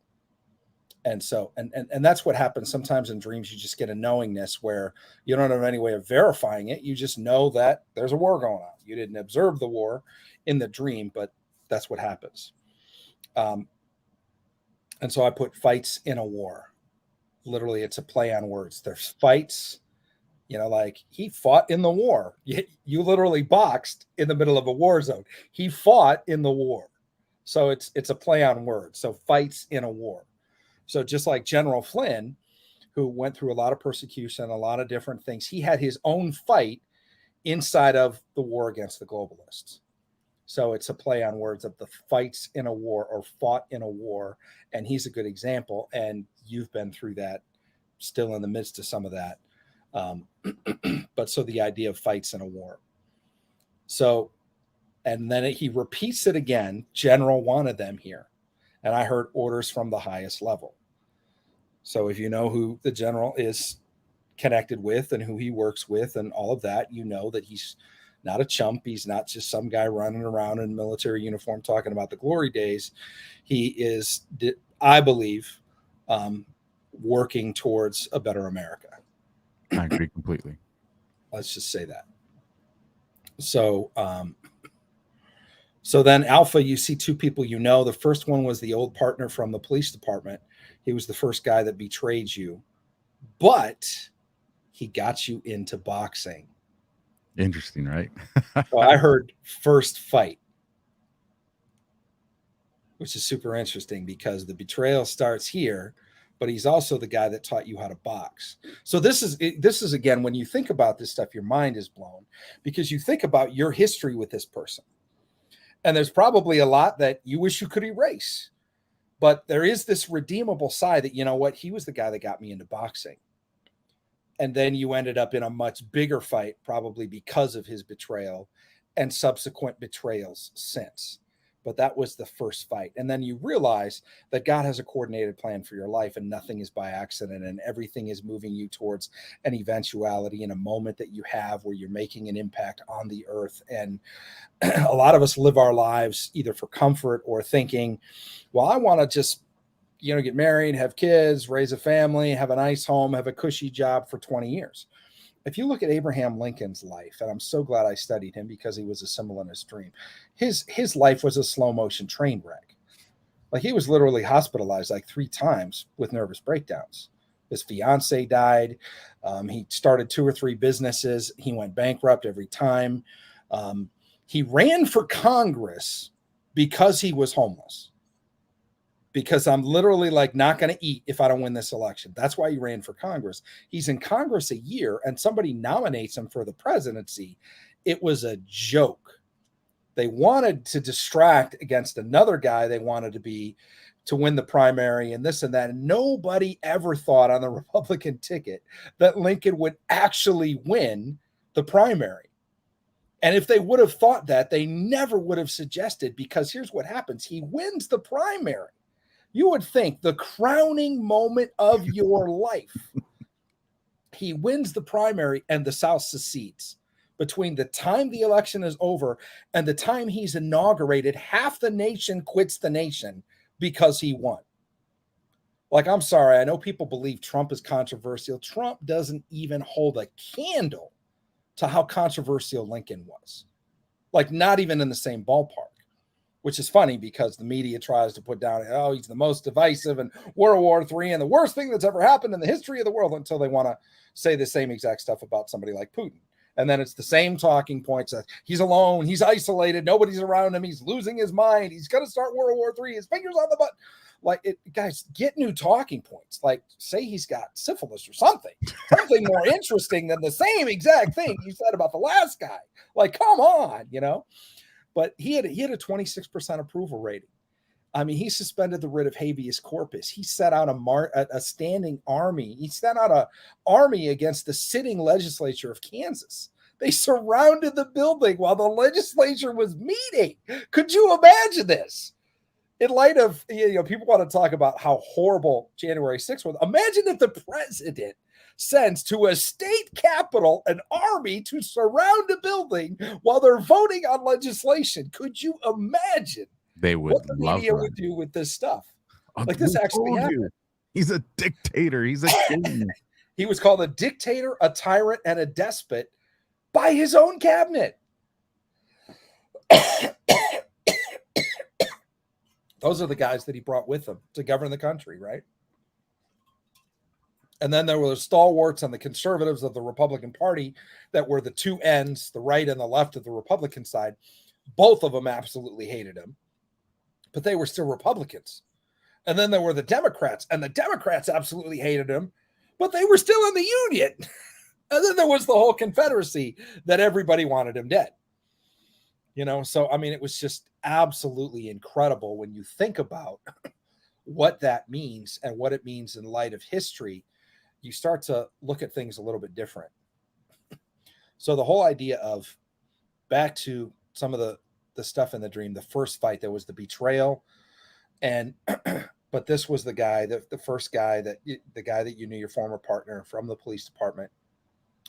And so, and that's what happens sometimes in dreams. You just get a knowingness where you don't have any way of verifying it. You just know that there's a war going on. You didn't observe the war in the dream, but that's what happens. And so I put fights in a war. Literally, it's a play on words. There's fights, like he fought in the war. You literally boxed in the middle of a war zone. He fought in the war. So it's a play on words. So fights in a war. So just like General Flynn, who went through a lot of persecution, a lot of different things, he had his own fight inside of the war against the globalists. So it's a play on words of the fights in a war or fought in a war. And he's a good example. And you've been through that, still in the midst of some of that. But so the idea of fights in a war. So, and then he repeats it again. General wanted them here. And I heard orders from the highest level. So if you know who the general is connected with and who he works with and all of that, you know that he's not a chump. He's not just some guy running around in military uniform talking about the glory days. He is, I believe, working towards a better America. I agree completely. Let's just say that. So, so then Alpha, you see two people, the first one was the old partner from the police department. He was the first guy that betrayed you, but he got you into boxing. Interesting, right? So I heard first fight, which is super interesting because the betrayal starts here, but he's also the guy that taught you how to box. So this is again, when you think about this stuff, your mind is blown because you think about your history with this person. And there's probably a lot that you wish you could erase. But there is this redeemable side that, you know what, he was the guy that got me into boxing. And then you ended up in a much bigger fight, probably because of his betrayal and subsequent betrayals since. But that was the first fight. And then you realize that God has a coordinated plan for your life and nothing is by accident and everything is moving you towards an eventuality in a moment that you have where you're making an impact on the earth. And a lot of us live our lives either for comfort or thinking, well, I want to just, get married, have kids, raise a family, have a nice home, have a cushy job for 20 years. If you look at Abraham Lincoln's life, and I'm so glad I studied him because he was a symbol in his dream, his life was a slow motion train wreck. Like he was literally hospitalized like 3 times with nervous breakdowns. His fiance died. He started 2 or 3 businesses. He went bankrupt every time. He ran for Congress because he was homeless. Because I'm literally like not going to eat if I don't win this election. That's why he ran for Congress. He's in Congress a year and somebody nominates him for the presidency. It was a joke. They wanted to distract against another guy they wanted to win the primary and this and that. And nobody ever thought on the Republican ticket that Lincoln would actually win the primary. And if they would have thought that, they never would have suggested, because here's what happens. He wins the primary. You would think the crowning moment of your life. He wins the primary and the South secedes. Between the time the election is over and the time he's inaugurated, half the nation quits the nation because he won. Like, I'm sorry, I know people believe Trump is controversial. Trump doesn't even hold a candle to how controversial Lincoln was. Like, not even in the same ballpark. Which is funny because the media tries to put down, oh, he's the most divisive and World War III and the worst thing that's ever happened in the history of the world, until they want to say the same exact stuff about somebody like Putin. And then it's the same talking points that he's alone, he's isolated, nobody's around him, he's losing his mind, he's going to start World War III, his fingers on the button. Like, guys, get new talking points. Like, say he's got syphilis or something more interesting than the same exact thing you said about the last guy. Like, come on, you know. But he had a 26% approval rating. I mean, he suspended the writ of habeas corpus. He set out a standing army. He sent out an army against the sitting legislature of Kansas. They surrounded the building while the legislature was meeting. Could you imagine this? In light of, people want to talk about how horrible January 6th was. Imagine if the president sends to a state capitol an army to surround a building while they're voting on legislation. Could you imagine They would what the love media that. would do with this stuff? Like, this actually happened. He's a dictator. He's a king. He was called a dictator, a tyrant, and a despot by his own cabinet. Those are the guys that he brought with him to govern the country, right? And then there were the stalwarts and the conservatives of the Republican Party that were the two ends, the right and the left of the Republican side. Both of them absolutely hated him, but they were still Republicans. And then there were the Democrats, and the Democrats absolutely hated him, but they were still in the Union. And then there was the whole Confederacy that everybody wanted him dead. So, I mean, it was just absolutely incredible when you think about what that means and what it means in light of history. You start to look at things a little bit different. So the whole idea of, back to some of the stuff in the dream, the first fight, there was the betrayal. And, but this was the guy, the first guy the guy that you knew, your former partner from the police department,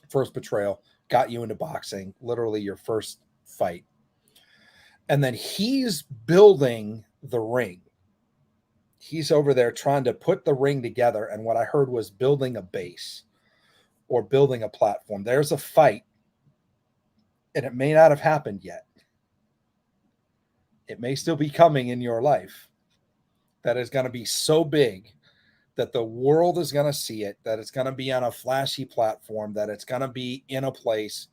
first betrayal, got you into boxing, literally your first fight. And then he's building the ring. He's over there trying to put the ring together. And what I heard was building a base or building a platform. There's a fight, and it may not have happened yet. It may still be coming in your life that is going to be so big that the world is going to see it, that it's going to be on a flashy platform, that it's going to be in a place,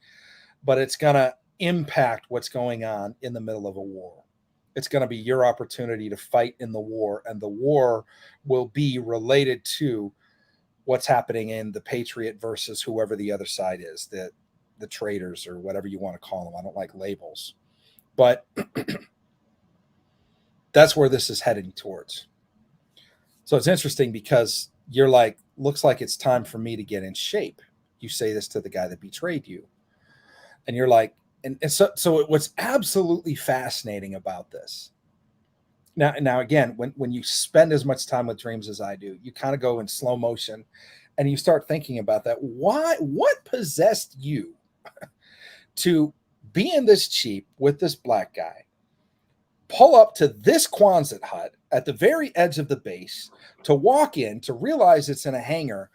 but it's going to impact what's going on in the middle of a war. It's going to be your opportunity to fight in the war, and the war will be related to what's happening in the Patriot versus whoever the other side is, the traitors or whatever you want to call them. I don't like labels, but that's where this is heading towards. So it's interesting because you're like, looks like it's time for me to get in shape. You say this to the guy that betrayed you, and you're like, and so what's absolutely fascinating about this. Now again, when you spend as much time with dreams as I do, you kind of go in slow motion and you start thinking about that. What possessed you to be in this Jeep with this black guy, pull up to this Quonset hut at the very edge of the base, to walk in, to realize it's in a hangar,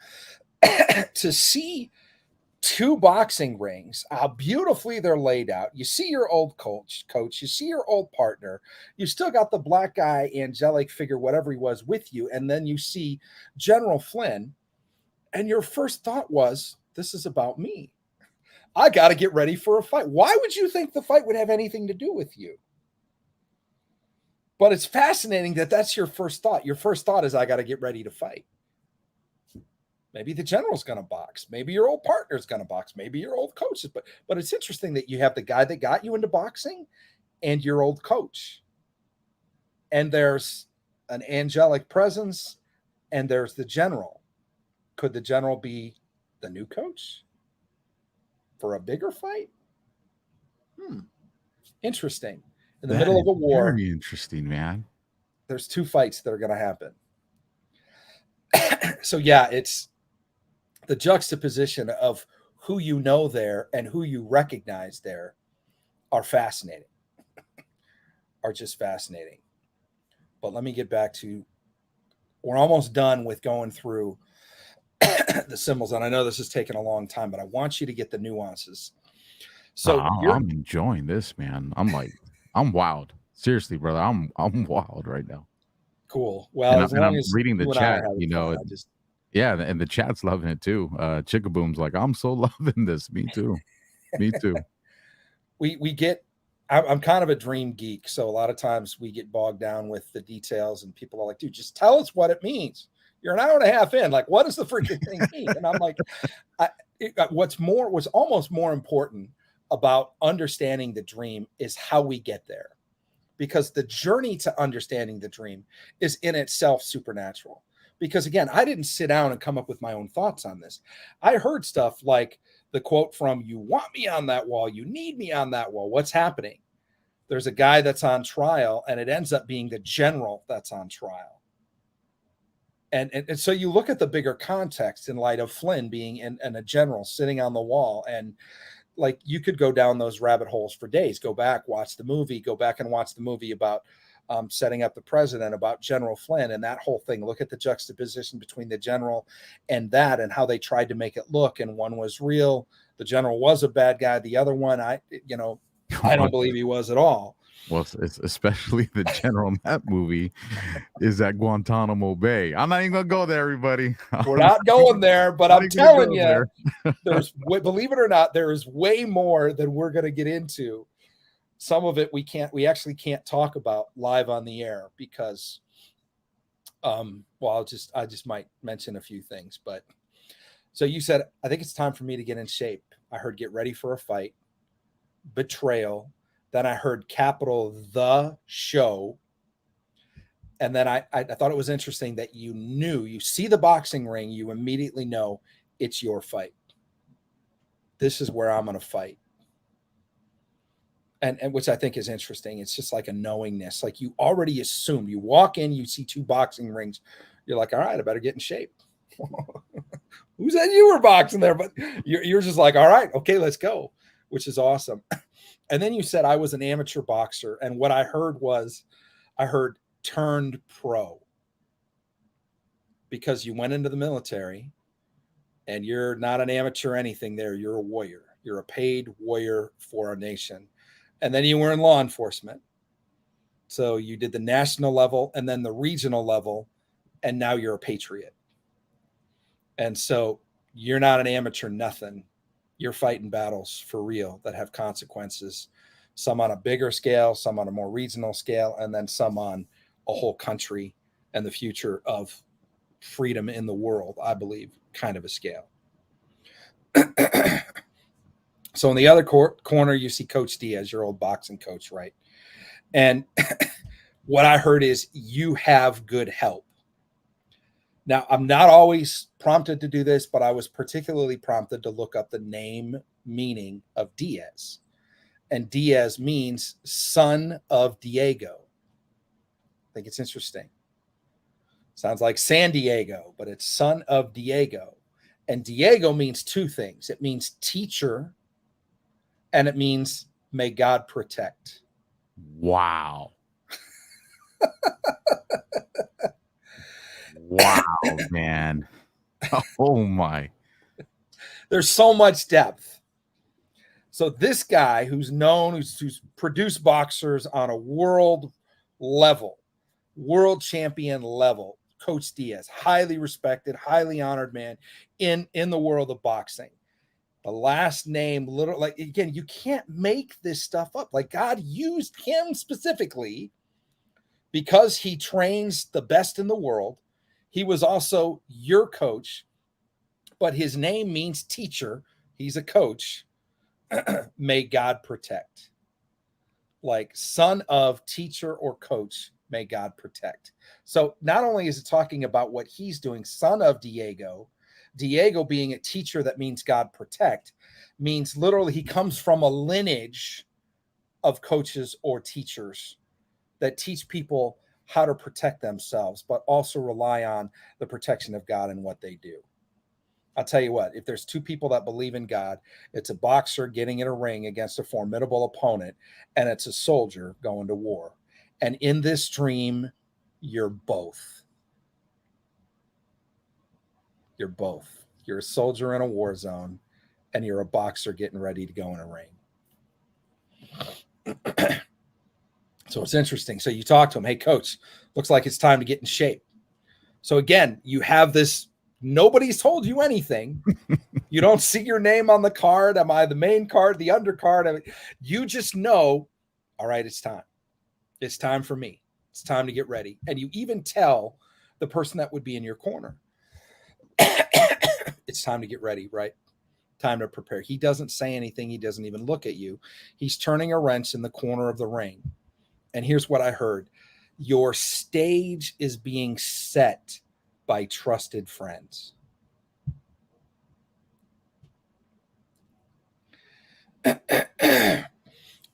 to see two boxing rings, how beautifully they're laid out. You see your old coach, you see your old partner, you still got the black guy, angelic figure, whatever he was with you. And then you see General Flynn, And your first thought was, this is about me. I got to get ready for a fight. Why would you think the fight would have anything to do with you? But it's fascinating that that's your first thought. Your first thought is, I got to get ready to fight. Maybe the general's going to box. Maybe your old partner's going to box. Maybe your old coach is. But it's interesting that you have the guy that got you into boxing and your old coach. And there's an angelic presence, and there's the general. Could the general be the new coach for a bigger fight? Interesting. In the middle of a war. Very interesting, man. There's 2 fights that are going to happen. So yeah, it's the juxtaposition of who you know there and who you recognize there are fascinating. Are just fascinating. But let me get back to, we're almost done with going through the symbols. And I know this is taking a long time, but I want you to get the nuances. So I'm enjoying this, man. I'm wild. Seriously, brother. I'm wild right now. Cool. Well, and I'm reading the chat, you know, yeah, and the chat's loving it too. Chickaboom's like, I'm so loving this. Me too. Me too. We get, I'm kind of a dream geek. So a lot of times we get bogged down with the details, and people are like, dude, just tell us what it means. You're an hour and a half in. Like, what does the freaking thing mean? And I'm like, what's almost more important about understanding the dream is how we get there. Because the journey to understanding the dream is in itself supernatural. Because again, I didn't sit down and come up with my own thoughts on this. I heard stuff like the quote from, you want me on that wall, you need me on that wall. What's happening? There's a guy that's on trial, and it ends up being the general that's on trial. And so you look at the bigger context in light of Flynn being in a general sitting on the wall, and like, you could go down those rabbit holes for days. Go back, watch the movie, go back and watch the movie about setting up the president, about General Flynn and that whole thing. Look at the juxtaposition between the general and that, and how they tried to make it look. And one was real. The general was a bad guy. The other one, I don't believe he was at all. Well, it's especially the general in that movie is at Guantanamo Bay. I'm not even going to go there, everybody. We're not going there, but I'm telling you, believe it or not, there is way more than we're going to get into. Some of it we actually can't talk about live on the air because, I just might mention a few things. But so you said, I think it's time for me to get in shape. I heard get ready for a fight, betrayal. Then I heard capital the show. And then I thought it was interesting that you see the boxing ring, you immediately know it's your fight. This is where I'm going to fight. And which I think is interesting. It's just like a knowingness. Like, you already assume, you walk in, you see 2 boxing rings. You're like, all right, I better get in shape. Who said you were boxing there? But you're just like, all right, okay, let's go, which is awesome. And then you said I was an amateur boxer. And what I heard was, turned pro, because you went into the military and you're not an amateur anything there. You're a warrior. You're a paid warrior for our nation. And then you were in law enforcement. So you did the national level and then the regional level. And now you're a patriot. And so you're not an amateur nothing. You're fighting battles for real that have consequences, some on a bigger scale, some on a more regional scale, and then some on a whole country and the future of freedom in the world, I believe, kind of a scale. So in the other corner, you see Coach Diaz, your old boxing coach, right? And what I heard is you have good help. Now, I'm not always prompted to do this, but I was particularly prompted to look up the name meaning of Diaz. And Diaz means son of Diego. I think it's interesting. Sounds like San Diego, but it's son of Diego. And Diego means 2 things. It means teacher, and it means may God protect. Wow. Wow, man. Oh my. There's so much depth. So this guy who's known, who's produced boxers on a world level, world champion level, Coach Diaz, highly respected, highly honored man in the world of boxing. The last name, literally, like, again, you can't make this stuff up. Like, God used him specifically because he trains the best in the world. He was also your coach, but his name means teacher. He's a coach. May God protect. Like, son of, teacher, or coach, may God protect. So not only is it talking about what he's doing, son of Diego being a teacher, that means God protect, means literally he comes from a lineage of coaches or teachers that teach people how to protect themselves, but also rely on the protection of God in what they do. I'll tell you what, if there's two people that believe in God, it's a boxer getting in a ring against a formidable opponent, and it's a soldier going to war. And in this dream, you're both. You're both. You're a soldier in a war zone, and you're a boxer getting ready to go in a ring. So it's interesting. So you talk to him, hey, coach, looks like it's time to get in shape. So again, you have this, nobody's told you anything. You don't see your name on the card. Am I the main card, the undercard? I mean, you just know, all right, it's time. It's time for me. It's time to get ready. And you even tell the person that would be in your corner, it's time to get ready, right? Time to prepare. He doesn't say anything. He doesn't even look at you. He's turning a wrench in the corner of the ring. And here's what I heard. Your stage is being set by trusted friends. And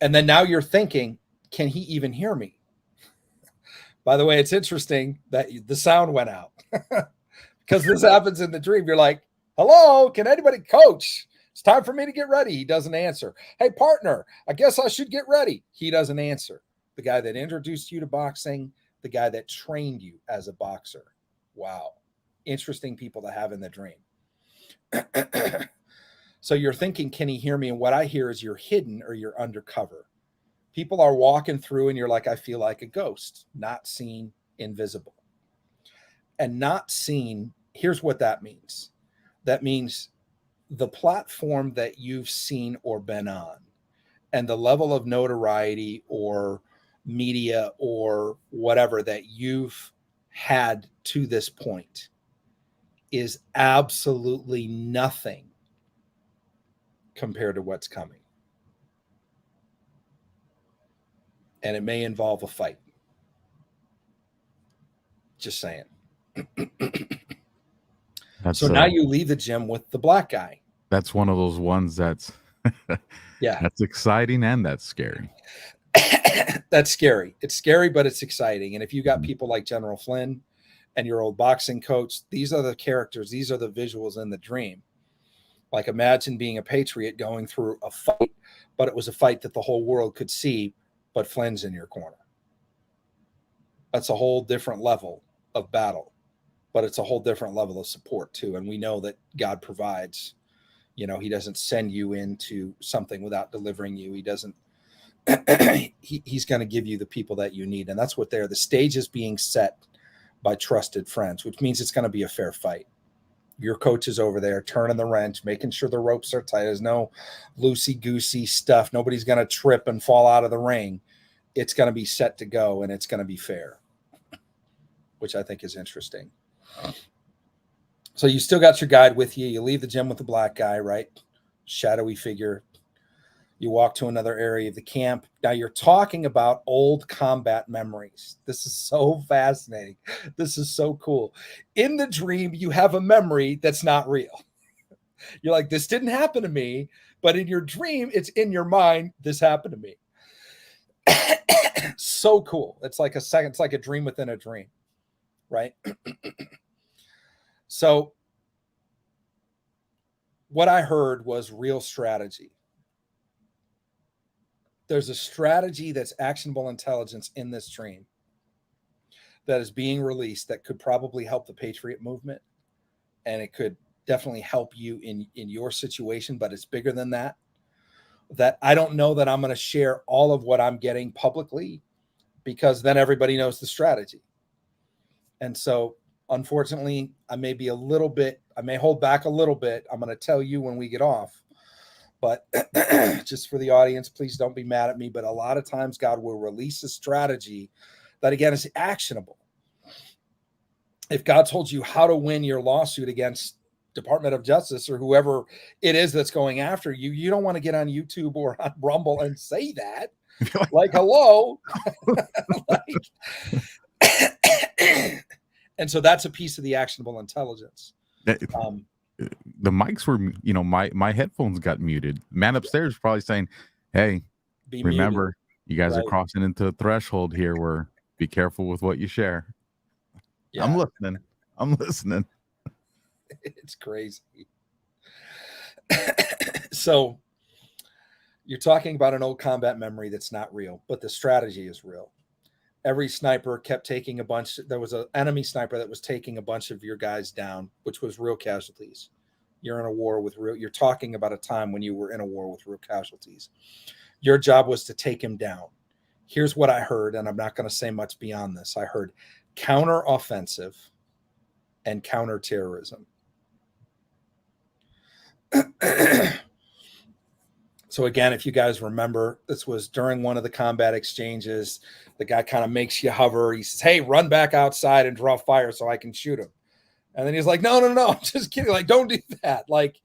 then now you're thinking, can he even hear me? By the way, it's interesting that the sound went out because this happens in the dream. You're like, hello, can anybody, coach? It's time for me to get ready. He doesn't answer. Hey, partner, I guess I should get ready. He doesn't answer. The guy that introduced you to boxing, the guy that trained you as a boxer. Wow. Interesting people to have in the dream. So you're thinking, can he hear me? And what I hear is you're hidden or you're undercover. People are walking through and you're like, I feel like a ghost, not seen, invisible. And not seen, here's what that means. That means the platform that you've seen or been on and the level of notoriety or media or whatever that you've had to this point is absolutely nothing compared to what's coming. And it may involve a fight. Just saying. So now you leave the gym with the black guy. That's one of those ones that's yeah, that's exciting and that's scary. That's scary. It's scary, but it's exciting. And if you got people like General Flynn and your old boxing coach, these are the characters, these are the visuals in the dream. Like, imagine being a Patriot going through a fight, but it was a fight that the whole world could see, but Flynn's in your corner. That's a whole different level of battle, but it's a whole different level of support too. And we know that God provides. You know, he doesn't send you into something without delivering you. He doesn't, he's going to give you the people that you need. And that's what the stage is being set by trusted friends, which means it's going to be a fair fight. Your coach is over there turning the wrench, making sure the ropes are tight. There's no loosey-goosey stuff. Nobody's going to trip and fall out of the ring. It's going to be set to go, and it's going to be fair, which I think is interesting. So you still got your guide with you. You leave the gym with the black guy, right? Shadowy figure. You walk to another area of the camp. Now you're talking about old combat memories. This is so fascinating. This is so cool. In the dream, you have a memory that's not real. You're like, this didn't happen to me, but in your dream, it's in your mind, this happened to me. So cool. It's like it's like a dream within a dream, right? So what I heard was real strategy. There's a strategy that's actionable intelligence in this dream that is being released that could probably help the Patriot movement. And it could definitely help you in your situation, but it's bigger than that. That I don't know that I'm going to share all of what I'm getting publicly, because then everybody knows the strategy. And so Unfortunately, I may hold back a little bit. I'm going to tell you when we get off. But just for the audience, please don't be mad at me. But a lot of times God will release a strategy that, again, is actionable. If God told you how to win your lawsuit against Department of Justice or whoever it is that's going after you, you don't want to get on YouTube or on Rumble and say that. Like, hello. And so that's a piece of the actionable intelligence. The mics were, my headphones got muted. Man upstairs probably saying, hey, remember, you guys are crossing into a threshold here where be careful with what you share. Yeah. I'm listening. It's crazy. So you're talking about an old combat memory that's not real, but the strategy is real. Every sniper kept taking a bunch. There was an enemy sniper that was taking a bunch of your guys down, which was real casualties. You're in a war with you're talking about a time when you were in a war with real casualties. Your job was to take him down. Here's what I heard, and I'm not going to say much beyond this. I heard counter-offensive and counter-terrorism. So again, if you guys remember, this was during one of the combat exchanges. The guy kind of makes you hover. He says, hey, run back outside and draw fire so I can shoot him. And then he's like, no, I'm just kidding. Like, don't do that. Like,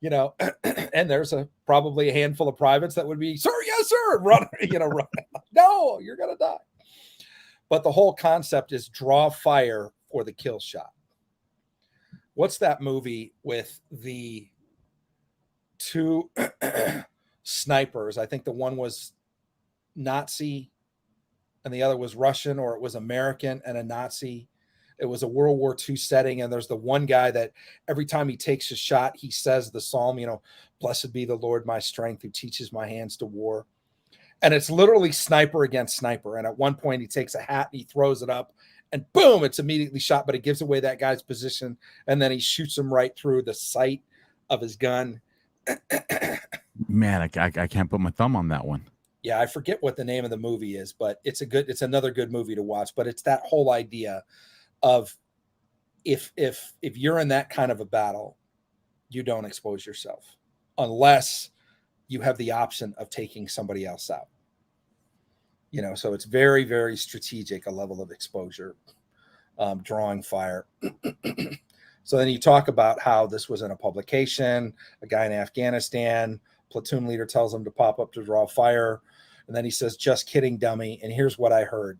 and there's probably a handful of privates that would be, sir, yes, sir. Run, run. No, you're going to die. But the whole concept is draw fire for the kill shot. What's that movie with the two snipers? I think the one was Nazi and the other was Russian, or it was American and a Nazi. It was a World War II setting. And there's the one guy that every time he takes a shot, he says the Psalm, blessed be the Lord, my strength, who teaches my hands to war. And it's literally sniper against sniper. And at one point he takes a hat and he throws it up and boom, it's immediately shot, but it gives away that guy's position. And then he shoots him right through the sight of his gun. Man, I can't put my thumb on that one. Yeah, I forget what the name of the movie is, but it's another good movie to watch. But it's that whole idea of if you're in that kind of a battle, you don't expose yourself unless you have the option of taking somebody else out. So it's very, very strategic, a level of exposure, drawing fire. So then you talk about how this was in a publication, a guy in Afghanistan, platoon leader tells him to pop up to draw fire. And then he says, just kidding, dummy. And here's what I heard.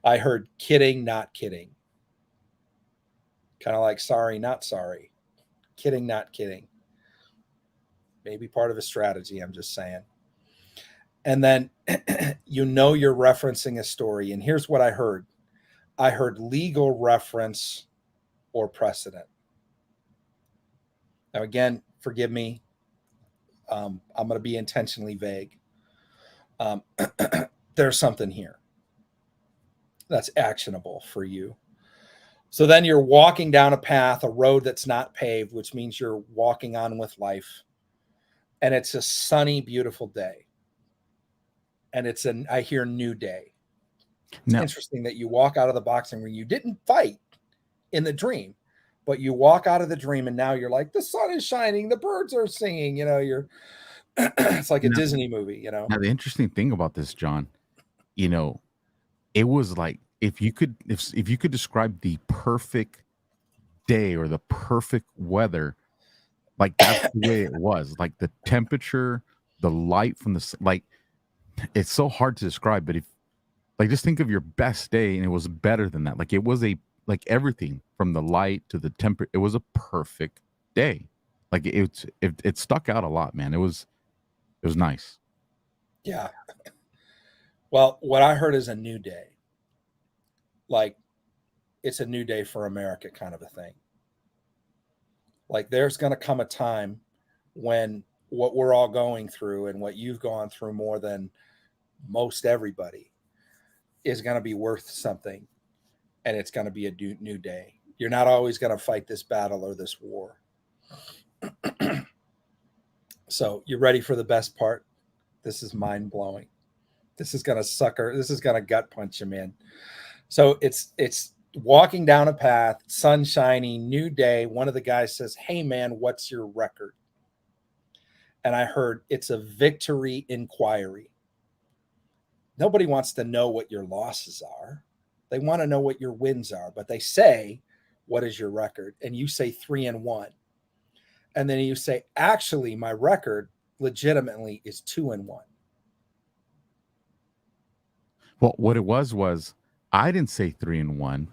I heard kidding, not kidding. Kind of like sorry, not sorry. Kidding, not kidding. Maybe part of a strategy, I'm just saying. And then you're referencing a story. And here's what I heard. I heard legal reference or precedent. Now, again, forgive me. I'm going to be intentionally vague. There's something here that's actionable for you. So then you're walking down a path, a road that's not paved, which means you're walking on with life. And it's a sunny, beautiful day. And I hear new day. It's interesting that you walk out of the boxing ring. You didn't fight in the dream, but you walk out of the dream and now you're like, the sun is shining, the birds are singing, it's like a Disney movie, Now the interesting thing about this, John, it was like, if you could describe the perfect day or the perfect weather, like that's the way it was, like the temperature, the light from it's so hard to describe, but just think of your best day and it was better than that. Like it was everything from the light to the temperature. It was a perfect day. Like it stuck out a lot, man. It was nice. Yeah. Well, what I heard is a new day. Like it's a new day for America kind of a thing. Like there's going to come a time when what we're all going through and what you've gone through more than most everybody is going to be worth something. And it's going to be a new day. You're not always going to fight this battle or this war. So you ready for the best part? This is mind blowing. This is going to gut punch you, man. So it's walking down a path, sun shining, new day. One of the guys says, "Hey man, what's your record?" And I heard, "It's a victory inquiry." Nobody wants to know what your losses are. They want to know what your wins are, but they say, "What is your record?" And you say 3-1. And then you say, "Actually, my record legitimately is 2-1." Well, what it was I didn't say 3-1.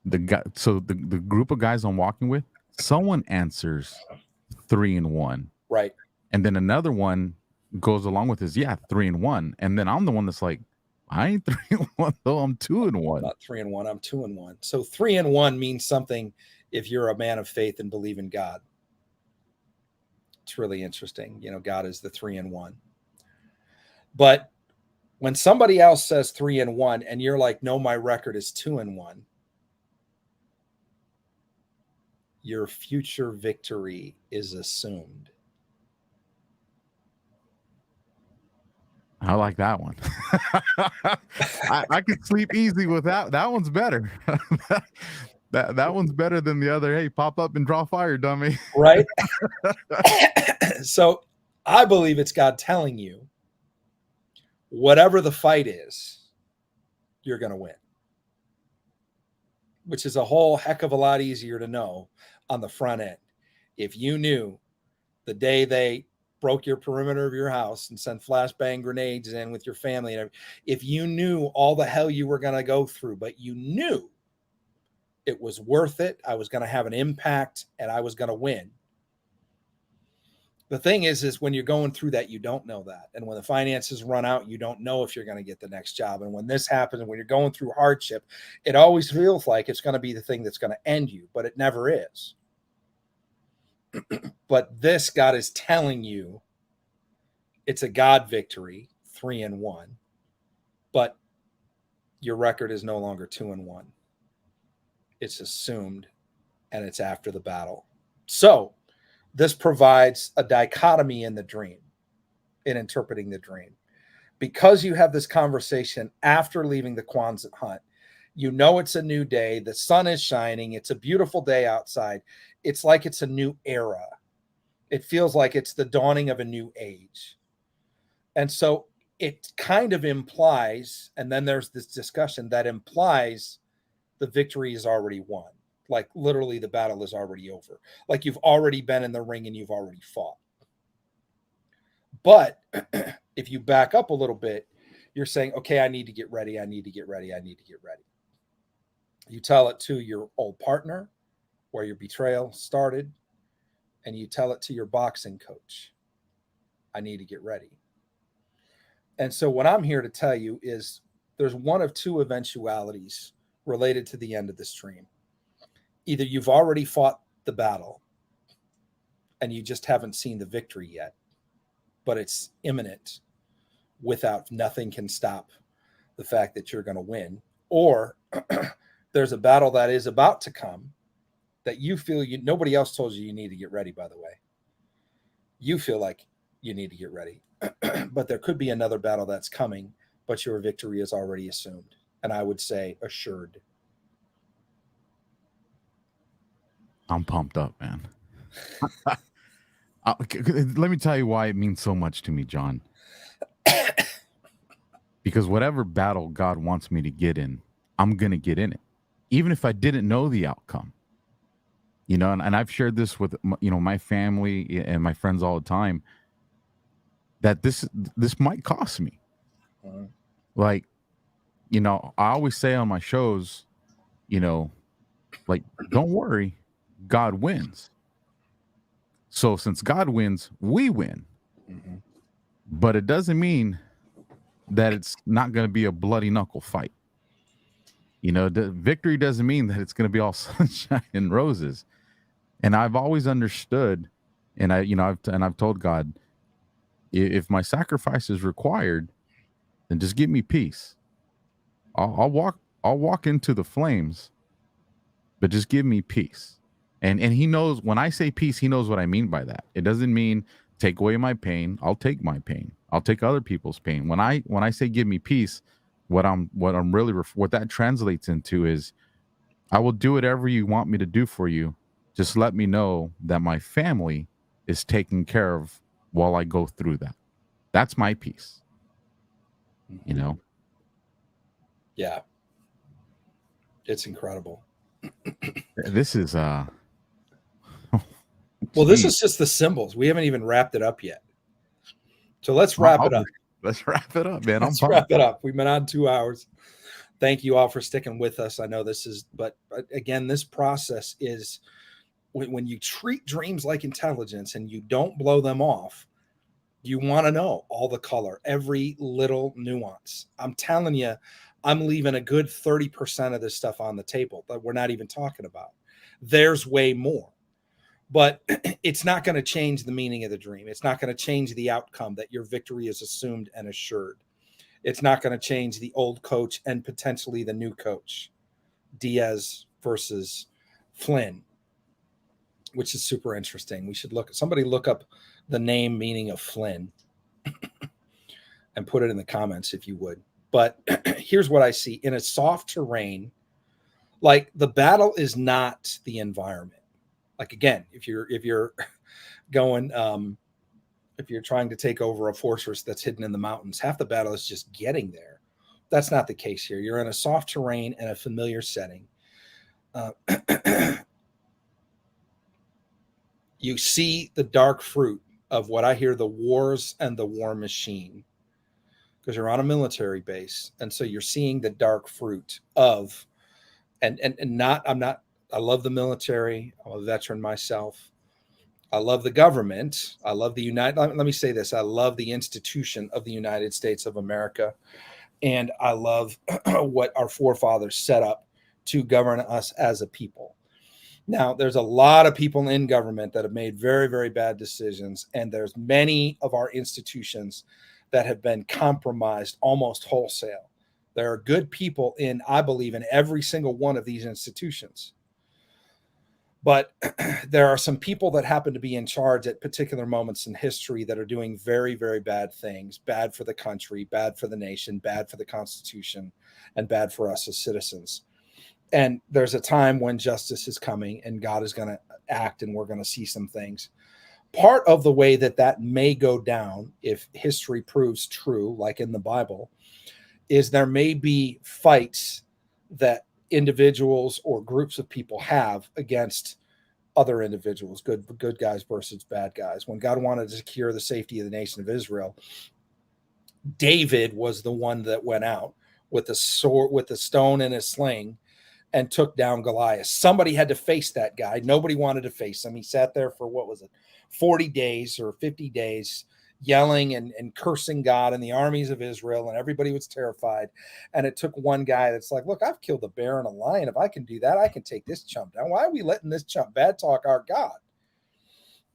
The guy, so the group of guys I'm walking with, someone answers 3-1. Right. And then another one goes along with his, 3-1. And then I'm the one that's like, I ain't 3-1 though, I'm 2-1. Not 3-1, I'm 2-1. So 3-1 means something if you're a man of faith and believe in God. It's really interesting. You know, God is the 3-1. But when somebody else says 3-1 and you're like, "No, my record is 2-1," your future victory is assumed. I like that one. I could sleep easy with that. That one's better. that one's better than the other. Hey, pop up and draw fire, dummy. Right? So I believe it's God telling you, whatever the fight is, you're going to win. Which is a whole heck of a lot easier to know on the front end. If you knew the day they broke your perimeter of your house and sent flashbang grenades in with your family, and if you knew all the hell you were going to go through, but you knew it was worth it, I was going to have an impact and I was going to win. The thing is when you're going through that, you don't know that. And when the finances run out, you don't know if you're going to get the next job. And when this happens, and when you're going through hardship, it always feels like it's going to be the thing that's going to end you, but it never is. But this, God is telling you, it's a God victory, 3-1, but your record is no longer 2-1. It's assumed, and it's after the battle. So this provides a dichotomy in the dream, in interpreting the dream. Because you have this conversation after leaving the Quonset hunt, you know it's a new day, the sun is shining, it's a beautiful day outside. It's like it's a new era. It feels like it's the dawning of a new age. And so it kind of implies, and then there's this discussion that implies the victory is already won. Like literally the battle is already over. Like you've already been in the ring and you've already fought. But if you back up a little bit, you're saying, okay, I need to get ready. I need to get ready. I need to get ready. You tell it to your old partner where your betrayal started, and you tell it to your boxing coach. I need to get ready. And so what I'm here to tell you is there's one of two eventualities related to the end of the stream. Either you've already fought the battle and you just haven't seen the victory yet, but it's imminent without nothing can stop the fact that you're going to win. Or there's a battle that is about to come that you feel nobody else told you need to get ready, by the way. You feel like you need to get ready. But there could be another battle that's coming, but your victory is already assumed. And I would say assured. I'm pumped up, man. Let me tell you why it means so much to me, John. Because whatever battle God wants me to get in, I'm going to get in it. Even if I didn't know the outcome. You know, and I've shared this with, my family and my friends all the time, that this might cost me. Like, I always say on my shows, like, don't worry, God wins. So since God wins, we win. Mm-hmm. But it doesn't mean that it's not going to be a bloody knuckle fight. The victory doesn't mean that it's going to be all sunshine and roses. And I've always understood, and I've told God, if my sacrifice is required, then just give me peace. I'll walk into the flames, but just give me peace. And he knows when I say peace, he knows what I mean by that. It doesn't mean take away my pain. I'll take my pain. I'll take other people's pain. When I say give me peace, what that translates into is I will do whatever you want me to do for you. Just let me know that my family is taken care of while I go through that. That's my peace. You know? Yeah. It's incredible. This is well, this is just the symbols. We haven't even wrapped it up yet. So let's wrap it up. Let's wrap it up, man. Let's wrap it up. We've been on 2 hours. Thank you all for sticking with us. I know this is, but again, this process is when you treat dreams like intelligence and you don't blow them off, you want to know all the color, every little nuance. I'm telling you, I'm leaving a good 30% of this stuff on the table that we're not even talking about. There's way more, but it's not going to change the meaning of the dream. It's not going to change the outcome that your victory is assumed and assured. It's not going to change the old coach and potentially the new coach, Diaz versus Flynn, which is super interesting. We should somebody look up the name meaning of Flynn and put it in the comments if you would. But here's what I see in a soft terrain. Like, the battle is not the environment. Like, again, if you're going, if you're trying to take over a fortress that's hidden in the mountains, half the battle is just getting there. That's not the case here. You're in a soft terrain and a familiar setting. You see the dark fruit of what I hear, the wars and the war machine, because you're on a military base. And so you're seeing the dark fruit of, I love the military. I'm a veteran myself. I love the government. I love the let me say this. I love the institution of the United States of America. And I love what our forefathers set up to govern us as a people. Now, there's a lot of people in government that have made very, very bad decisions. And there's many of our institutions that have been compromised almost wholesale. There are good people I believe, in every single one of these institutions. But there are some people that happen to be in charge at particular moments in history that are doing very, very bad things, bad for the country, bad for the nation, bad for the Constitution, and bad for us as citizens. And there's a time when justice is coming and God is going to act and we're going to see some things. Part of the way that may go down, if history proves true, like in the Bible, is there may be fights that individuals or groups of people have against other individuals, good guys versus bad guys. When God wanted to secure the safety of the nation of Israel, David was the one that went out with the sword, with the stone in his sling, and took down Goliath. Somebody had to face that guy. Nobody wanted to face him. He sat there for 40 days or 50 days, yelling and cursing God and the armies of Israel, and everybody was terrified. And it took one guy that's like, look, I've killed a bear and a lion. If I can do that, I can take this chump down. Why are we letting this chump bad talk our God?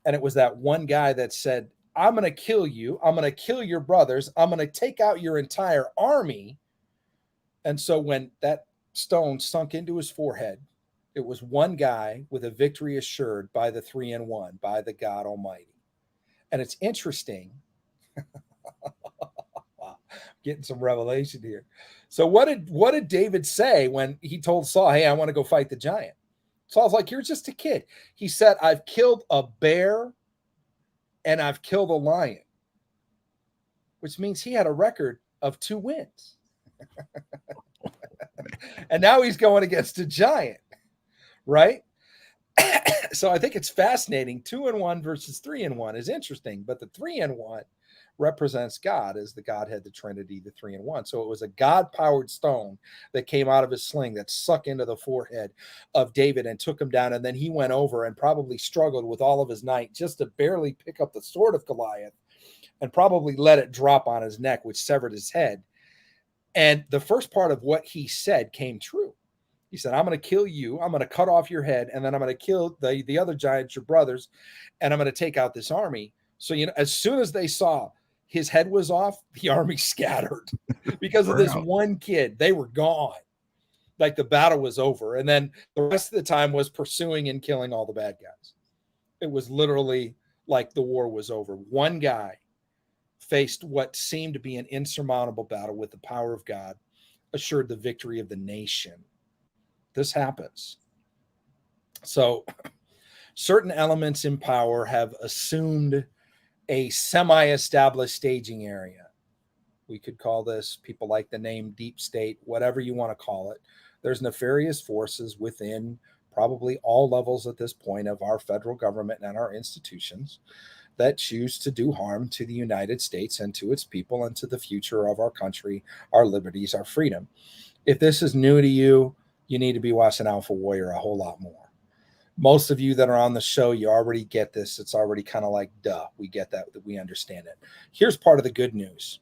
And it was that one guy that said, I'm going to kill you. I'm going to kill your brothers. I'm going to take out your entire army. And so when that stone sunk into his forehead, it was one guy with a victory assured by the 3-in-1, by the God Almighty. And it's interesting. Wow, getting some revelation here. So what did David say when he told Saul, hey, I want to go fight the giant? Saul's like, you're just a kid. He said, I've killed a bear and I've killed a lion, which means he had a record of 2 wins. And now he's going against a giant, right? So I think it's fascinating. 2-in-1 versus 3-in-1 is interesting, but the 3-in-1 represents God as the Godhead, the Trinity, the 3-in-1. So it was a God-powered stone that came out of his sling that sucked into the forehead of David and took him down. And then he went over and probably struggled with all of his might just to barely pick up the sword of Goliath and probably let it drop on his neck, which severed his head. And the first part of what he said came true. He said, I'm going to kill you. I'm going to cut off your head. And then I'm going to kill the other giants, your brothers. And I'm going to take out this army. So, as soon as they saw his head was off, the army scattered because of this one kid. They were gone. Like the battle was over. And then the rest of the time was pursuing and killing all the bad guys. It was literally like the war was over. One guy faced what seemed to be an insurmountable battle with the power of God, assured the victory of the nation this happens. So certain elements in power have assumed a semi-established staging area. We could call this, people like the name deep state, whatever you want to call it. There's nefarious forces within probably all levels at this point of our federal government and our institutions that choose to do harm to the United States and to its people and to the future of our country, our liberties, our freedom. If this is new to you, you need to be watching AlphaWarrior a whole lot more. Most of you that are on the show, you already get this. It's already kind of like, duh, we get that we understand it. Here's part of the good news.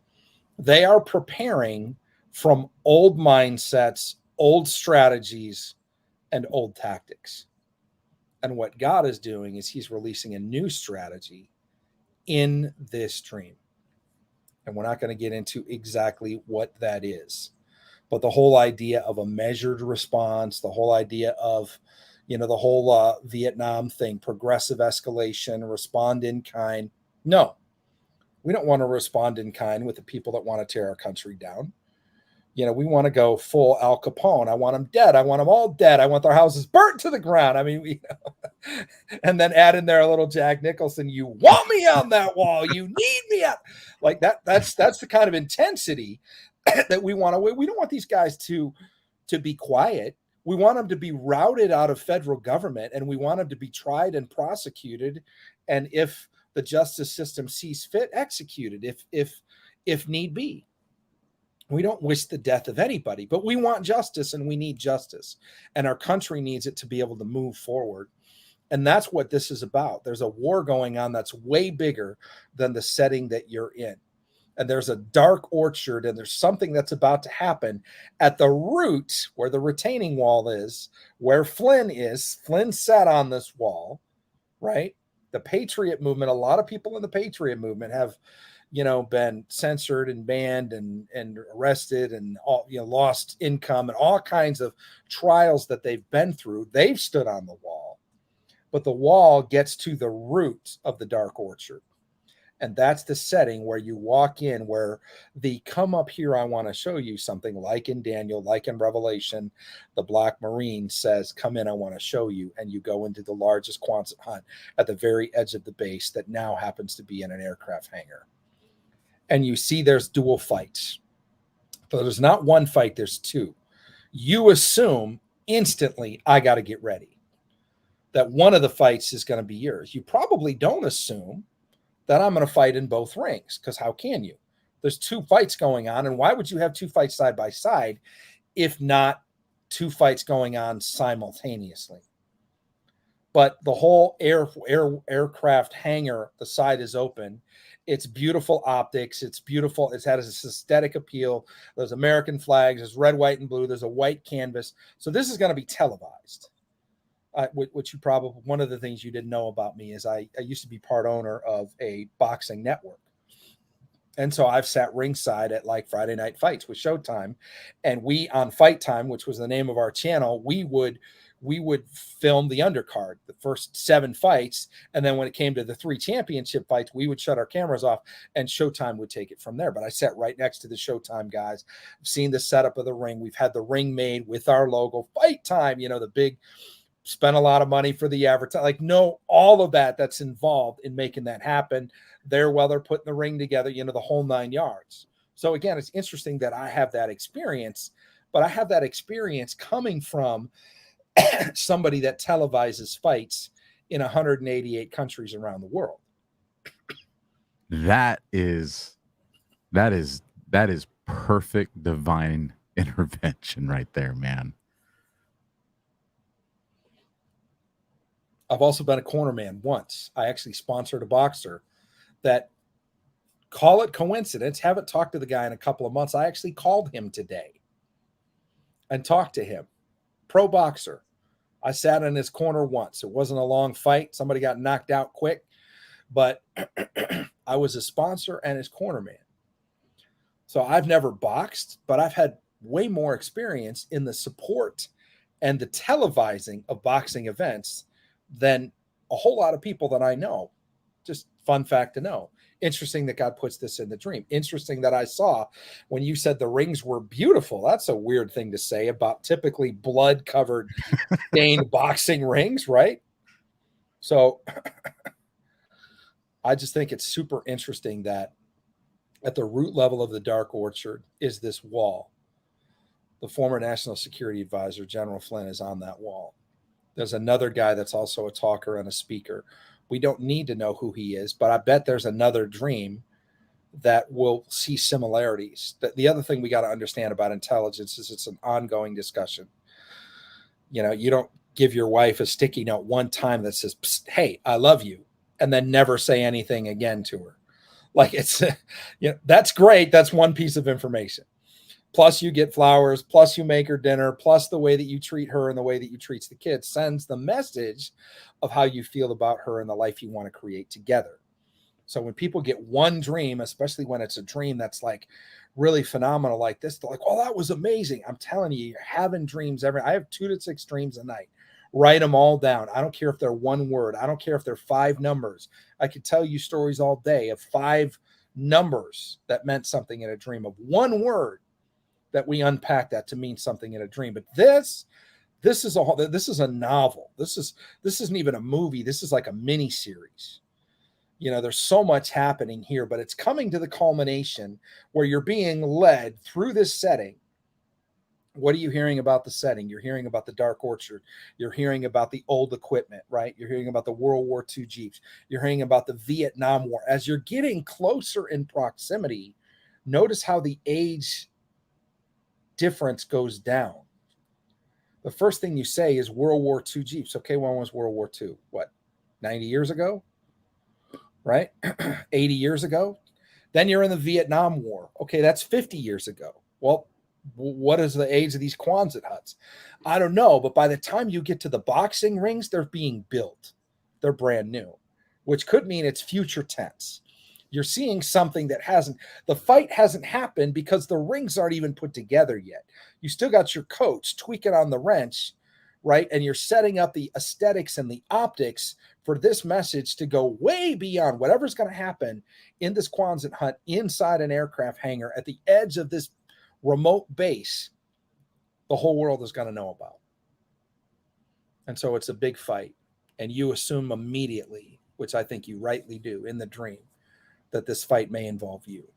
They are preparing from old mindsets, old strategies, and old tactics. And what God is doing is he's releasing a new strategy in this dream. And we're not going to get into exactly what that is. But the whole idea of a measured response, the whole idea of, the whole Vietnam thing, progressive escalation, respond in kind. No, we don't want to respond in kind with the people that want to tear our country down. We want to go full Al Capone. I want them dead. I want them all dead. I want their houses burnt to the ground. I mean, and then add in there a little Jack Nicholson. You want me on that wall. You need me out. Like that. That's the kind of intensity that we want to. We don't want these guys to be quiet. We want them to be routed out of federal government, and we want them to be tried and prosecuted. And if the justice system sees fit, executed if need be. We don't wish the death of anybody, but we want justice and we need justice. And our country needs it to be able to move forward. And that's what this is about. There's a war going on that's way bigger than the setting that you're in. And there's a dark orchard, and there's something that's about to happen at the root where the retaining wall is, where Flynn is. Flynn sat on this wall, right? The Patriot movement, a lot of people in the Patriot movement have, been censored and banned and arrested and all, lost income and all kinds of trials that they've been through. They've stood on the wall, but the wall gets to the root of the dark orchard. And that's the setting where you walk in, where the come up here, I want to show you something, like in Daniel, like in Revelation, the Black Marine says, come in, I want to show you. And you go into the largest Quonset hunt at the very edge of the base that now happens to be in an aircraft hangar. And you see there's dual fights. So there's not one fight, there's two. You assume instantly, I got to get ready, that one of the fights is going to be yours. You probably don't assume that I'm going to fight in both rings, because how can you? There's two fights going on, and why would you have two fights side by side if not two fights going on simultaneously? But the whole aircraft hangar, the side is open. It's beautiful optics. It's beautiful. It has this aesthetic appeal. There's American flags. There's red, white, and blue. There's a white canvas. So this is going to be televised. Which you probably, one of the things you didn't know about me is I used to be part owner of a boxing network. And so I've sat ringside at like Friday Night Fights with Showtime. And we, on Fight Time, which was the name of our channel, we would film the undercard, the first 7 fights. And then when it came to the 3 championship fights, we would shut our cameras off and Showtime would take it from there. But I sat right next to the Showtime guys. I've seen the setup of the ring. We've had the ring made with our logo, Fight Time, the big, spent a lot of money for the advertising, like all of that's involved in making that happen there while they're putting the ring together, the whole 9 yards. So again, it's interesting that I have that experience, but I have that experience coming from somebody that televises fights in 188 countries around the world. That is perfect divine intervention right there, man. I've also been a cornerman once. I actually sponsored a boxer that, call it coincidence, haven't talked to the guy in a couple of months. I actually called him today and talked to him. Pro boxer. I sat in his corner once. It wasn't a long fight. Somebody got knocked out quick, but I was a sponsor and his cornerman. So I've never boxed, but I've had way more experience in the support and the televising of boxing events than a whole lot of people that I know. Just fun fact to know. Interesting that God puts this in the dream. Interesting that I saw when you said the rings were beautiful. That's a weird thing to say about typically blood-covered, stained boxing rings, right? So I just think it's super interesting that at the root level of the Dark Orchard is this wall. The former National Security Advisor, General Flynn, is on that wall. There's another guy that's also a talker and a speaker. We don't need to know who he is, but I bet there's another dream that will see similarities. The other thing we got to understand about intelligence is it's an ongoing discussion. You know, you don't give your wife a sticky note one time that says, "Hey, I love you," and then never say anything again to her. Like, it's, you know, that's great. That's one piece of information. Plus you get flowers, plus you make her dinner, plus the way that you treat her and the way that you treat the kids sends the message of how you feel about her and the life you want to create together. So when people get one dream, especially when it's a dream that's like really phenomenal like this, they're like, "Oh, that was amazing." I'm telling you, you're having dreams I have 2 to 6 dreams a night. Write them all down. I don't care if they're one word. I don't care if they're 5 numbers. I could tell you stories all day of 5 numbers that meant something in a dream, of one word that we unpack that to mean something in a dream. But this is a novel. This isn't even a movie. This is like a mini series. You know, there's so much happening here, but it's coming to the culmination where you're being led through this setting. What are you hearing about the setting? You're hearing about the Dark Orchard. You're hearing about the old equipment, right? You're hearing about the World War II Jeeps. You're hearing about the Vietnam War. As you're getting closer in proximity, notice how the age difference goes down. The first thing you say is World War II Jeeps. Okay, when was World War II? What, 90 years ago? Right? 80 years ago? Then you're in the Vietnam War. Okay, that's 50 years ago. Well, what is the age of these Quonset huts? I don't know, but by the time you get to the boxing rings, they're being built. They're brand new, which could mean it's future tense. You're seeing something that the fight hasn't happened because the rings aren't even put together yet. You still got your coach tweaking on the wrench, right? And you're setting up the aesthetics and the optics for this message to go way beyond whatever's going to happen in this Quonset hut inside an aircraft hangar at the edge of this remote base. The whole world is going to know about. And so it's a big fight. And you assume immediately, which I think you rightly do in the dream, that this fight may involve you.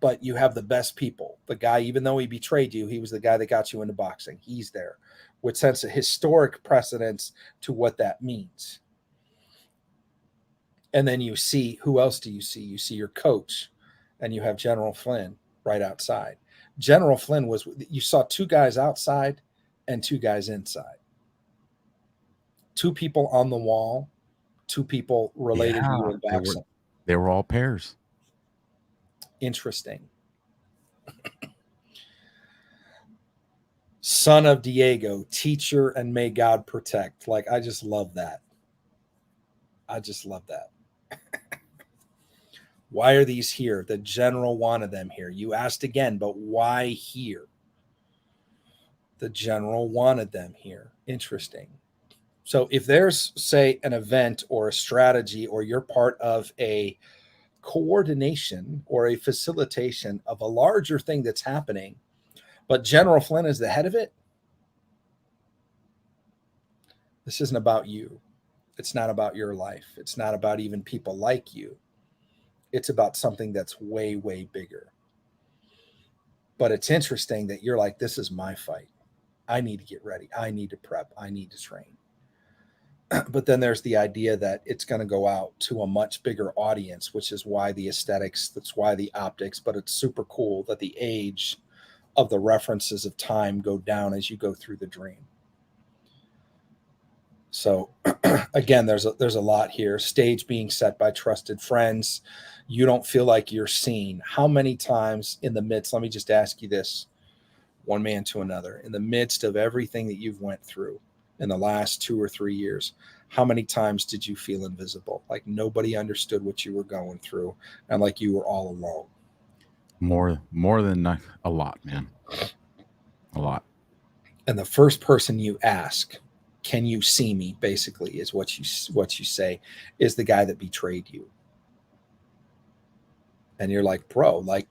But you have the best people. The guy, even though he betrayed you, he was the guy that got you into boxing. He's there, which sends a historic precedence to what that means. And then you see, who else do you see? You see your coach, and you have General Flynn right outside. General Flynn you saw 2 guys outside and 2 guys inside. 2 people on the wall, 2 people related to you in boxing. They were all pairs. Interesting. Son of Diego, teacher, and may God protect. Like, I just love that. I just love that. Why are these here? The general wanted them here. You asked again, but why here? The general wanted them here. Interesting. So if there's, say, an event or a strategy, or you're part of a coordination or a facilitation of a larger thing that's happening, but General Flynn is the head of it, this isn't about you. It's not about your life. It's not about even people like you. It's about something that's way, way bigger. But it's interesting that you're like, this is my fight. I need to get ready. I need to prep. I need to train. But then there's the idea that it's going to go out to a much bigger audience, which is why the aesthetics, that's why the optics, but it's super cool that the age of the references of time go down as you go through the dream. So again, there's a lot here. Stage being set by trusted friends. You don't feel like you're seen. How many times in the midst, let me just ask you this, one man to another, in the midst of everything that you've went through in the last 2 or 3 years, how many times did you feel invisible? Like nobody understood what you were going through and like you were all alone? More than a lot, man. A lot. And the first person you ask, can you see me, basically, is what you say, is the guy that betrayed you. And you're like, bro, like,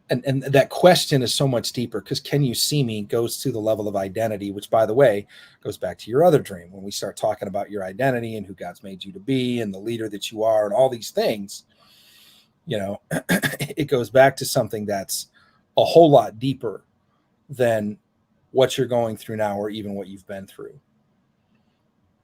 and that question is so much deeper, because can you see me goes to the level of identity, which, by the way, goes back to your other dream. When we start talking about your identity and who God's made you to be and the leader that you are and all these things, you know, it goes back to something that's a whole lot deeper than what you're going through now or even what you've been through.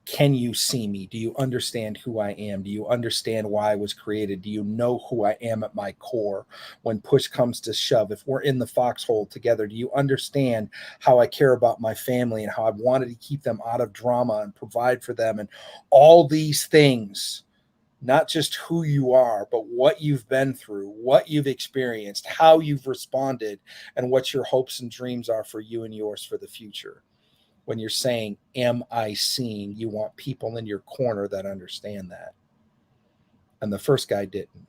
Can you see me? Do you understand who I am? Do you understand why I was created? Do you know who I am at my core? When push comes to shove, if we're in the foxhole together, do you understand how I care about my family and how I've wanted to keep them out of drama and provide for them and all these things? Not just who you are, but what you've been through, what you've experienced, how you've responded, and what your hopes and dreams are for you and yours for the future. When you're saying, am I seen? You want people in your corner that understand that. And the first guy didn't.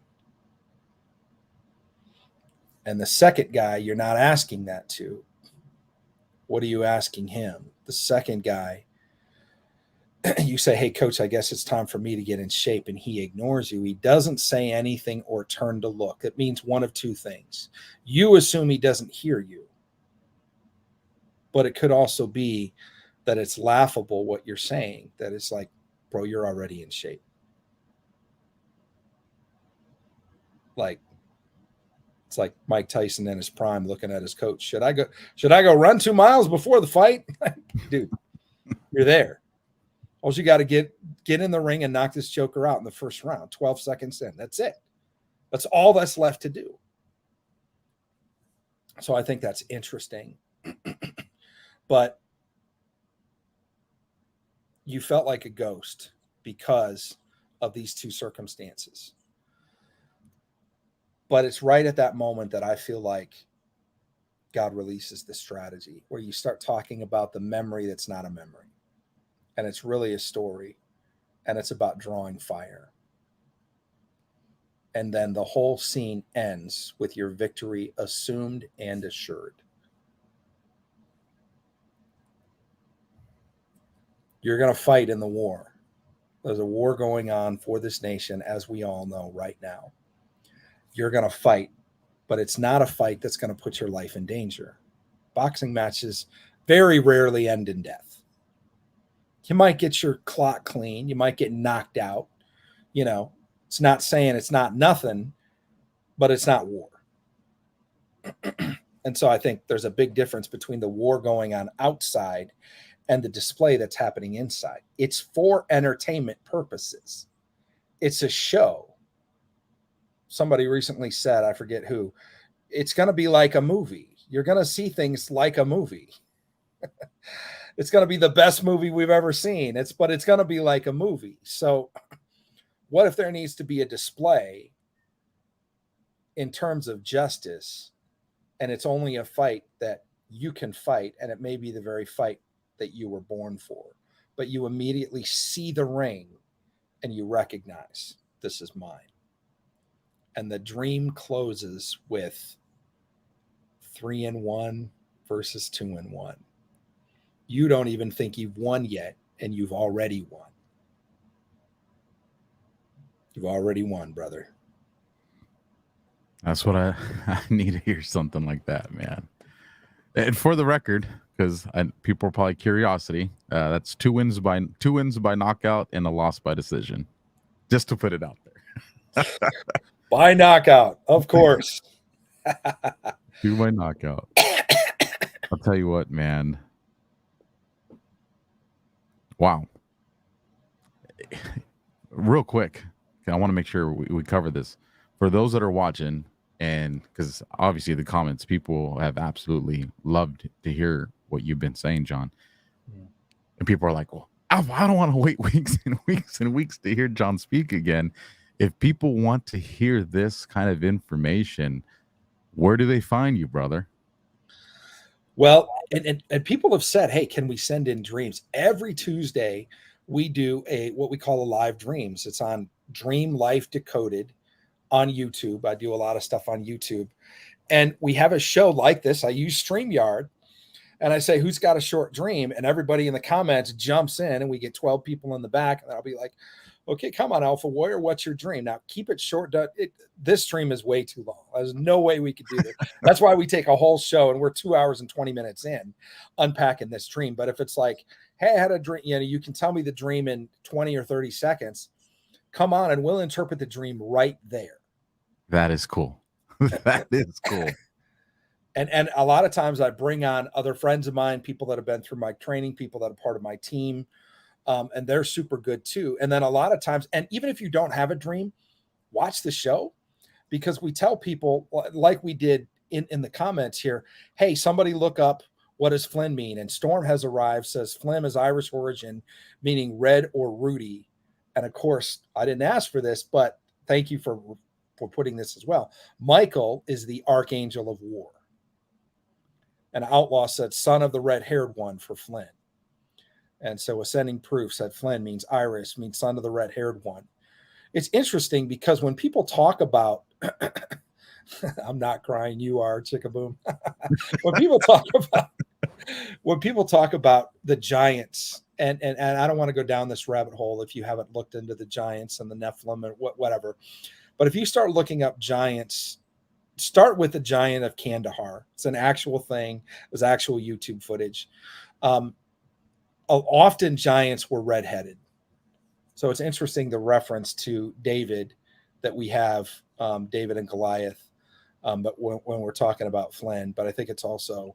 And the second guy, you're not asking that to. What are you asking him? The second guy, you say, hey, coach, I guess it's time for me to get in shape. And he ignores you. He doesn't say anything or turn to look. It means one of two things. You assume he doesn't hear you. But it could also be that it's laughable what you're saying, that it's like, bro, you're already in shape. Like, it's like Mike Tyson in his prime looking at his coach. Should I go run 2 miles before the fight? Dude, you're there. All you got to get in the ring and knock this joker out in the first round, 12 seconds in. That's it. That's all that's left to do. So I think that's interesting. But you felt like a ghost because of these two circumstances. But it's right at that moment that I feel like God releases the strategy where you start talking about the memory that's not a memory. And it's really a story. And it's about drawing fire. And then the whole scene ends with your victory assumed and assured. You're going to fight in the war. There's a war going on for this nation, as we all know right now. You're going to fight, but it's not a fight that's going to put your life in danger. Boxing matches very rarely end in death. You might get your clock clean. You might get knocked out. You know, it's not saying it's not nothing, but it's not war. And so I think there's a big difference between the war going on outside and the display that's happening inside. It's for entertainment purposes. It's a show. Somebody recently said, I forget who, it's going to be like a movie. You're going to see things like a movie. It's going to be the best movie we've ever seen. But it's going to be like a movie. So what if there needs to be a display in terms of justice, and it's only a fight that you can fight, and it may be the very fight that you were born for, but you immediately see the ring and you recognize this is mine. And the dream closes with 3-1 versus 2-1. You don't even think you've won yet, and you've already won. You've already won, brother. That's what I need to hear, something like that, man. And for the record, because people are probably curiosity, that's two wins by knockout and a loss by decision. Just to put it out there. By knockout, of course. 2 by knockout. I'll tell you what, man. Wow. Real quick, I want to make sure we cover this. For those that are watching, and because obviously the comments, people have absolutely loved to hear what you've been saying, John. Yeah. And people are like, well, Alpha, I don't want to wait weeks and weeks and weeks to hear John speak again. If people want to hear this kind of information, where do they find you, brother? Well, and people have said, hey, can we send in dreams? Every Tuesday, we do what we call a live dreams. It's on Dream Life Decoded on YouTube. I do a lot of stuff on YouTube. And we have a show like this. I use StreamYard. And I say, who's got a short dream? And everybody in the comments jumps in, and we get 12 people in the back. And I'll be like, Okay, come on, Alpha Warrior. What's your dream? Now keep it short. This stream is way too long. There's no way we could do this. That's why we take a whole show and we're 2 hours and 20 minutes in unpacking this dream. But if it's like, hey, I had a dream, you can tell me the dream in 20 or 30 seconds. Come on, and we'll interpret the dream right there. That is cool. That is cool. And a lot of times I bring on other friends of mine, people that have been through my training, people that are part of my team, and they're super good too. And then a lot of times, and even if you don't have a dream, watch the show, because we tell people, like we did in the comments here, hey, somebody look up, what does Flynn mean? And Storm has arrived, says Flynn is Irish origin, meaning red or ruddy. And of course, I didn't ask for this, but thank you for putting this as well. Michael is the archangel of war. And Outlaw said, son of the red-haired one for Flynn. And so Ascending Proof said Flynn means Irish, means son of the red-haired one. It's interesting because when people talk about, I'm not crying, you are, Chickaboom. When people talk about the giants, and I don't want to go down this rabbit hole if you haven't looked into the giants and the Nephilim and whatever. But if you start looking up giants, start with the giant of Kandahar. It's an actual thing. There's actual YouTube footage. Often giants were redheaded. So it's interesting the reference to David that we have, David and Goliath, but when we're talking about Flynn. But I think it's also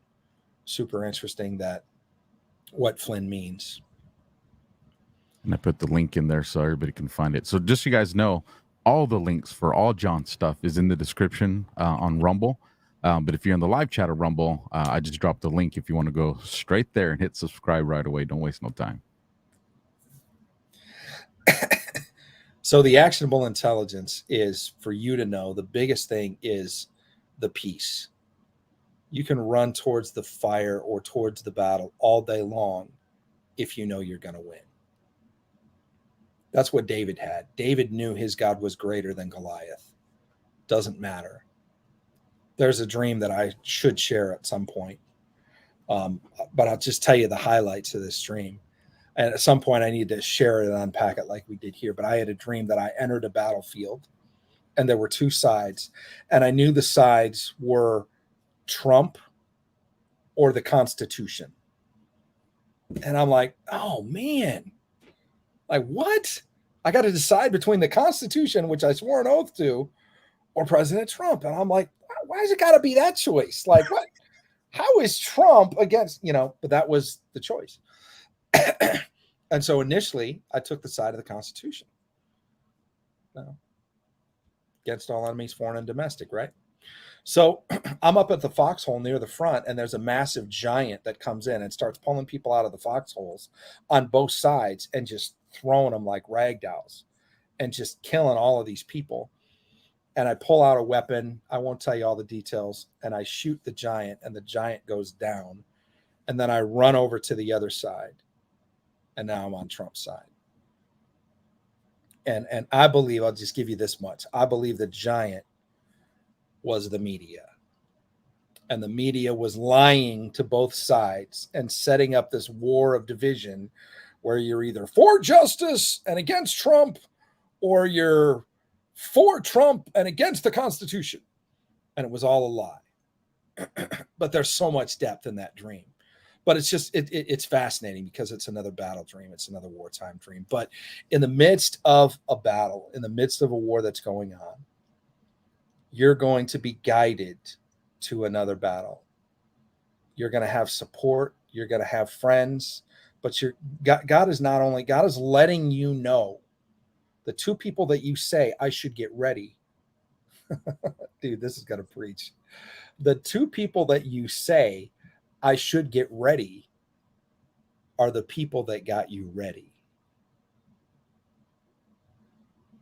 super interesting that what Flynn means. And I put the link in there so everybody can find it. So just so you guys know, all the links for all John's stuff is in the description on Rumble. But if you're in the live chat of Rumble, I just dropped the link if you want to go straight there and hit subscribe right away. Don't waste no time. So the actionable intelligence is for you to know the biggest thing is the peace. You can run towards the fire or towards the battle all day long if you know you're going to win. That's what David had. David knew his God was greater than Goliath. Doesn't matter. There's a dream that I should share at some point. But I'll just tell you the highlights of this dream. And at some point I need to share it and unpack it like we did here. But I had a dream that I entered a battlefield and there were two sides. And I knew the sides were Trump or the Constitution. And I'm like, oh man, like what? I got to decide between the Constitution, which I swore an oath to, or President Trump. And I'm like, why has it got to be that choice? Like what? How is Trump against, but that was the choice. And so initially I took the side of the Constitution. Against all enemies, foreign and domestic, right? So I'm up at the foxhole near the front, and there's a massive giant that comes in and starts pulling people out of the foxholes on both sides and just throwing them like rag dolls and just killing all of these people. And I pull out a weapon. I won't tell you all the details. And I shoot the giant, and the giant goes down. And then I run over to the other side. And now I'm on Trump's side. And I believe, I'll just give you this much. I believe the giant was the media. And the media was lying to both sides and setting up this war of division where you're either for justice and against Trump, or you're for Trump and against the Constitution. And it was all a lie. But there's so much depth in that dream. But it's just, it's fascinating because it's another battle dream. It's another wartime dream. But in the midst of a battle, in the midst of a war that's going on, you're going to be guided to another battle. You're going to have support. You're going to have friends. But God is letting you know the two people that you say, I should get ready. Dude, this is going to preach. The two people that you say, I should get ready, are the people that got you ready.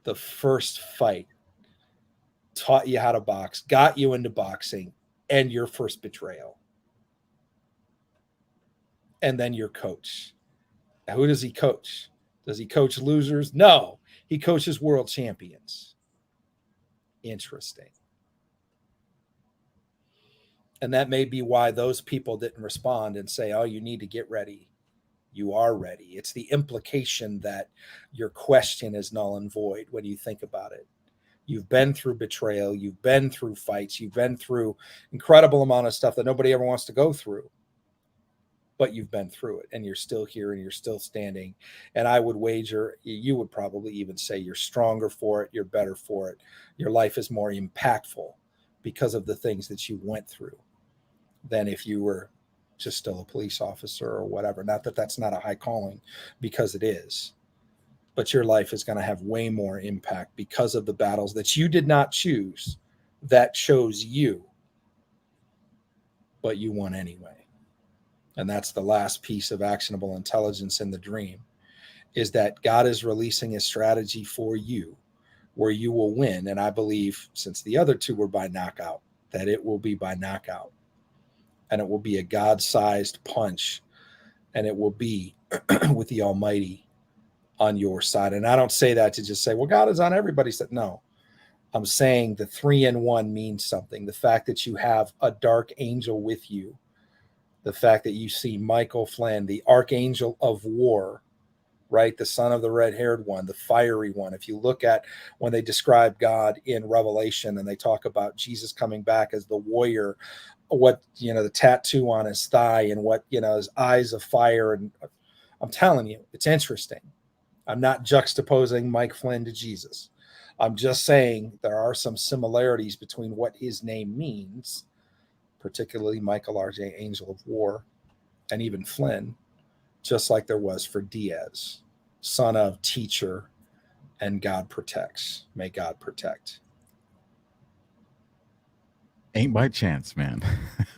The first fight taught you how to box, got you into boxing, and your first betrayal. And then your coach. Now, who does he coach? Does he coach losers? No, he coaches world champions. Interesting. And that may be why those people didn't respond and say, oh, you need to get ready. You are ready. It's the implication that your question is null and void when you think about it. You've been through betrayal. You've been through fights. You've been through incredible amount of stuff that nobody ever wants to go through. But you've been through it, and you're still here, and you're still standing. And I would wager, you would probably even say you're stronger for it. You're better for it. Your life is more impactful because of the things that you went through than if you were just still a police officer or whatever. Not that that's not a high calling, because it is. But your life is going to have way more impact because of the battles that you did not choose, that chose you, but you won anyway. And that's the last piece of actionable intelligence in the dream, is that God is releasing a strategy for you where you will win. And I believe, since the other two were by knockout, that it will be by knockout. And it will be a God-sized punch. And it will be with the Almighty on your side. And I don't say that to just say, well, God is on everybody's side. No. I'm saying the 3-in-1 means something. The fact that you have a dark angel with you, the fact that you see Michael Flynn, the archangel of war, right? The son of the red-haired one, the fiery one. If you look at when they describe God in Revelation and they talk about Jesus coming back as the warrior, what, the tattoo on his thigh and what, his eyes of fire. And I'm telling you, it's interesting. I'm not juxtaposing Mike Flynn to Jesus. I'm just saying there are some similarities between what his name means, particularly Michael R.J., Angel of War, and even Flynn, just like there was for Diaz, son of, teacher, and God protects. May God protect. Ain't by chance, man.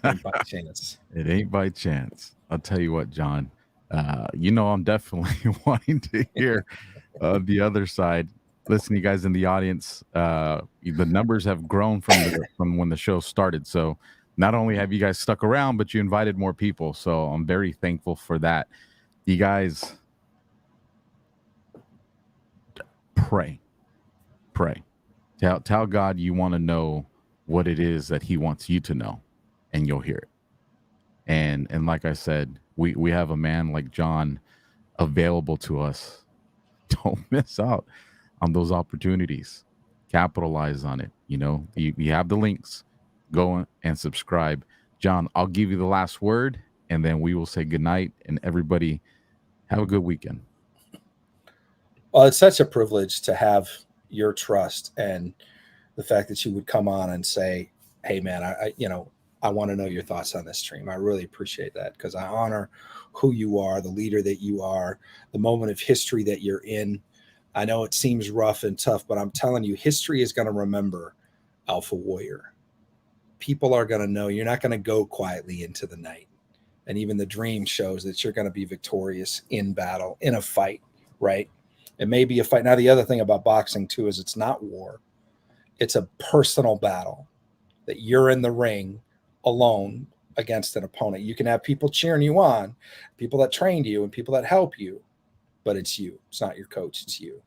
Ain't by chance. It ain't by chance. I'll tell you what, John. I'm definitely wanting to hear the other side. Listen, you guys in the audience, the numbers have grown from when the show started. So not only have you guys stuck around, but you invited more people. So I'm very thankful for that. You guys pray. Tell God you want to know what it is that he wants you to know, and you'll hear it. And like I said, we have a man like John available to us. Don't miss out on those opportunities. Capitalize on it. You have the links. Go and subscribe. John, I'll give you the last word, and then we will say goodnight, and everybody have a good weekend. Well, it's such a privilege to have your trust, and the fact that you would come on and say, hey man, I want to know your thoughts on this stream. I really appreciate that, because I honor who you are, the leader that you are, the moment of history that you're in. I know it seems rough and tough, but I'm telling you, history is going to remember AlphaWarrior. People are going to know. You're not going to go quietly into the night. And even the dream shows that you're going to be victorious in battle, in a fight, right? It may be a fight. Now, the other thing about boxing, too, is it's not war. It's a personal battle that you're in the ring alone against an opponent. You can have people cheering you on, people that trained you and people that help you, but it's you. It's not your coach. It's you.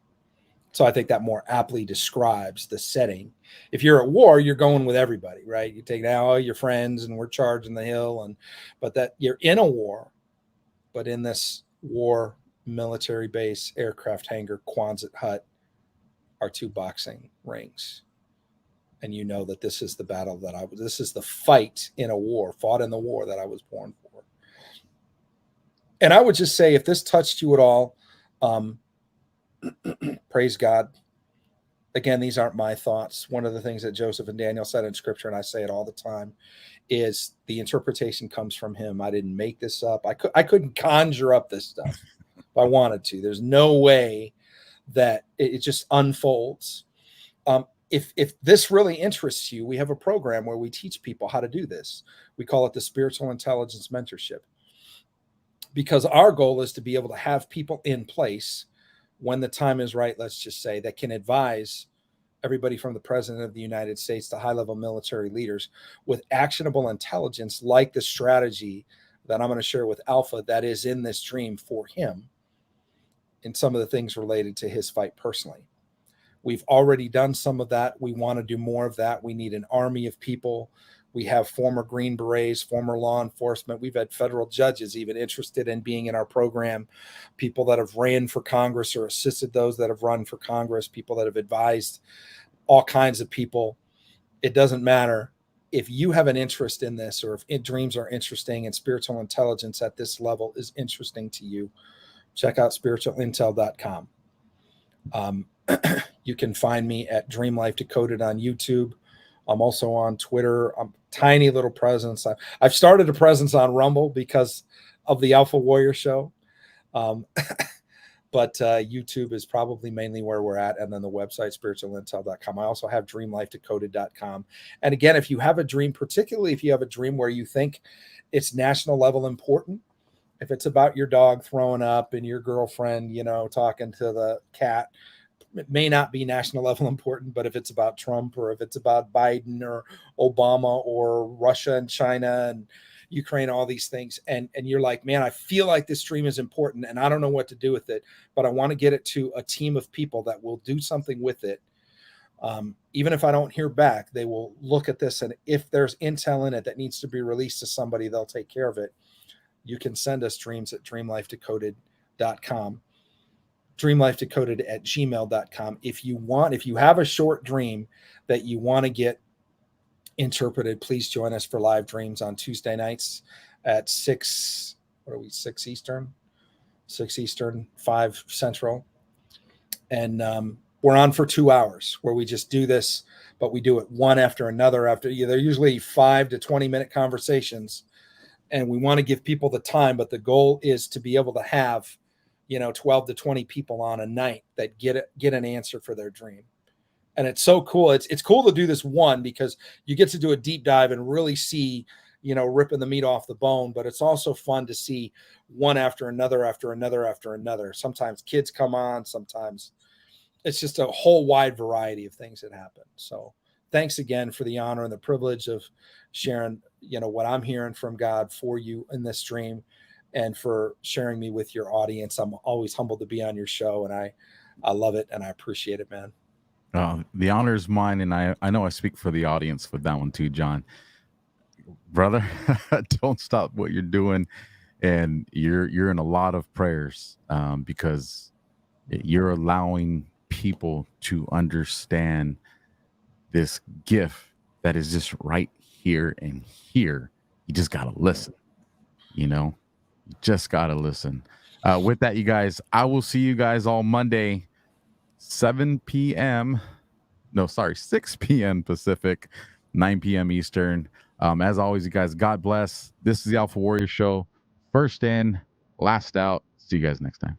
So I think that more aptly describes the setting. If you're at war, you're going with everybody, right? You take now all your friends and we're charging the hill, but that you're in a war, but in this war, military base, aircraft hangar, Quonset hut are two boxing rings. And you know that this is the battle this is the fight in a war, fought in the war that I was born for. And I would just say, if this touched you at all, praise God. Again, these aren't my thoughts. One of the things that Joseph and Daniel said in scripture, and I say it all the time, is the interpretation comes from him. I didn't make this up. I couldn't conjure up this stuff if I wanted to. There's no way that it just unfolds. If this really interests you, we have a program where we teach people how to do this. We call it the Spiritual Intelligence Mentorship, because our goal is to be able to have people in place when the time is right, let's just say, that can advise everybody from the President of the United States to high-level military leaders with actionable intelligence, like the strategy that I'm going to share with Alpha that is in this dream for him, and some of the things related to his fight personally. We've already done some of that. We want to do more of that. We need an army of people. We have former Green Berets, former law enforcement. We've had federal judges even interested in being in our program, people that have ran for Congress or assisted those that have run for Congress, people that have advised all kinds of people. It doesn't matter. If you have an interest in this, or if dreams are interesting and spiritual intelligence at this level is interesting to you, check out spiritualintel.com. You can find me at Dream Life Decoded on YouTube. I'm also on Twitter. I'm tiny little presence. I've started a presence on Rumble because of the AlphaWarrior Show. But YouTube is probably mainly where we're at. And then the website, spiritualintel.com. I also have dreamlifedecoded.com. And again, if you have a dream, particularly if you have a dream where you think it's national level important, if it's about your dog throwing up and your girlfriend, talking to the cat, it may not be national level important, but if it's about Trump, or if it's about Biden or Obama or Russia and China and Ukraine, all these things, and you're like, man, I feel like this dream is important and I don't know what to do with it, but I want to get it to a team of people that will do something with it. Even if I don't hear back, they will look at this, and if there's intel in it that needs to be released to somebody, they'll take care of it. You can send us dreams at dreamlifedecoded.com, dreamlifedecoded@gmail.com. If you have a short dream that you want to get interpreted, please join us for live dreams on Tuesday nights at 6 Eastern, 5 Central. And we're on for 2 hours where we just do this, but we do it one after another. They're usually 5 to 20 minute conversations, and we want to give people the time, but the goal is to be able to have 12 to 20 people on a night that get an answer for their dream. And it's so cool. It's cool to do this one because you get to do a deep dive and really see, ripping the meat off the bone. But it's also fun to see one after another, after another, after another. Sometimes kids come on. Sometimes it's just a whole wide variety of things that happen. So thanks again for the honor and the privilege of sharing, what I'm hearing from God for you in this dream, and for sharing me with your audience. I'm always humbled to be on your show, and I love it and I appreciate it, man. The honor is mine, and I know I speak for the audience with that one too, John. Brother, don't stop what you're doing, and you're in a lot of prayers because you're allowing people to understand this gift that is just right here and here. You just gotta listen. You just gotta listen. With that, you guys, I will see you guys all Monday. 6 p.m. Pacific, 9 p.m. Eastern. As always, you guys, God bless. This is the AlphaWarrior Show. First in, last out. See you guys next time.